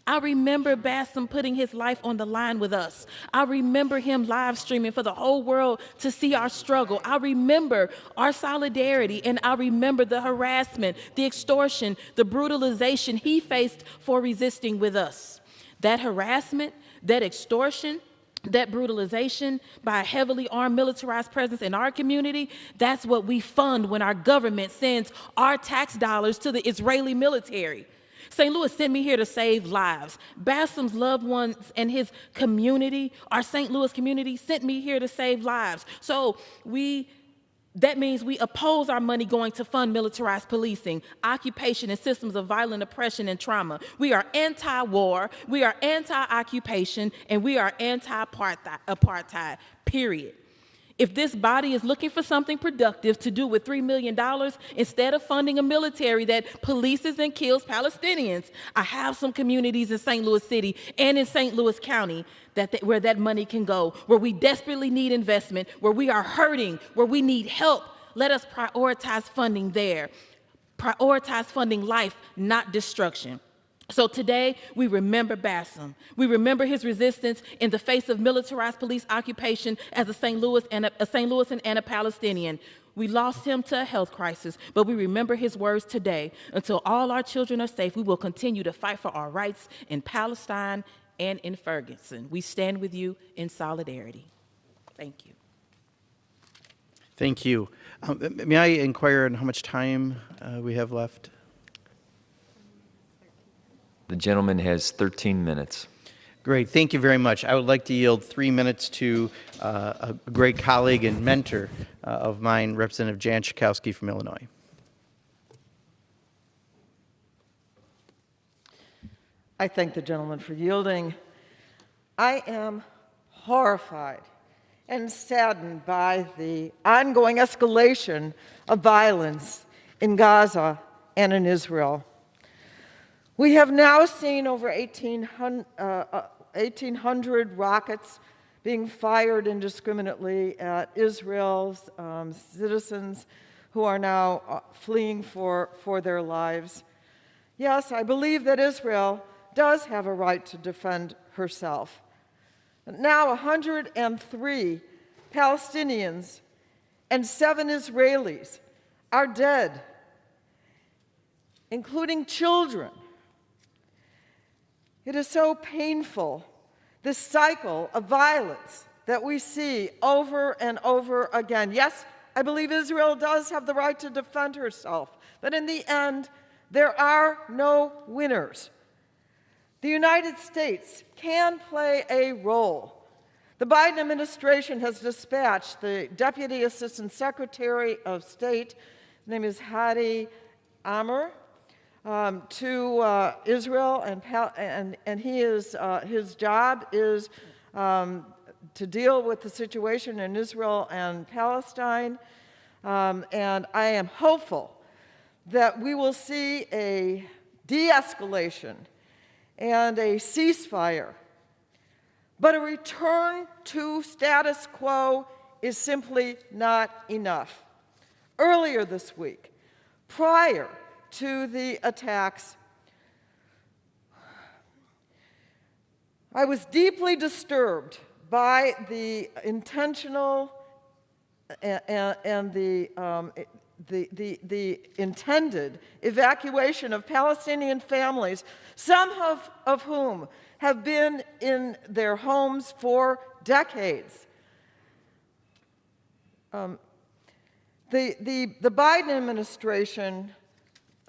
H: I remember Bassem putting his life on the line with us. I remember him live streaming for the whole world to see our struggle. I remember our solidarity, and I remember the harassment, the extortion, the brutalization he faced for resisting with us. That harassment, that extortion, that brutalization by a heavily armed militarized presence in our community, that's what we fund when our government sends our tax dollars to the Israeli military. St. Louis sent me here to save lives. Bassem's loved ones and his community, our St. Louis community, sent me here to save lives. So that means we oppose our money going to fund militarized policing, occupation, and systems of violent oppression and trauma. We are anti-war, we are anti-occupation, and we are anti-apartheid, period. If this body is looking for something productive to do with $3 million, instead of funding a military that polices and kills Palestinians, I have some communities in St. Louis City and in St. Louis County where that money can go, where we desperately need investment, where we are hurting, where we need help. Let us prioritize funding there. Prioritize funding life, not destruction. So today, we remember Bassem. We remember his resistance in the face of militarized police occupation as a St. Louisan and a Palestinian. We lost him to a health crisis, but we remember his words today. Until all our children are safe, we will continue to fight for our rights in Palestine and in Ferguson. We stand with you in solidarity. Thank you.
U: Thank you. May I inquire on how much time we have left?
B: The gentleman has 13 minutes.
U: Great, thank you very much. I would like to yield 3 minutes to a great colleague and mentor of mine, Representative Jan Schakowsky from Illinois.
V: I thank the gentleman for yielding. I am horrified and saddened by the ongoing escalation of violence in Gaza and in Israel. We have now seen over 1,800 rockets being fired indiscriminately at Israel's citizens who are now fleeing for their lives. Yes, I believe that Israel does have a right to defend herself. Now 103 Palestinians and 7 Israelis are dead, including children. It is so painful, this cycle of violence that we see over and over again. Yes, I believe Israel does have the right to defend herself, but in the end, there are no winners. The United States can play a role. The Biden administration has dispatched the Deputy Assistant Secretary of State, his name is Hadi Amr, to Israel, and his job is to deal with the situation in Israel and Palestine. And I am hopeful that we will see a de-escalation and a ceasefire. But a return to status quo is simply not enough. Earlier this week, prior to the attacks, I was deeply disturbed by the intentional and the intended evacuation of Palestinian families, some of whom have been in their homes for decades. The Biden administration,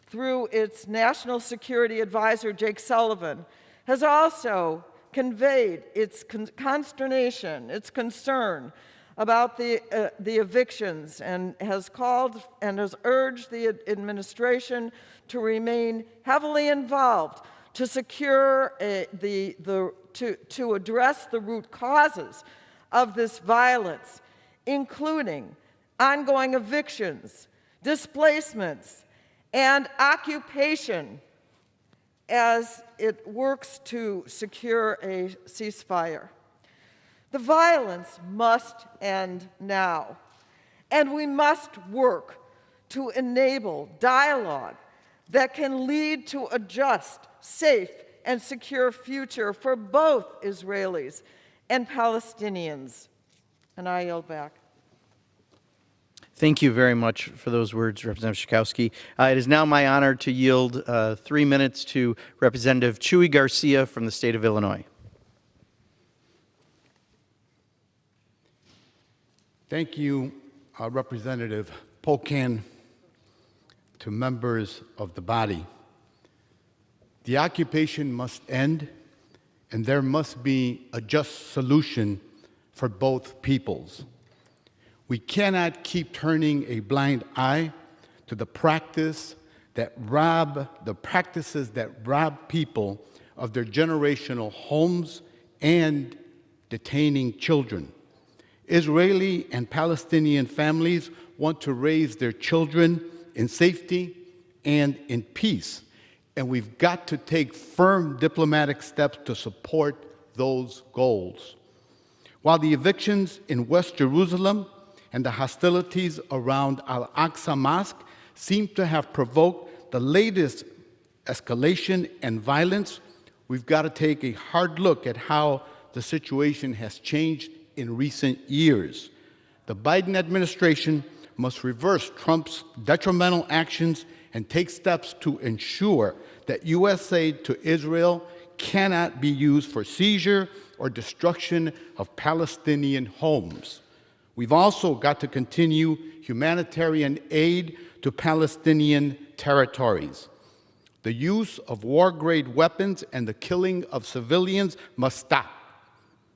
V: through its National Security Advisor, Jake Sullivan, has also conveyed its consternation, its concern about the evictions, and has called and has urged the administration to remain heavily involved to secure to address the root causes of this violence, including ongoing evictions, displacements, and occupation as it works to secure a ceasefire. The violence must end now, and we must work to enable dialogue that can lead to a just, safe, and secure future for both Israelis and Palestinians. And I yield back.
U: Thank you very much for those words, Representative Schakowsky. It is now my honor to yield 3 minutes to Representative Chuy Garcia from the state of Illinois.
I: Thank you, Representative Pocan, to members of the body. The occupation must end, and there must be a just solution for both peoples. We cannot keep turning a blind eye to the practices that rob people of their generational homes and detaining children. Israeli and Palestinian families want to raise their children in safety and in peace, and we've got to take firm diplomatic steps to support those goals. While the evictions in West Jerusalem and the hostilities around Al-Aqsa Mosque seem to have provoked the latest escalation and violence, we've got to take a hard look at how the situation has changed in recent years. The Biden administration must reverse Trump's detrimental actions and take steps to ensure that U.S. aid to Israel cannot be used for seizure or destruction of Palestinian homes. We've also got to continue humanitarian aid to Palestinian territories. The use of war-grade weapons and the killing of civilians must stop.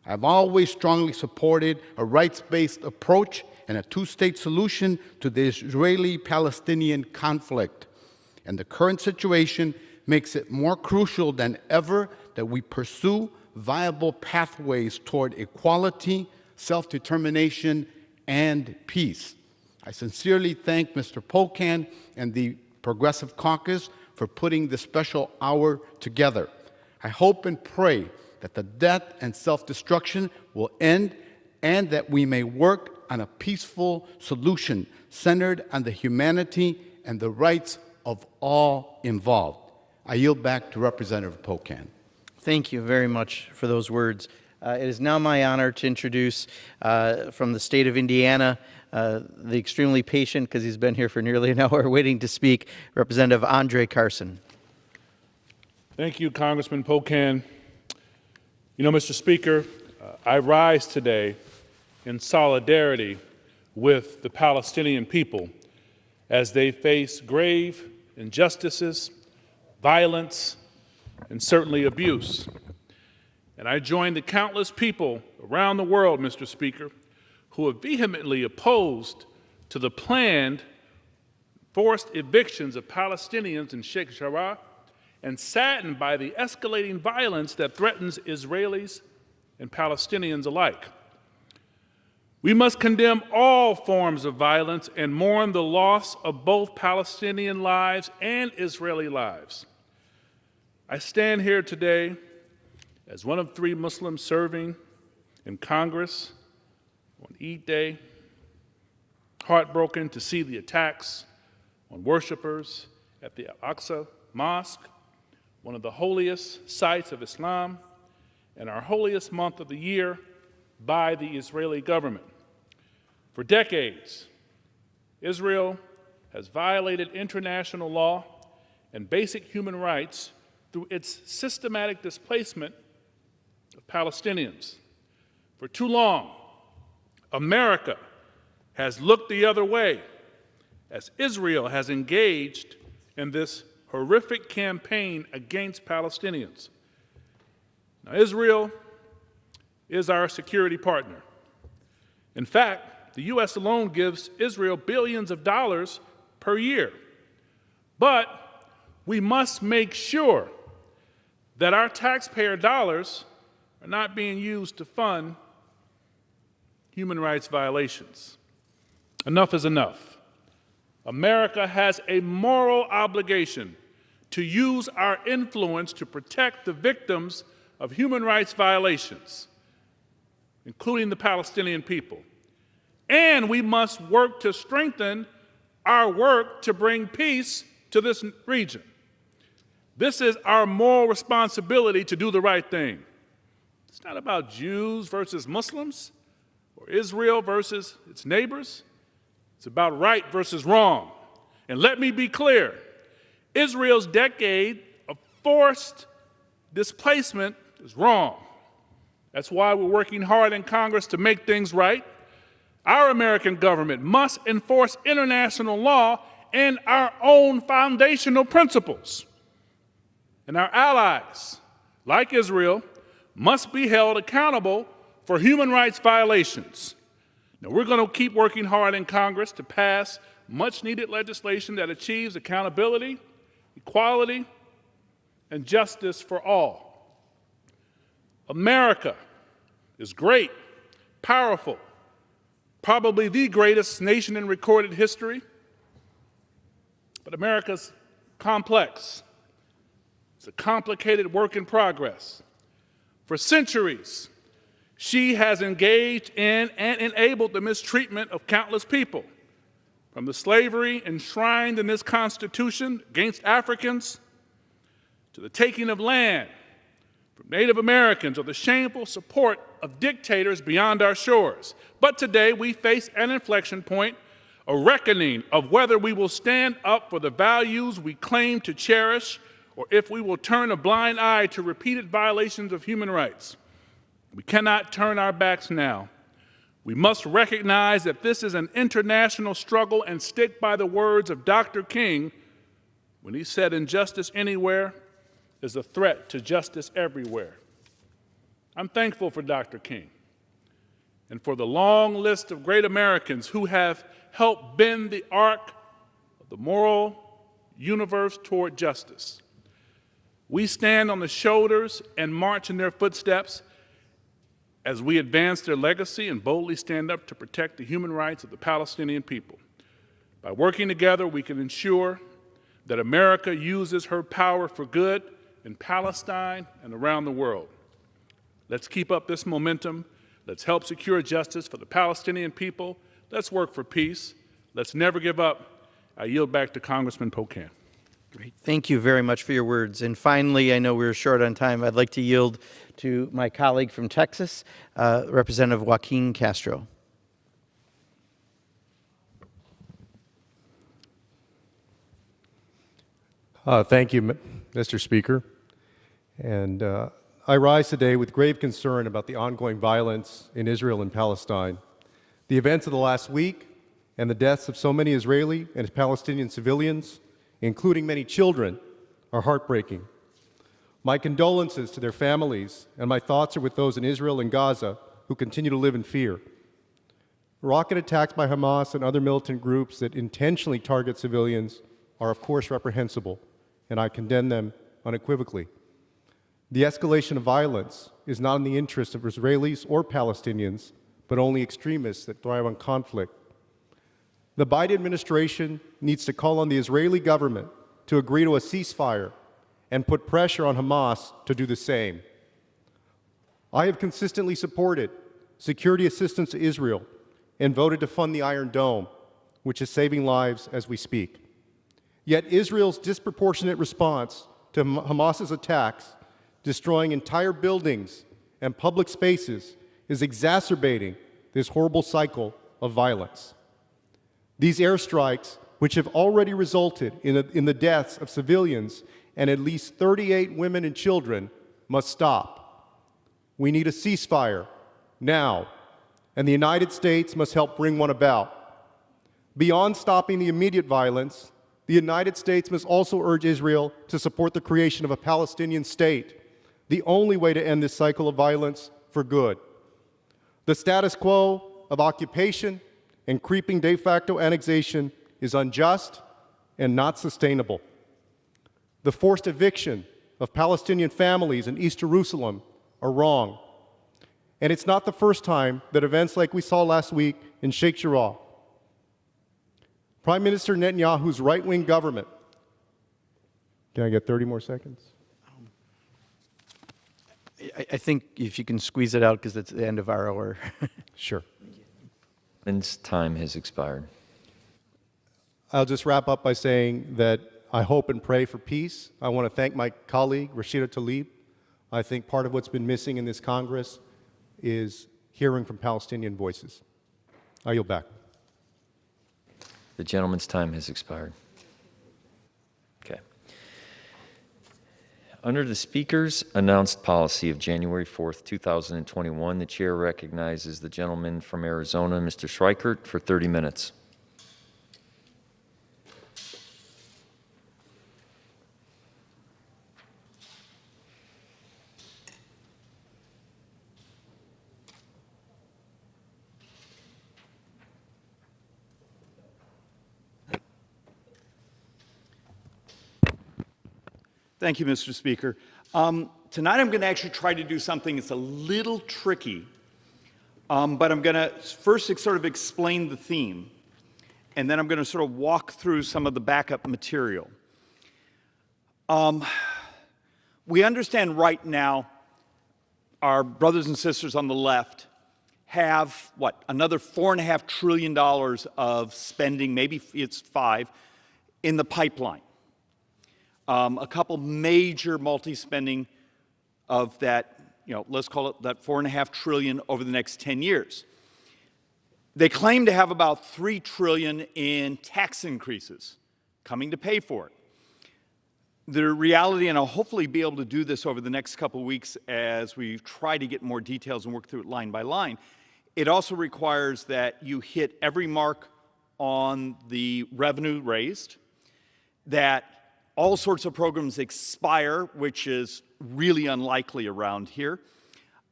I: I've always strongly supported a rights-based approach and a two-state solution to the Israeli-Palestinian conflict. And the current situation makes it more crucial than ever that we pursue viable pathways toward equality, self-determination, and peace. I sincerely thank Mr. Pocan and the Progressive Caucus for putting this special hour together. I hope and pray that the death and self-destruction will end and that we may work on a peaceful solution centered on the humanity and the rights of all involved. I yield back to Representative Pocan.
U: Thank you very much for those words. It is now my honor to introduce from the state of Indiana, the extremely patient, because he's been here for nearly an hour waiting to speak, Representative Andre Carson.
J: Thank you, Congressman Pocan. You know, Mr. Speaker, I rise today in solidarity with the Palestinian people as they face grave injustices, violence, and certainly abuse. And I join the countless people around the world, Mr. Speaker, who are vehemently opposed to the planned forced evictions of Palestinians in Sheikh Jarrah and saddened by the escalating violence that threatens Israelis and Palestinians alike. We must condemn all forms of violence and mourn the loss of both Palestinian lives and Israeli lives. I stand here today as one of 3 Muslims serving in Congress on Eid Day, heartbroken to see the attacks on worshipers at the Al-Aqsa Mosque, one of the holiest sites of Islam, and our holiest month of the year by the Israeli government. For decades, Israel has violated international law and basic human rights through its systematic displacement of Palestinians. For too long, America has looked the other way as Israel has engaged in this horrific campaign against Palestinians. Now, Israel is our security partner. In fact, the U.S. alone gives Israel billions of dollars per year. But we must make sure that our taxpayer dollars are not being used to fund human rights violations. Enough is enough. America has a moral obligation to use our influence to protect the victims of human rights violations, including the Palestinian people. And we must work to strengthen our work to bring peace to this region. This is our moral responsibility to do the right thing. It's not about Jews versus Muslims or Israel versus its neighbors. It's about right versus wrong. And let me be clear, Israel's decade of forced displacement is wrong. That's why we're working hard in Congress to make things right. Our American government must enforce international law and our own foundational principles. And our allies, like Israel, must be held accountable for human rights violations. Now, we're going to keep working hard in Congress to pass much-needed legislation that achieves accountability, equality, and justice for all. America is great, powerful, probably the greatest nation in recorded history, but America's complex. It's a complicated work in progress. For centuries, she has engaged in and enabled the mistreatment of countless people, from the slavery enshrined in this Constitution against Africans, to the taking of land from Native Americans, or the shameful support of dictators beyond our shores. But today we face an inflection point, a reckoning of whether we will stand up for the values we claim to cherish, or if we will turn a blind eye to repeated violations of human rights. We cannot turn our backs now. We must recognize that this is an international struggle and stick by the words of Dr. King when he said, "Injustice anywhere is a threat to justice everywhere." I'm thankful for Dr. King and for the long list of great Americans who have helped bend the arc of the moral universe toward justice. We stand on the shoulders and march in their footsteps as we advance their legacy and boldly stand up to protect the human rights of the Palestinian people. By working together, we can ensure that America uses her power for good in Palestine and around the world. Let's keep up this momentum. Let's help secure justice for the Palestinian people. Let's work for peace. Let's never give up. I yield back to Congressman Pocan.
U: Great. Thank you very much for your words. And finally, I know we're short on time. I'd like to yield to my colleague from Texas, Representative Joaquin Castro.
K: Thank you, Mr. Speaker. And I rise today with grave concern about the ongoing violence in Israel and Palestine. The events of the last week and the deaths of so many Israeli and Palestinian civilians, including many children, are heartbreaking. My condolences to their families, and my thoughts are with those in Israel and Gaza who continue to live in fear. Rocket attacks by Hamas and other militant groups that intentionally target civilians are, of course, reprehensible, and I condemn them unequivocally. The escalation of violence is not in the interest of Israelis or Palestinians, but only extremists that thrive on conflict. The Biden administration needs to call on the Israeli government to agree to a ceasefire and put pressure on Hamas to do the same. I have consistently supported security assistance to Israel and voted to fund the Iron Dome, which is saving lives as we speak. Yet Israel's disproportionate response to Hamas's attacks, destroying entire buildings and public spaces, is exacerbating this horrible cycle of violence. These airstrikes, which have already resulted in the deaths of civilians and at least 38 women and children, must stop. We need a ceasefire now, and the United States must help bring one about. Beyond stopping the immediate violence, the United States must also urge Israel to support the creation of a Palestinian state, the only way to end this cycle of violence for good. The status quo of occupation and creeping de facto annexation is unjust and not sustainable. The forced eviction of Palestinian families in East Jerusalem are wrong. And it's not the first time that events like we saw last week in Sheikh Jarrah. Prime Minister Netanyahu's right-wing government. Can I get 30 more seconds?
U: I think if you can squeeze it out, because it's the end of our hour.
K: Sure.
B: And time has expired.
K: I'll just wrap up by saying that I hope and pray for peace. I want to thank my colleague, Rashida Tlaib. I think part of what's been missing in this Congress is hearing from Palestinian voices. I yield back.
B: The gentleman's time has expired. Okay. Under the Speaker's announced policy of January 4th, 2021, the Chair recognizes the gentleman from Arizona, Mr. Schweikert, for 30 minutes.
L: Thank you, Mr. Speaker. Tonight I'm going to actually try to do something that's a little tricky, but I'm going to first sort of explain the theme, and then I'm going to sort of walk through some of the backup material. We understand right now our brothers and sisters on the left have, another $4.5 trillion of spending, maybe it's 5, in the pipeline. A couple major multi-spending of that, let's call it that $4.5 trillion over the next 10 years. They claim to have about $3 trillion in tax increases coming to pay for it. The reality, and I'll hopefully be able to do this over the next couple of weeks as we try to get more details and work through it line by line, it also requires that you hit every mark on the revenue raised, that all sorts of programs expire, which is really unlikely around here,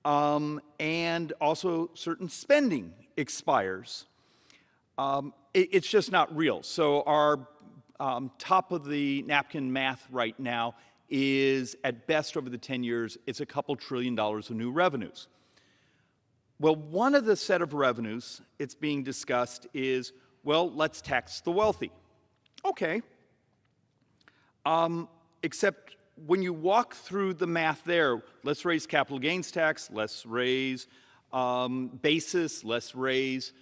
L: and also certain spending expires. It's just not real. So our top of the napkin math right now is, at best over the 10 years, it's a couple $1 trillion of new revenues. Well, one of the set of revenues it's being discussed is, well, let's tax the wealthy. Okay. Except when you walk through the math there, let's raise capital gains tax, let's raise basis, let's raise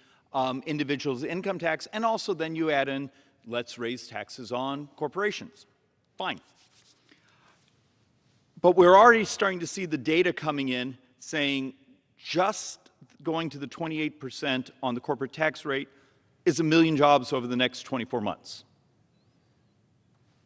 L: individuals' income tax, and also then you add in, let's raise taxes on corporations. Fine. But we're already starting to see the data coming in saying just going to the 28% on the corporate tax rate is 1 million jobs over the next 24 months.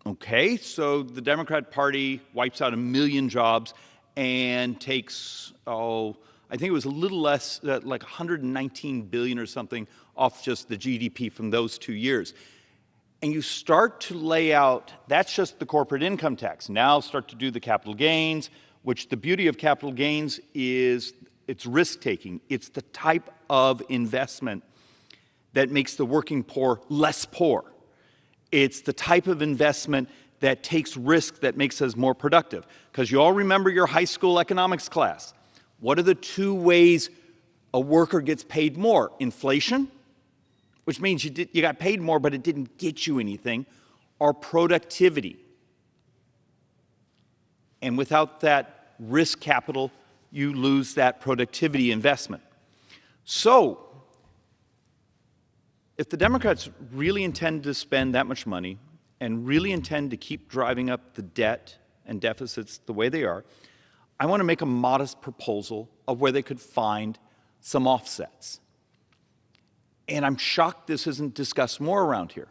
L: Okay, so the Democrat Party wipes out 1 million jobs and takes, I think it was a little less, like 119 billion or something off just the GDP from those 2 years. And you start to lay out, that's just the corporate income tax. Now start to do the capital gains, which the beauty of capital gains is it's risk-taking. It's the type of investment that makes the working poor less poor. It's the type of investment that takes risk that makes us more productive. Because you all remember your high school economics class. What are the 2 ways a worker gets paid more? Inflation, which means you got paid more, but it didn't get you anything, or productivity. And without that risk capital, you lose that productivity investment. So, if the Democrats really intend to spend that much money and really intend to keep driving up the debt and deficits the way they are, I want to make a modest proposal of where they could find some offsets. And I'm shocked this isn't discussed more around here.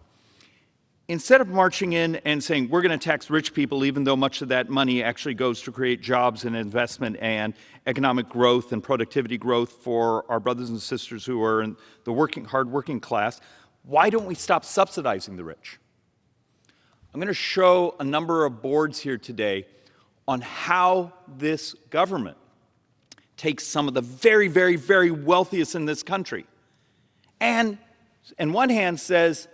L: Instead of marching in and saying, we're going to tax rich people, even though much of that money actually goes to create jobs and investment and economic growth and productivity growth for our brothers and sisters who are in the hard-working class, why don't we stop subsidizing the rich? I'm going to show a number of boards here today on how this government takes some of the very, very, very wealthiest in this country and, on one hand, says,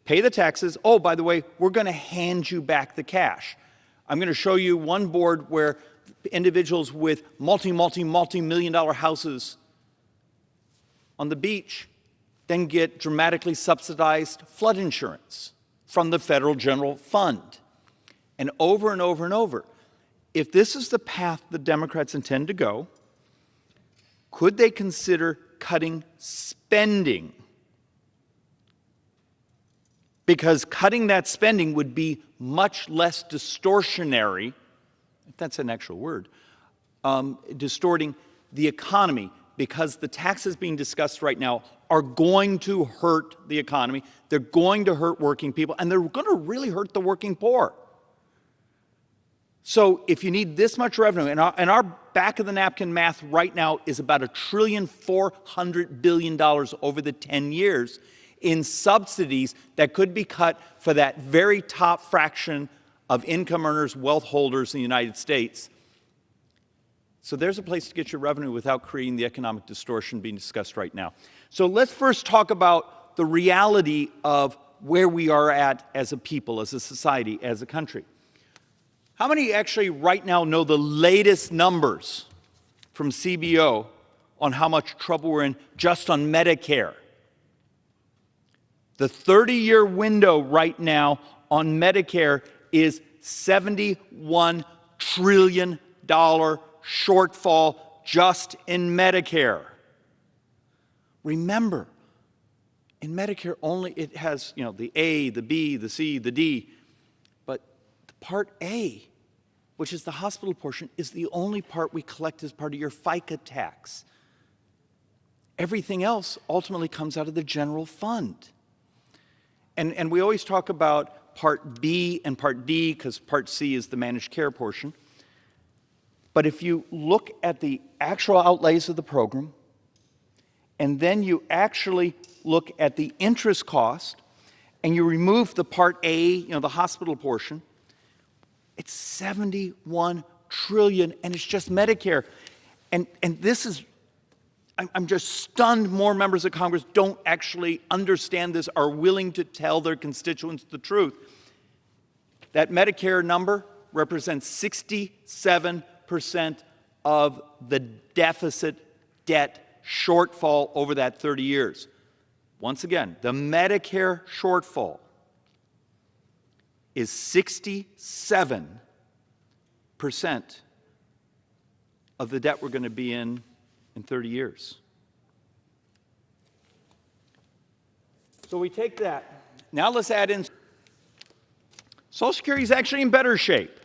L: pay the taxes. Oh, by the way, we're going to hand you back the cash. I'm going to show you one board where individuals with multi-million-dollar houses on the beach then get dramatically subsidized flood insurance from the federal general fund. And over and over and over. If this is the path the Democrats intend to go, could they consider cutting spending? Because cutting that spending would be much less distortionary, if that's an actual word, distorting the economy, because the taxes being discussed right now are going to hurt the economy, they're going to hurt working people, and they're going to really hurt the working poor. So if you need this much revenue, and our back-of-the-napkin math right now is about $1.4 trillion over the 10 years, in subsidies that could be cut for that very top fraction of income earners, wealth holders in the United States. So there's a place to get your revenue without creating the economic distortion being discussed right now. So let's first talk about the reality of where we are at as a people, as a society, as a country. How many actually right now know the latest numbers from CBO on how much trouble we're in just on Medicare? The 30-year window right now on Medicare is $71 trillion shortfall just in Medicare. Remember, in Medicare only it has, the A, the B, the C, the D, but the Part A, which is the hospital portion, is the only part we collect as part of your FICA tax. Everything else ultimately comes out of the general fund. And we always talk about Part B and Part D because Part C is the managed care portion. But if you look at the actual outlays of the program, and then you actually look at the interest cost, and you remove the Part A, the hospital portion, it's $71 trillion, and it's just Medicare. And this is, I'm just stunned more members of Congress don't actually understand this, are willing to tell their constituents the truth. That Medicare number represents 67% of the deficit debt shortfall over that 30 years. Once again, the Medicare shortfall is 67% of the debt we're going to be in 30 years. So we take that. Now let's add in Social Security is actually in better shape.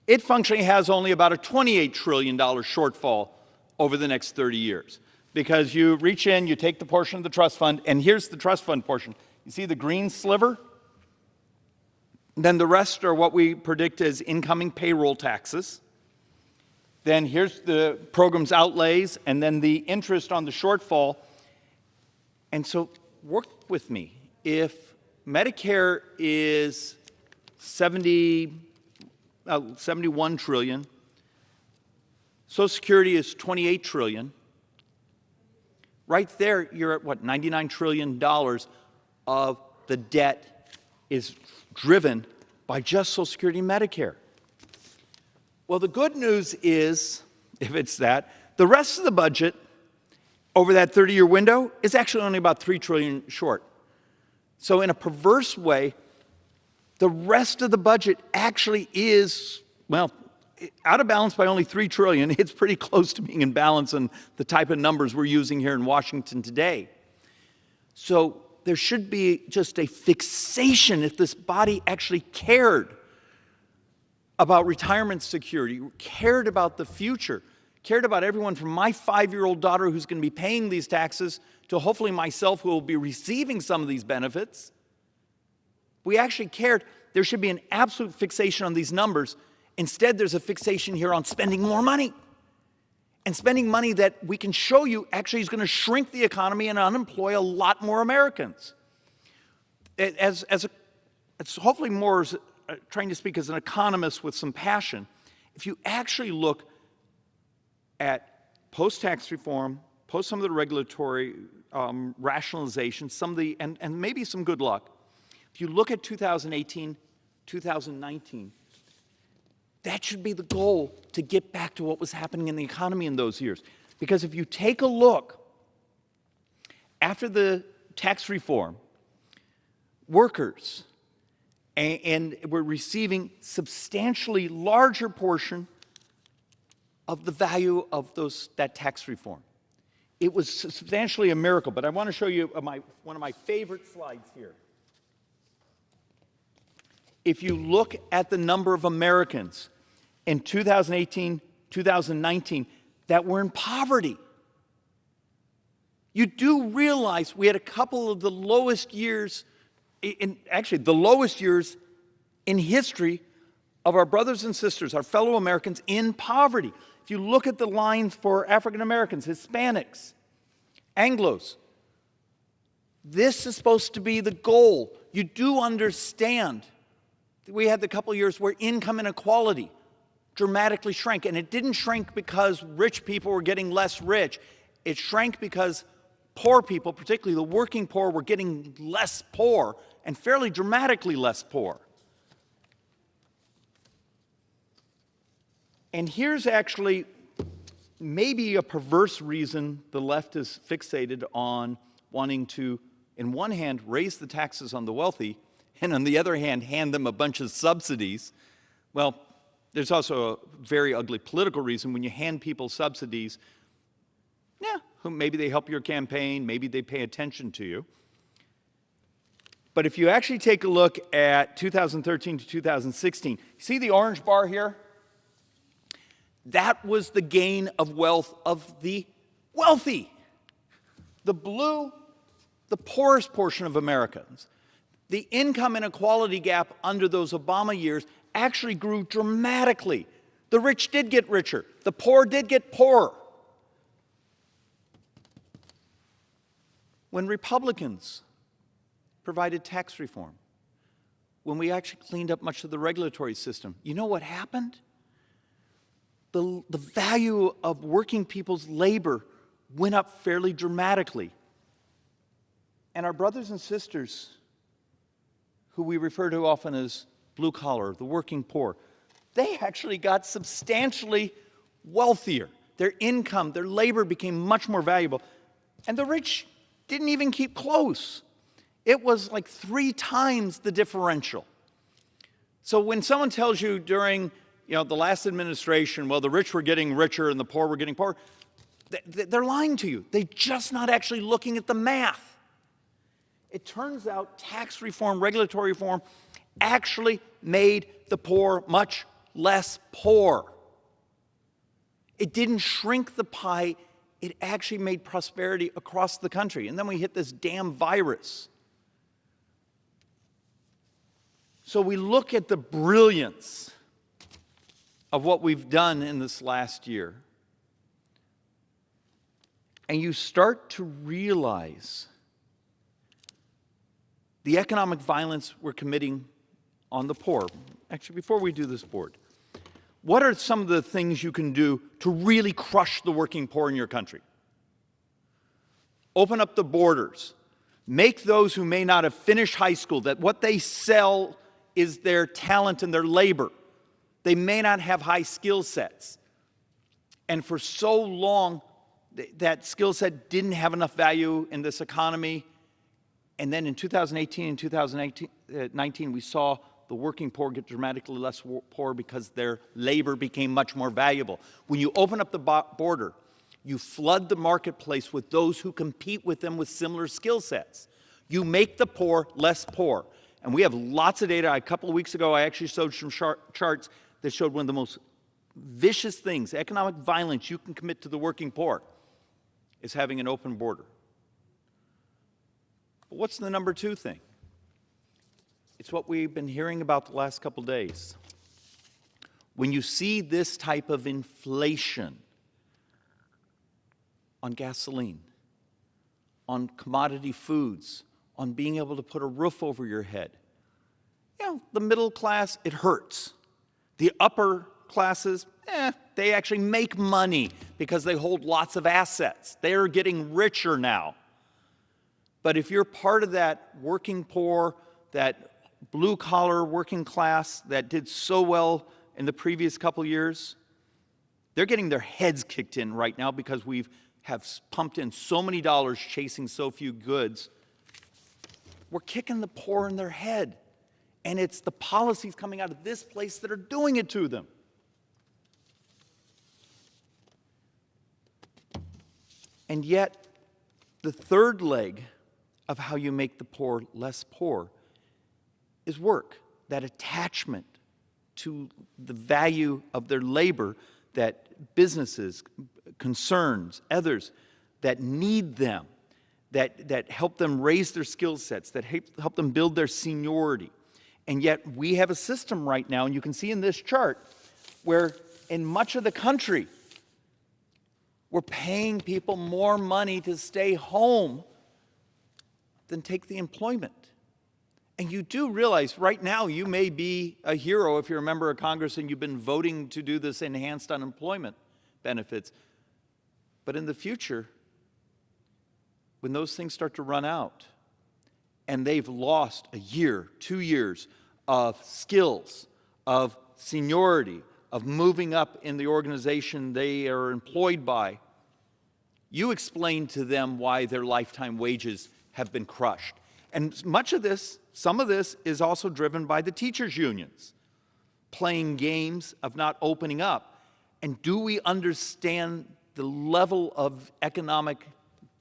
L: It functionally has only about a $28 trillion shortfall over the next 30 years. Because you reach in, you take the portion of the trust fund, and here's the trust fund portion. You see the green sliver? Then the rest are what we predict as incoming payroll taxes. Then here's the program's outlays, and then the interest on the shortfall. And so work with me. If Medicare is 71 trillion, Social Security is 28 trillion, right there you're at what, $99 trillion of the debt is driven by just Social Security and Medicare. Well, the good news is, if it's that, the rest of the budget over that 30-year window is actually only about $3 trillion short. So in a perverse way, the rest of the budget actually is, well, out of balance by only $3 trillion. It's pretty close to being in balance in the type of numbers we're using here in Washington today. So there should be just a fixation if this body actually cared about retirement security, cared about the future, cared about everyone from my 5-year-old daughter who's going to be paying these taxes to hopefully myself who will be receiving some of these benefits. We actually cared. There should be an absolute fixation on these numbers. Instead, there's a fixation here on spending more money. And spending money that we can show you actually is going to shrink the economy and unemploy a lot more Americans. It's hopefully more trying to speak as an economist with some passion. If you actually look at post-tax reform, post some of the regulatory rationalization, some of the, and maybe some good luck, if you look at 2018, 2019, that should be the goal, to get back to what was happening in the economy in those years. Because if you take a look, after the tax reform, workers and were receiving substantially larger portion of the value of that tax reform. It was substantially a miracle, but I want to show you one of my favorite slides here. If you look at the number of Americans in 2018, 2019 that were in poverty, you do realize we had a couple of the lowest years, actually the lowest years in history of our brothers and sisters, our fellow Americans in poverty. If you look at the lines for African Americans, Hispanics, Anglos, this is supposed to be the goal. You do understand that we had the couple of years where income inequality dramatically shrank, and it didn't shrink because rich people were getting less rich. It shrank because poor people, particularly the working poor, were getting less poor, and fairly dramatically less poor. And here's actually maybe a perverse reason the left is fixated on wanting to, in one hand, raise the taxes on the wealthy, and on the other hand, hand them a bunch of subsidies. Well, there's also a very ugly political reason. When you hand people subsidies, maybe they help your campaign, maybe they pay attention to you. But if you actually take a look at 2013 to 2016, see the orange bar here? That was the gain of wealth of the wealthy. The blue, the poorest portion of Americans. The income inequality gap under those Obama years actually grew dramatically. The rich did get richer. The poor did get poorer. When Republicans provided tax reform, when we actually cleaned up much of the regulatory system, you know what happened? The value of working people's labor went up fairly dramatically. And our brothers and sisters, who we refer to often as blue collar, the working poor, they actually got substantially wealthier. Their income, their labor became much more valuable. And the rich didn't even keep close. It was like 3 times the differential. So when someone tells you during the last administration, well, the rich were getting richer and the poor were getting poorer, they're lying to you. They're just not actually looking at the math. It turns out tax reform, regulatory reform, actually made the poor much less poor. It didn't shrink the pie. It actually made prosperity across the country. And then we hit this damn virus. So we look at the brilliance of what we've done in this last year, and you start to realize the economic violence we're committing on the poor. Actually, before we do this board, what are some of the things you can do to really crush the working poor in your country? Open up the borders. Make those who may not have finished high school, that what they sell is their talent and their labor. They may not have high skill sets. And for so long, that skill set didn't have enough value in this economy. And then in 2018 and 2019, we saw the working poor get dramatically less poor because their labor became much more valuable. When you open up the border, you flood the marketplace with those who compete with them with similar skill sets. You make the poor less poor. And we have lots of data. A couple of weeks ago, I actually showed some charts that showed one of the most vicious things, economic violence you can commit to the working poor, is having an open border. But what's the number two thing? It's what we've been hearing about the last couple days. When you see this type of inflation on gasoline, on commodity foods, on being able to put a roof over your head, the middle class, it hurts. The upper classes, they actually make money because they hold lots of assets. They're getting richer now. But if you're part of that working poor, that blue-collar working class that did so well in the previous couple years, they're getting their heads kicked in right now because we have pumped in so many dollars chasing so few goods. We're kicking the poor in their head. And it's the policies coming out of this place that are doing it to them. And yet, the third leg of how you make the poor less poor is work, that attachment to the value of their labor that businesses, concerns, others that need them, that help them raise their skill sets, that help them build their seniority. And yet we have a system right now, and you can see in this chart, where in much of the country, we're paying people more money to stay home than take the employment. And you do realize right now you may be a hero if you're a member of Congress and you've been voting to do this enhanced unemployment benefits. But in the future, when those things start to run out and they've lost a year, 2 years of skills, of seniority, of moving up in the organization they are employed by, you explain to them why their lifetime wages have been crushed. And much of this, some of this is also driven by the teachers' unions, playing games of not opening up. And do we understand the level of economic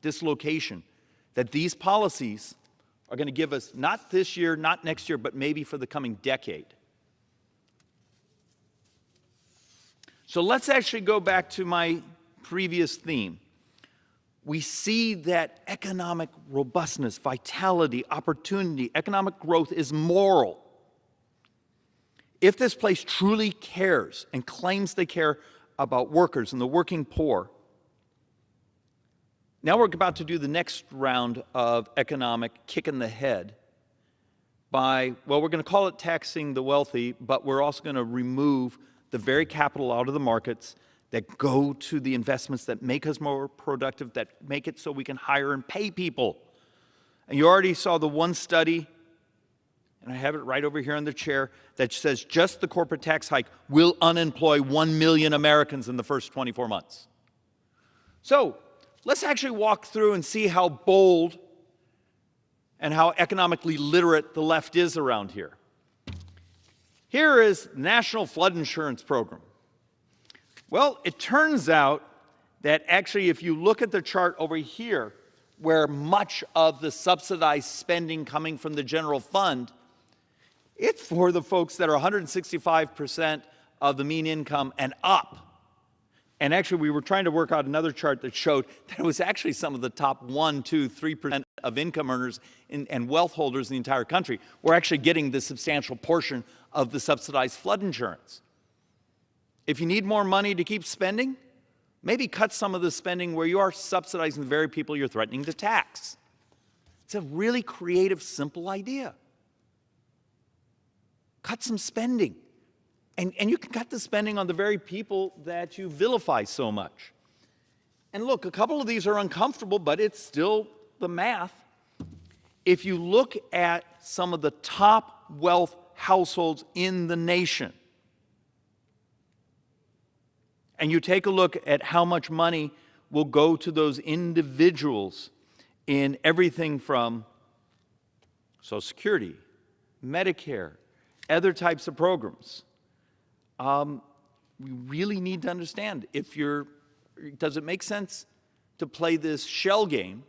L: dislocation that these policies are going to give us, not this year, not next year, but maybe for the coming decade? So let's actually go back to my previous theme. We see that economic robustness, vitality, opportunity, economic growth is moral. If this place truly cares and claims they care about workers and the working poor, now we're about to do the next round of economic kick in the head by, well, we're going to call it taxing the wealthy, but we're also going to remove the very capital out of the markets that go to the investments that make us more productive, that make it so we can hire and pay people. And you already saw the one study, and I have it right over here on the chair, that says just the corporate tax hike will unemploy 1 million Americans in the first 24 months. So let's actually walk through and see how bold and how economically literate the left is around here. Here is National Flood Insurance Program. Well, it turns out that actually if you look at the chart over here, where much of the subsidized spending coming from the general fund, it's for the folks that are 165% of the mean income and up. And actually, we were trying to work out another chart that showed that it was actually some of the top 1, 2, 3% of income earners and wealth holders in the entire country were actually getting the substantial portion of the subsidized flood insurance. If you need more money to keep spending, maybe cut some of the spending where you are subsidizing the very people you're threatening to tax. It's a really creative, simple idea. Cut some spending. And you can cut the spending on the very people that you vilify so much. And look, a couple of these are uncomfortable, but it's still the math. If you look at some of the top wealth households in the nation, and you take a look at how much money will go to those individuals in everything from Social Security, Medicare, other types of programs, we really need to understand does it make sense to play this shell game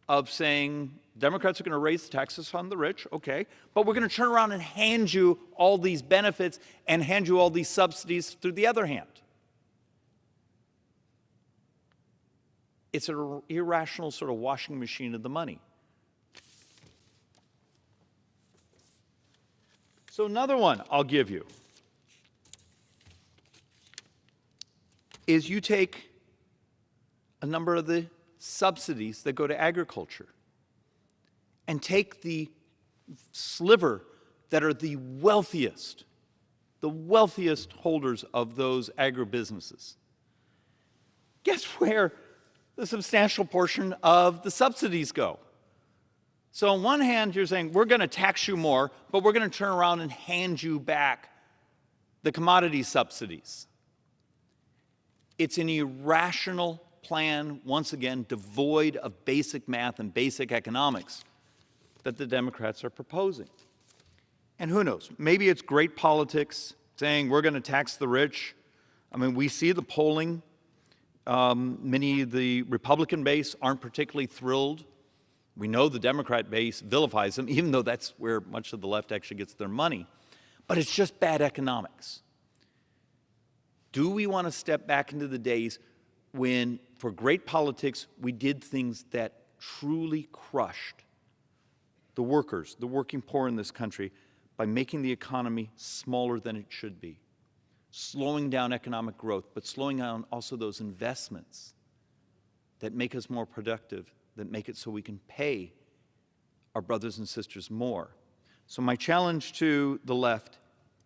L: of saying Democrats are going to raise the taxes on the rich, okay, but we're going to turn around and hand you all these benefits and hand you all these subsidies through the other hand. It's an irrational sort of washing machine of the money. So another one I'll give you is you take a number of the subsidies that go to agriculture and take the sliver that are the wealthiest holders of those agribusinesses. Guess where the substantial portion of the subsidies go? So on one hand, you're saying, we're going to tax you more, but we're going to turn around and hand you back the commodity subsidies. It's an irrational plan, once again, devoid of basic math and basic economics that the Democrats are proposing. And who knows, maybe it's great politics saying we're going to tax the rich. I mean, we see the polling. Many of the Republican base aren't particularly thrilled. We know the Democrat base vilifies them, even though that's where much of the left actually gets their money. But it's just bad economics. Do we want to step back into the days when, for great politics, we did things that truly crushed the workers, the working poor in this country, by making the economy smaller than it should be, slowing down economic growth, but slowing down also those investments that make us more productive, that make it so we can pay our brothers and sisters more. So my challenge to the left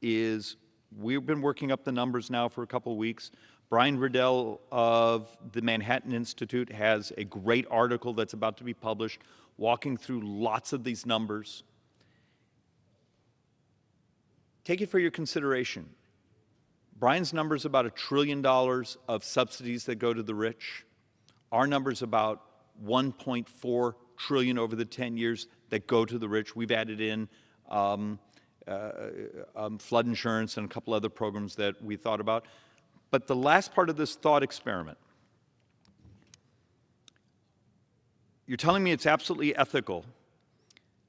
L: is, we've been working up the numbers now for a couple of weeks. Brian Riddell of the Manhattan Institute has a great article that's about to be published, walking through lots of these numbers. Take it for your consideration. Brian's number is about $1 trillion of subsidies that go to the rich. Our number is about $1.4 trillion over the 10 years that go to the rich. We've added in flood insurance and a couple other programs that we thought about. But the last part of this thought experiment, you're telling me it's absolutely ethical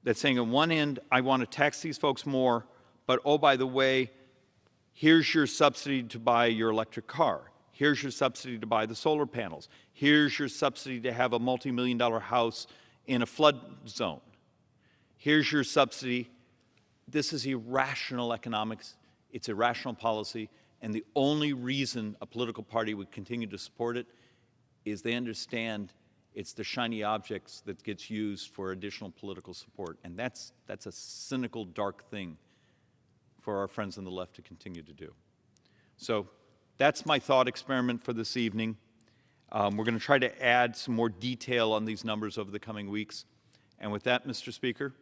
L: that saying on one end, I want to tax these folks more, but oh, by the way, here's your subsidy to buy your electric car. Here's your subsidy to buy the solar panels. Here's your subsidy to have a multi-million-dollar house in a flood zone. Here's your subsidy. This is irrational economics. It's irrational policy. And the only reason a political party would continue to support it is they understand it's the shiny objects that gets used for additional political support. And that's a cynical, dark thing for our friends on the left to continue to do. So that's my thought experiment for this evening. We're going to try to add some more detail on these numbers over the coming weeks. And with that, Mr. Speaker,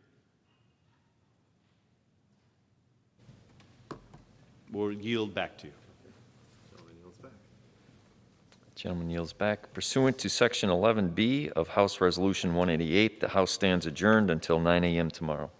L: we'll yield back to you.
B: Gentleman yields back. Pursuant to Section 11B of House Resolution 188, the House stands adjourned until 9 a.m. tomorrow.